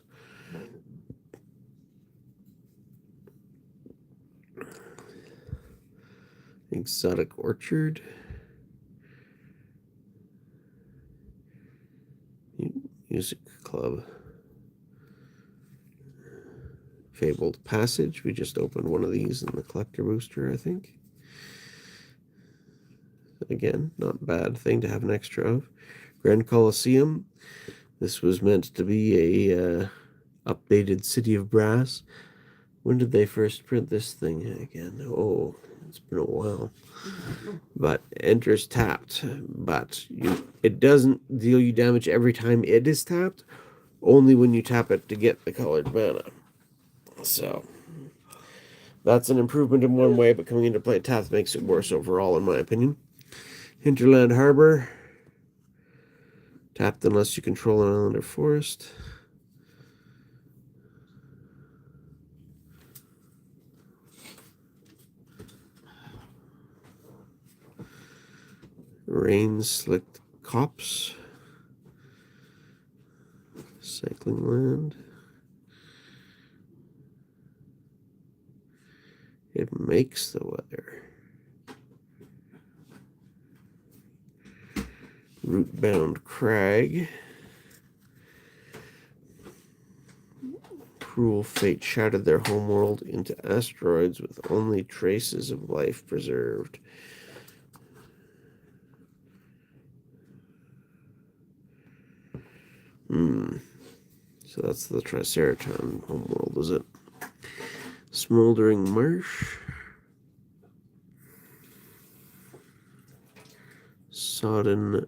[SPEAKER 2] Exotic Orchard. Music Club. Fabled Passage. We just opened one of these in the collector booster, I think. Again, not a bad thing to have an extra of. Grand Coliseum. This was meant to be a updated City of Brass. When did they first print this thing again? Oh, it's been a while. But enters tapped. But it doesn't deal you damage every time it is tapped. Only when you tap it to get the colored mana. So, that's an improvement in one way, but coming into play tapped makes it worse overall, in my opinion. Hinterland Harbor. Tapped unless you control an island or forest. Rain Slicked Copse. Cycling Land. It makes the weather. Rootbound Crag. Cruel fate shattered their homeworld into asteroids with only traces of life preserved. So that's the Triceraton homeworld, is it? Smoldering marsh. Sodden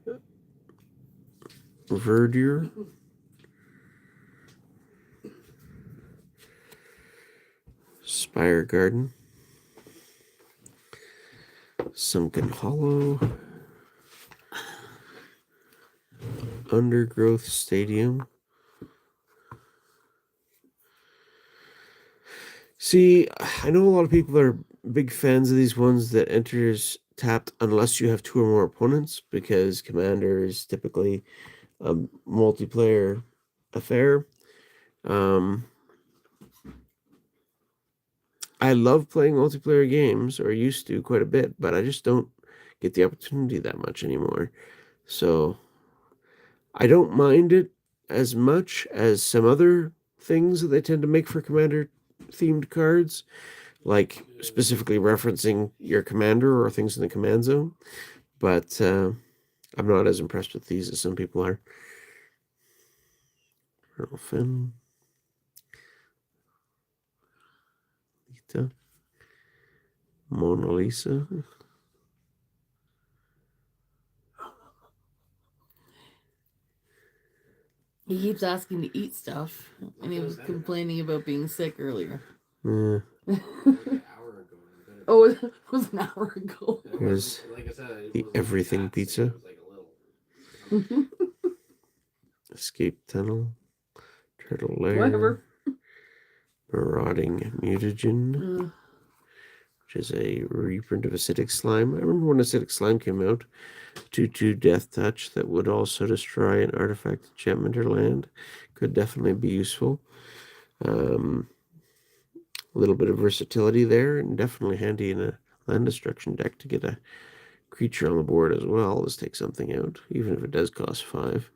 [SPEAKER 2] verdure. Spire garden. Sunken hollow. Undergrowth stadium. See, I know a lot of people are big fans of these ones that enters tapped unless you have 2 or more opponents, because Commander is typically a multiplayer affair. I love playing multiplayer games, or used to quite a bit, but I just don't get the opportunity that much anymore. So I don't mind it as much as some other things that they tend to make for Commander themed cards, like specifically referencing your commander or things in the command zone. But I'm not as impressed with these as some people are. Colonel Finn. Lita. Mona Lisa.
[SPEAKER 1] He keeps asking to eat stuff, and he was complaining about being sick earlier.
[SPEAKER 2] Yeah.
[SPEAKER 5] An hour ago.
[SPEAKER 1] Oh, it was an hour ago.
[SPEAKER 2] Here's
[SPEAKER 5] Like I said, it
[SPEAKER 2] the
[SPEAKER 5] wasn't
[SPEAKER 2] everything
[SPEAKER 5] that
[SPEAKER 2] pizza.
[SPEAKER 5] sick, it was like a little.
[SPEAKER 2] Escape tunnel. Turtle lair.
[SPEAKER 1] Whatever.
[SPEAKER 2] Marauding mutagen. Which is a reprint of Acidic Slime. I remember when Acidic Slime came out, 2/2 Death Touch that would also destroy an artifact, enchantment, or land. Could definitely be useful. A little bit of versatility there, and definitely handy in a land destruction deck to get a creature on the board as well. Let's take something out, even if it does cost 5.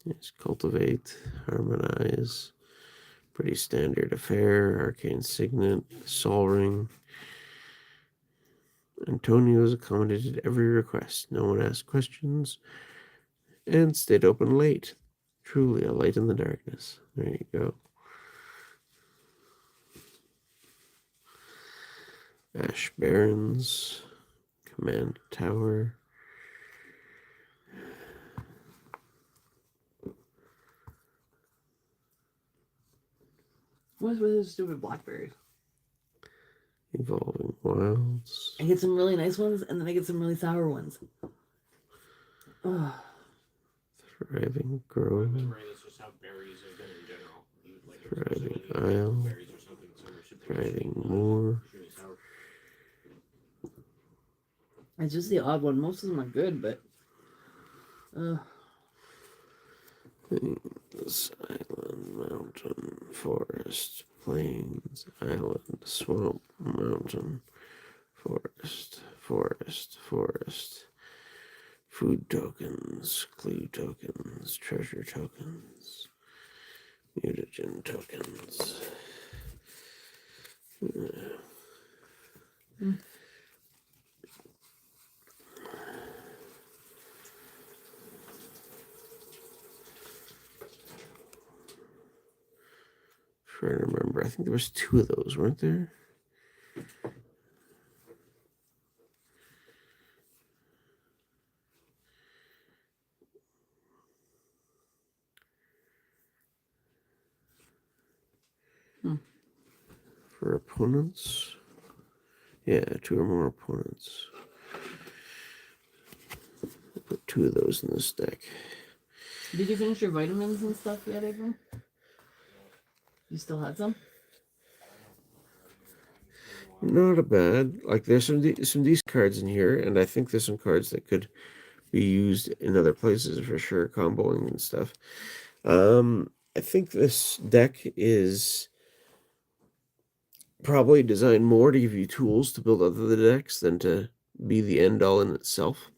[SPEAKER 2] Yes, Cultivate, Harmonize. Pretty standard affair. Arcane Signet, Sol Ring. Antonio's accommodated every request. No one asked questions and stayed open late. Truly a light in the darkness. There you go. Ash Barrens. Command Tower.
[SPEAKER 1] What's with his stupid blackberries?
[SPEAKER 2] Evolving Wilds.
[SPEAKER 1] I get some really nice ones, and then I get some really sour ones. Ugh.
[SPEAKER 2] Thriving Grove.
[SPEAKER 5] That's just how berries have been in general.
[SPEAKER 2] Thriving Isle.
[SPEAKER 5] Berries or something, so we should
[SPEAKER 2] Thriving Moor.
[SPEAKER 1] It's just the odd one. Most of them are good, but
[SPEAKER 2] Island, mountain, forest, plains, island, swamp, mountain, forest, forest, forest. Food tokens, clue tokens, treasure tokens, mutagen tokens. Trying to remember. I think there was 2 of those, weren't there? For opponents. Yeah, 2 or more opponents. I put 2 of those in this deck.
[SPEAKER 1] did you finish your vitamins and stuff yet, Abram? You still had some?
[SPEAKER 2] Not a bad. Like, there's some decent cards in here, and I think there's some cards that could be used in other places for sure, comboing and stuff. I think this deck is probably designed more to give you tools to build other decks than to be the end all in itself.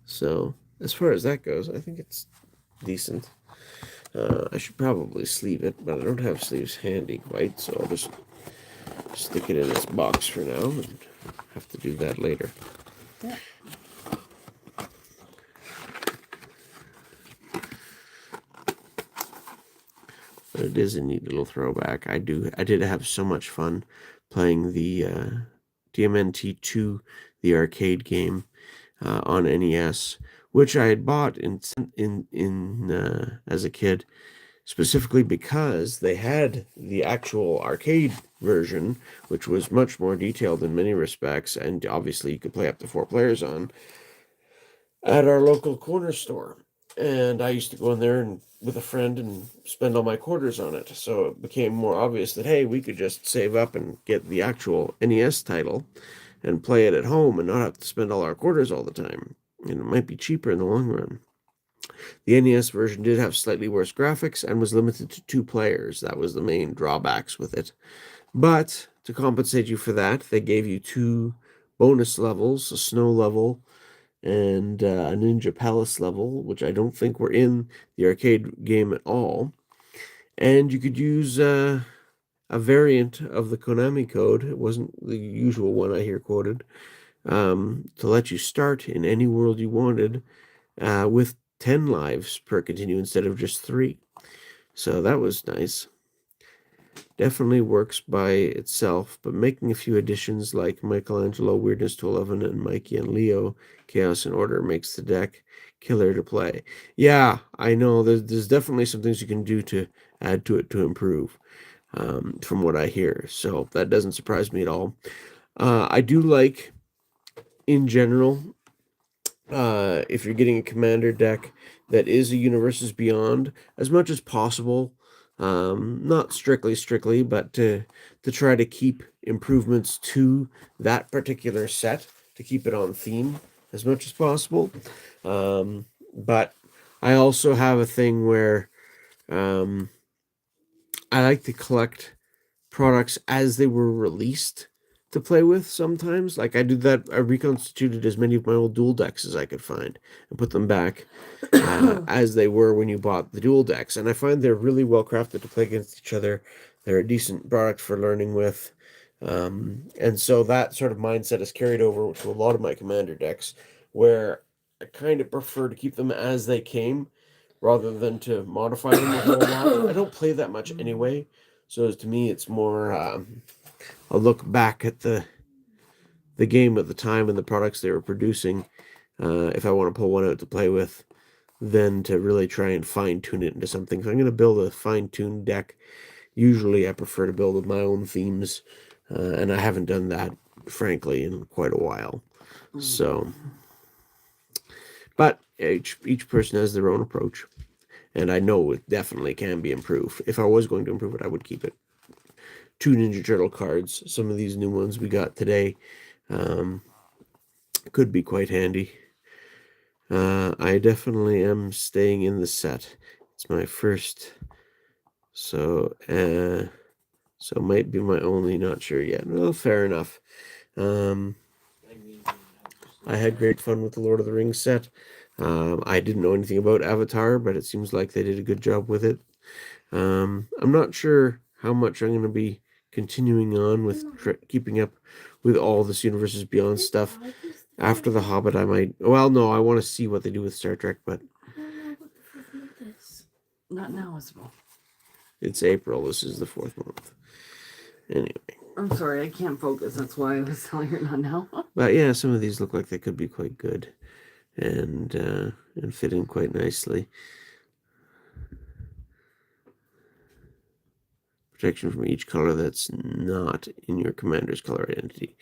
[SPEAKER 2] So as far as that goes, I think it's decent. I should probably sleeve it, but I don't have sleeves handy quite, so I'll just stick it in this box for now and have to do that later.
[SPEAKER 1] Yeah.
[SPEAKER 2] But it is a neat little throwback. I did have so much fun playing the DMNT2, the arcade game on NES, which I had bought in as a kid, specifically because they had the actual arcade version, which was much more detailed in many respects, and obviously you could play up to 4 players on, at our local corner store. And I used to go in there and with a friend and spend all my quarters on it. So it became more obvious that, hey, we could just save up and get the actual NES title and play it at home and not have to spend all our quarters all the time. And it might be cheaper in the long run. The NES version did have slightly worse graphics and was limited to 2 players. That was the main drawbacks with it. But to compensate you for that, they gave you 2 bonus levels, a snow level and a Ninja Palace level, which I don't think were in the arcade game at all. And you could use a variant of the Konami code. It wasn't the usual one I hear quoted, to let you start in any world you wanted with 10 lives per continue instead of just 3. So that was nice. Definitely works by itself, but making a few additions like Michelangelo, Weirdness to 11, and Mikey and Leo, Chaos and Order makes the deck killer to play. Yeah, I know. There's definitely some things you can do to add to it to improve, from what I hear. So that doesn't surprise me at all. I do like, in general, if you're getting a commander deck that is a Universes Beyond, as much as possible, not strictly, but to try to keep improvements to that particular set, to keep it on theme as much as possible. But I also have a thing where I like to collect products as they were released to play with sometimes. Like I did that, I reconstituted as many of my old dual decks as I could find and put them back as they were when you bought the dual decks. And I find they're really well crafted to play against each other. They're a decent product for learning with. And so that sort of mindset is carried over to a lot of my commander decks, where I kind of prefer to keep them as they came rather than to modify them a whole lot. I don't play that much anyway. So to me, it's more a look back at the game at the time and the products they were producing, if I want to pull one out to play with, than to really try and fine-tune it into something. If I'm going to build a fine-tuned deck, usually I prefer to build with my own themes, and I haven't done that, frankly, in quite a while. So, but each person has their own approach, and I know it definitely can be improved. If I was going to improve it, I would keep it. 2 Ninja Turtle cards. Some of these new ones we got today could be quite handy. I definitely am staying in the set. It's my first, so might be my only. Not sure yet. Well, fair enough. I had great fun with the Lord of the Rings set. I didn't know anything about Avatar, but it seems like they did a good job with it. I'm not sure how much I'm going to be continuing on with keeping up with all this Universes Beyond stuff. After The Hobbit, I might. Well, no, I want to see what they do with Star Trek, but
[SPEAKER 1] Not now, Isabel.
[SPEAKER 2] it's April. This is the 4th month. Anyway.
[SPEAKER 1] I'm sorry, I can't focus. That's why I was telling her not now.
[SPEAKER 2] But yeah, some of these look like they could be quite good and fit in quite nicely. Protection from each color that's not in your commander's color identity.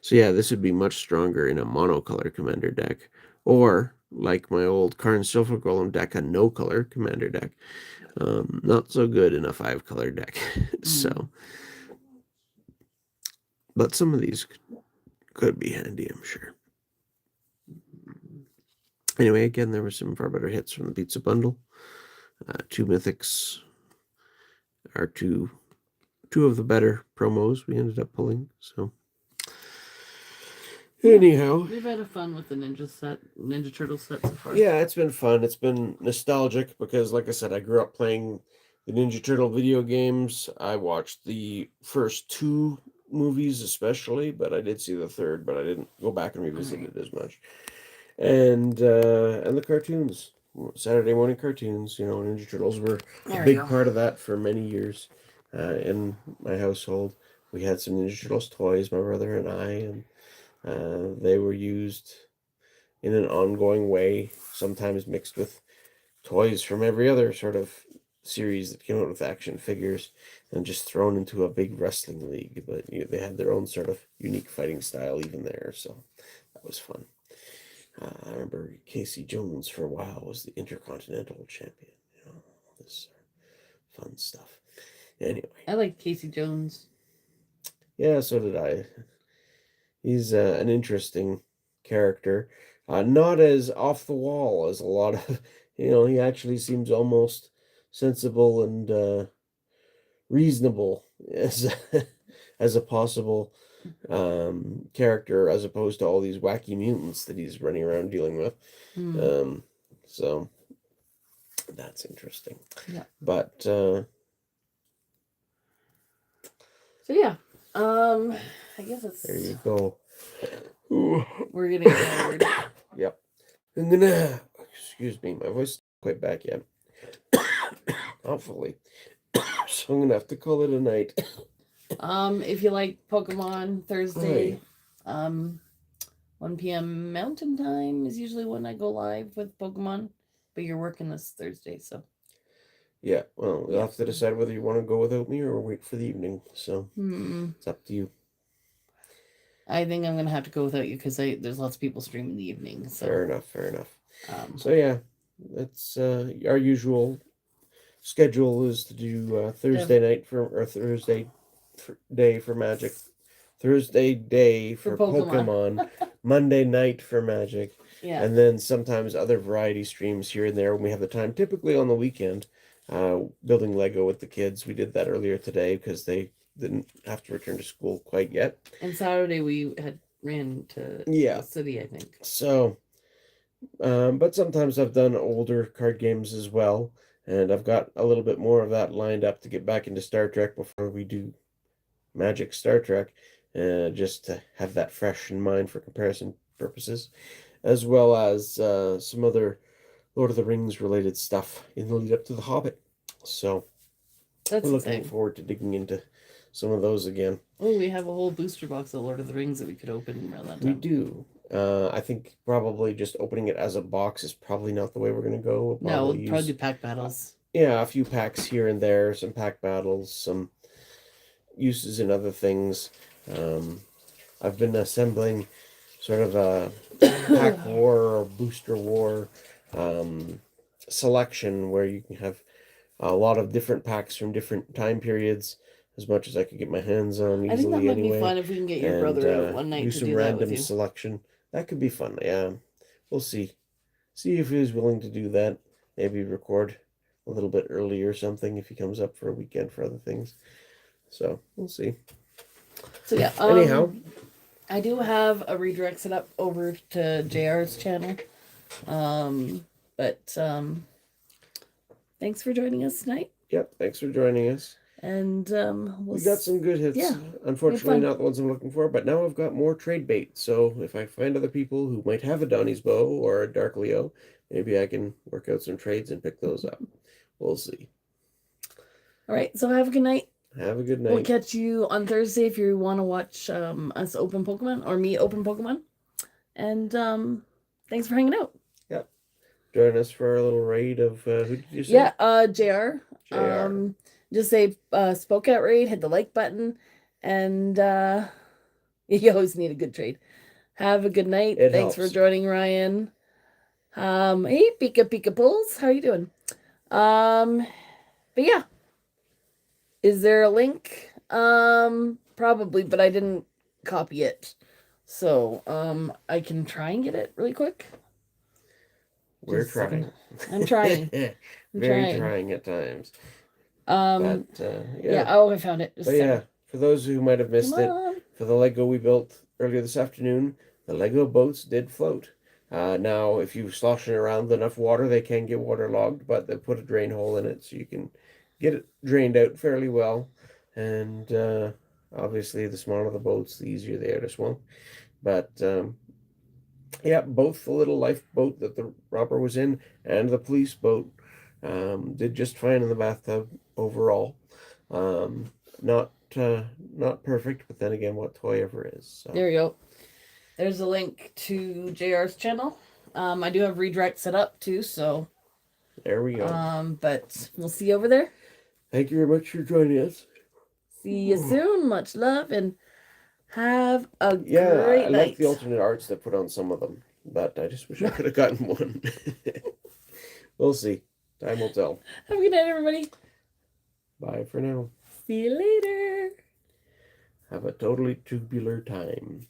[SPEAKER 2] So yeah, this would be much stronger in a monocolor commander deck, or like my old Karn Silver Golem deck, a no color commander deck. Not so good in a 5-color deck. So, but some of these could be handy, I'm sure. Anyway, again, there were some far better hits from the pizza bundle. 2 mythics are two of the better promos we ended up pulling. So Anyhow,
[SPEAKER 1] We've had a fun with the Ninja Turtle set so far.
[SPEAKER 2] yeah, it's been fun. It's been nostalgic because, like I said, I grew up playing the Ninja Turtle video games. I watched the first two movies, especially, but I did see the third, but I didn't go back and revisit it as much. And the cartoons, Saturday morning cartoons. You know, Ninja Turtles were
[SPEAKER 1] There
[SPEAKER 2] a
[SPEAKER 1] we
[SPEAKER 2] big
[SPEAKER 1] go.
[SPEAKER 2] part of that for many years. In my household, we had some Ninja Turtles toys, my brother and I, and they were used in an ongoing way, sometimes mixed with toys from every other sort of series that came out with action figures and just thrown into a big wrestling league. But they had their own sort of unique fighting style even there, so that was fun. I remember Casey Jones for a while was the Intercontinental Champion. You know, all this fun stuff. Anyway,
[SPEAKER 1] I like Casey Jones.
[SPEAKER 2] yeah, so did I. He's an interesting character. Not as off the wall as a lot of, he actually seems almost sensible and reasonable as as a possible character, as opposed to all these wacky mutants that he's running around dealing with. So that's interesting.
[SPEAKER 1] Yeah.
[SPEAKER 2] But
[SPEAKER 1] So yeah. I guess it's
[SPEAKER 2] there you go. Ooh.
[SPEAKER 1] we're getting tired.
[SPEAKER 2] Yep. I'm gonna, excuse me, my voice is not quite back yet. Not fully. So I'm gonna have to call it a night.
[SPEAKER 1] If you like Pokemon, Thursday, 1 p.m. Mountain Time is usually when I go live with Pokemon. But you're working this Thursday, so.
[SPEAKER 2] Yeah, well, you'll have to decide whether you want to go without me or wait for the evening. So it's up to you.
[SPEAKER 1] I think I'm gonna have to go without you because there's lots of people streaming in the evening. So.
[SPEAKER 2] Fair enough, fair enough. So
[SPEAKER 1] So
[SPEAKER 2] yeah, that's our usual schedule is to do Thursday night or Thursday day for Magic, Thursday day for Pokemon, Monday night for Magic,
[SPEAKER 1] yeah.
[SPEAKER 2] and then sometimes other variety streams here and there when we have the time. Typically on the weekend, building Lego with the kids. We did that earlier today because they didn't have to return to school quite yet.
[SPEAKER 1] And Saturday we had ran to
[SPEAKER 2] Yeah.
[SPEAKER 1] the city, I think.
[SPEAKER 2] So, but sometimes I've done older card games as well, and I've got a little bit more of that lined up to get back into Star Trek before we do Magic Star Trek, just to have that fresh in mind for comparison purposes, as well as some other Lord of the Rings related stuff in the lead up to The Hobbit. So
[SPEAKER 1] That's
[SPEAKER 2] we're looking
[SPEAKER 1] insane.
[SPEAKER 2] forward to digging into some of those again.
[SPEAKER 1] Oh, we have a whole booster box of Lord of the Rings that we could open around that time.
[SPEAKER 2] We do. I think probably just opening it as a box is probably not the way we're going to go.
[SPEAKER 1] We'll probably do pack battles.
[SPEAKER 2] Yeah, a few packs here and there, some pack battles, some uses in other things. I've been assembling sort of a pack war or booster war selection where you can have a lot of different packs from different time periods, as much as I could get my hands on easily.
[SPEAKER 1] I think that might
[SPEAKER 2] anyway.
[SPEAKER 1] be fun if we can get your brother out one night
[SPEAKER 2] do
[SPEAKER 1] to
[SPEAKER 2] some
[SPEAKER 1] do that with
[SPEAKER 2] random
[SPEAKER 1] you.
[SPEAKER 2] selection. That could be fun. Yeah, we'll see. See if he's willing to do that. Maybe record a little bit early or something if he comes up for a weekend for other things. So we'll see.
[SPEAKER 1] So yeah.
[SPEAKER 2] Anyhow,
[SPEAKER 1] I do have a redirect set up over to JR's channel. But thanks for joining us tonight.
[SPEAKER 2] Yep, thanks for joining us.
[SPEAKER 1] And
[SPEAKER 2] we got some good hits.
[SPEAKER 1] Yeah,
[SPEAKER 2] Unfortunately, not the ones I'm looking for, but now I've got more trade bait. So if I find other people who might have a Donnie's bow or a Dark Leo, maybe I can work out some trades and pick those up. We'll see.
[SPEAKER 1] All right, so have a good night.
[SPEAKER 2] Have a good night.
[SPEAKER 1] We'll catch you on Thursday if you want to watch us open Pokemon or me open Pokemon. And thanks for hanging out.
[SPEAKER 2] Yep. Join us for our little raid of who did you say?
[SPEAKER 1] Yeah, JR.
[SPEAKER 2] JR.
[SPEAKER 1] Just say spoke out raid, hit the like button, and you always need a good trade. Have a good night.
[SPEAKER 2] It
[SPEAKER 1] Thanks
[SPEAKER 2] helps.
[SPEAKER 1] for joining, Ryan. Hey, Pika Pulls, how you doing? But yeah. Is there a link? Probably, but I didn't copy it. So, I can try and get it really quick.
[SPEAKER 2] We're
[SPEAKER 1] Just a second.
[SPEAKER 2] trying.
[SPEAKER 1] I'm trying.
[SPEAKER 2] Very trying at times.
[SPEAKER 1] Yeah.
[SPEAKER 2] Yeah.
[SPEAKER 1] Oh, I found it. Just
[SPEAKER 2] But
[SPEAKER 1] a
[SPEAKER 2] yeah,
[SPEAKER 1] second.
[SPEAKER 2] for those who might have missed
[SPEAKER 1] Come
[SPEAKER 2] it,
[SPEAKER 1] on.
[SPEAKER 2] for the Lego we built earlier this afternoon, the Lego boats did float. Now, if you slosh it around enough water, they can get waterlogged, but they put a drain hole in it so you can get it drained out fairly well. And obviously, the smaller the boats, the easier they are to swim. But yeah, both the little lifeboat that the robber was in and the police boat did just fine in the bathtub overall. Not perfect, but then again, what toy ever is? So.
[SPEAKER 1] There you go. There's a link to JR's channel. I do have redirect set up too, so
[SPEAKER 2] There we go.
[SPEAKER 1] but we'll see you over there.
[SPEAKER 2] Thank you very much for joining us.
[SPEAKER 1] See you soon. Much love and have a
[SPEAKER 2] Yeah,
[SPEAKER 1] great
[SPEAKER 2] I
[SPEAKER 1] night.
[SPEAKER 2] like the alternate arts they put on some of them, but I just wish I could have gotten one. We'll see. Time will tell.
[SPEAKER 1] Have a good night, everybody.
[SPEAKER 2] Bye for now.
[SPEAKER 1] See you later.
[SPEAKER 2] Have a totally tubular time.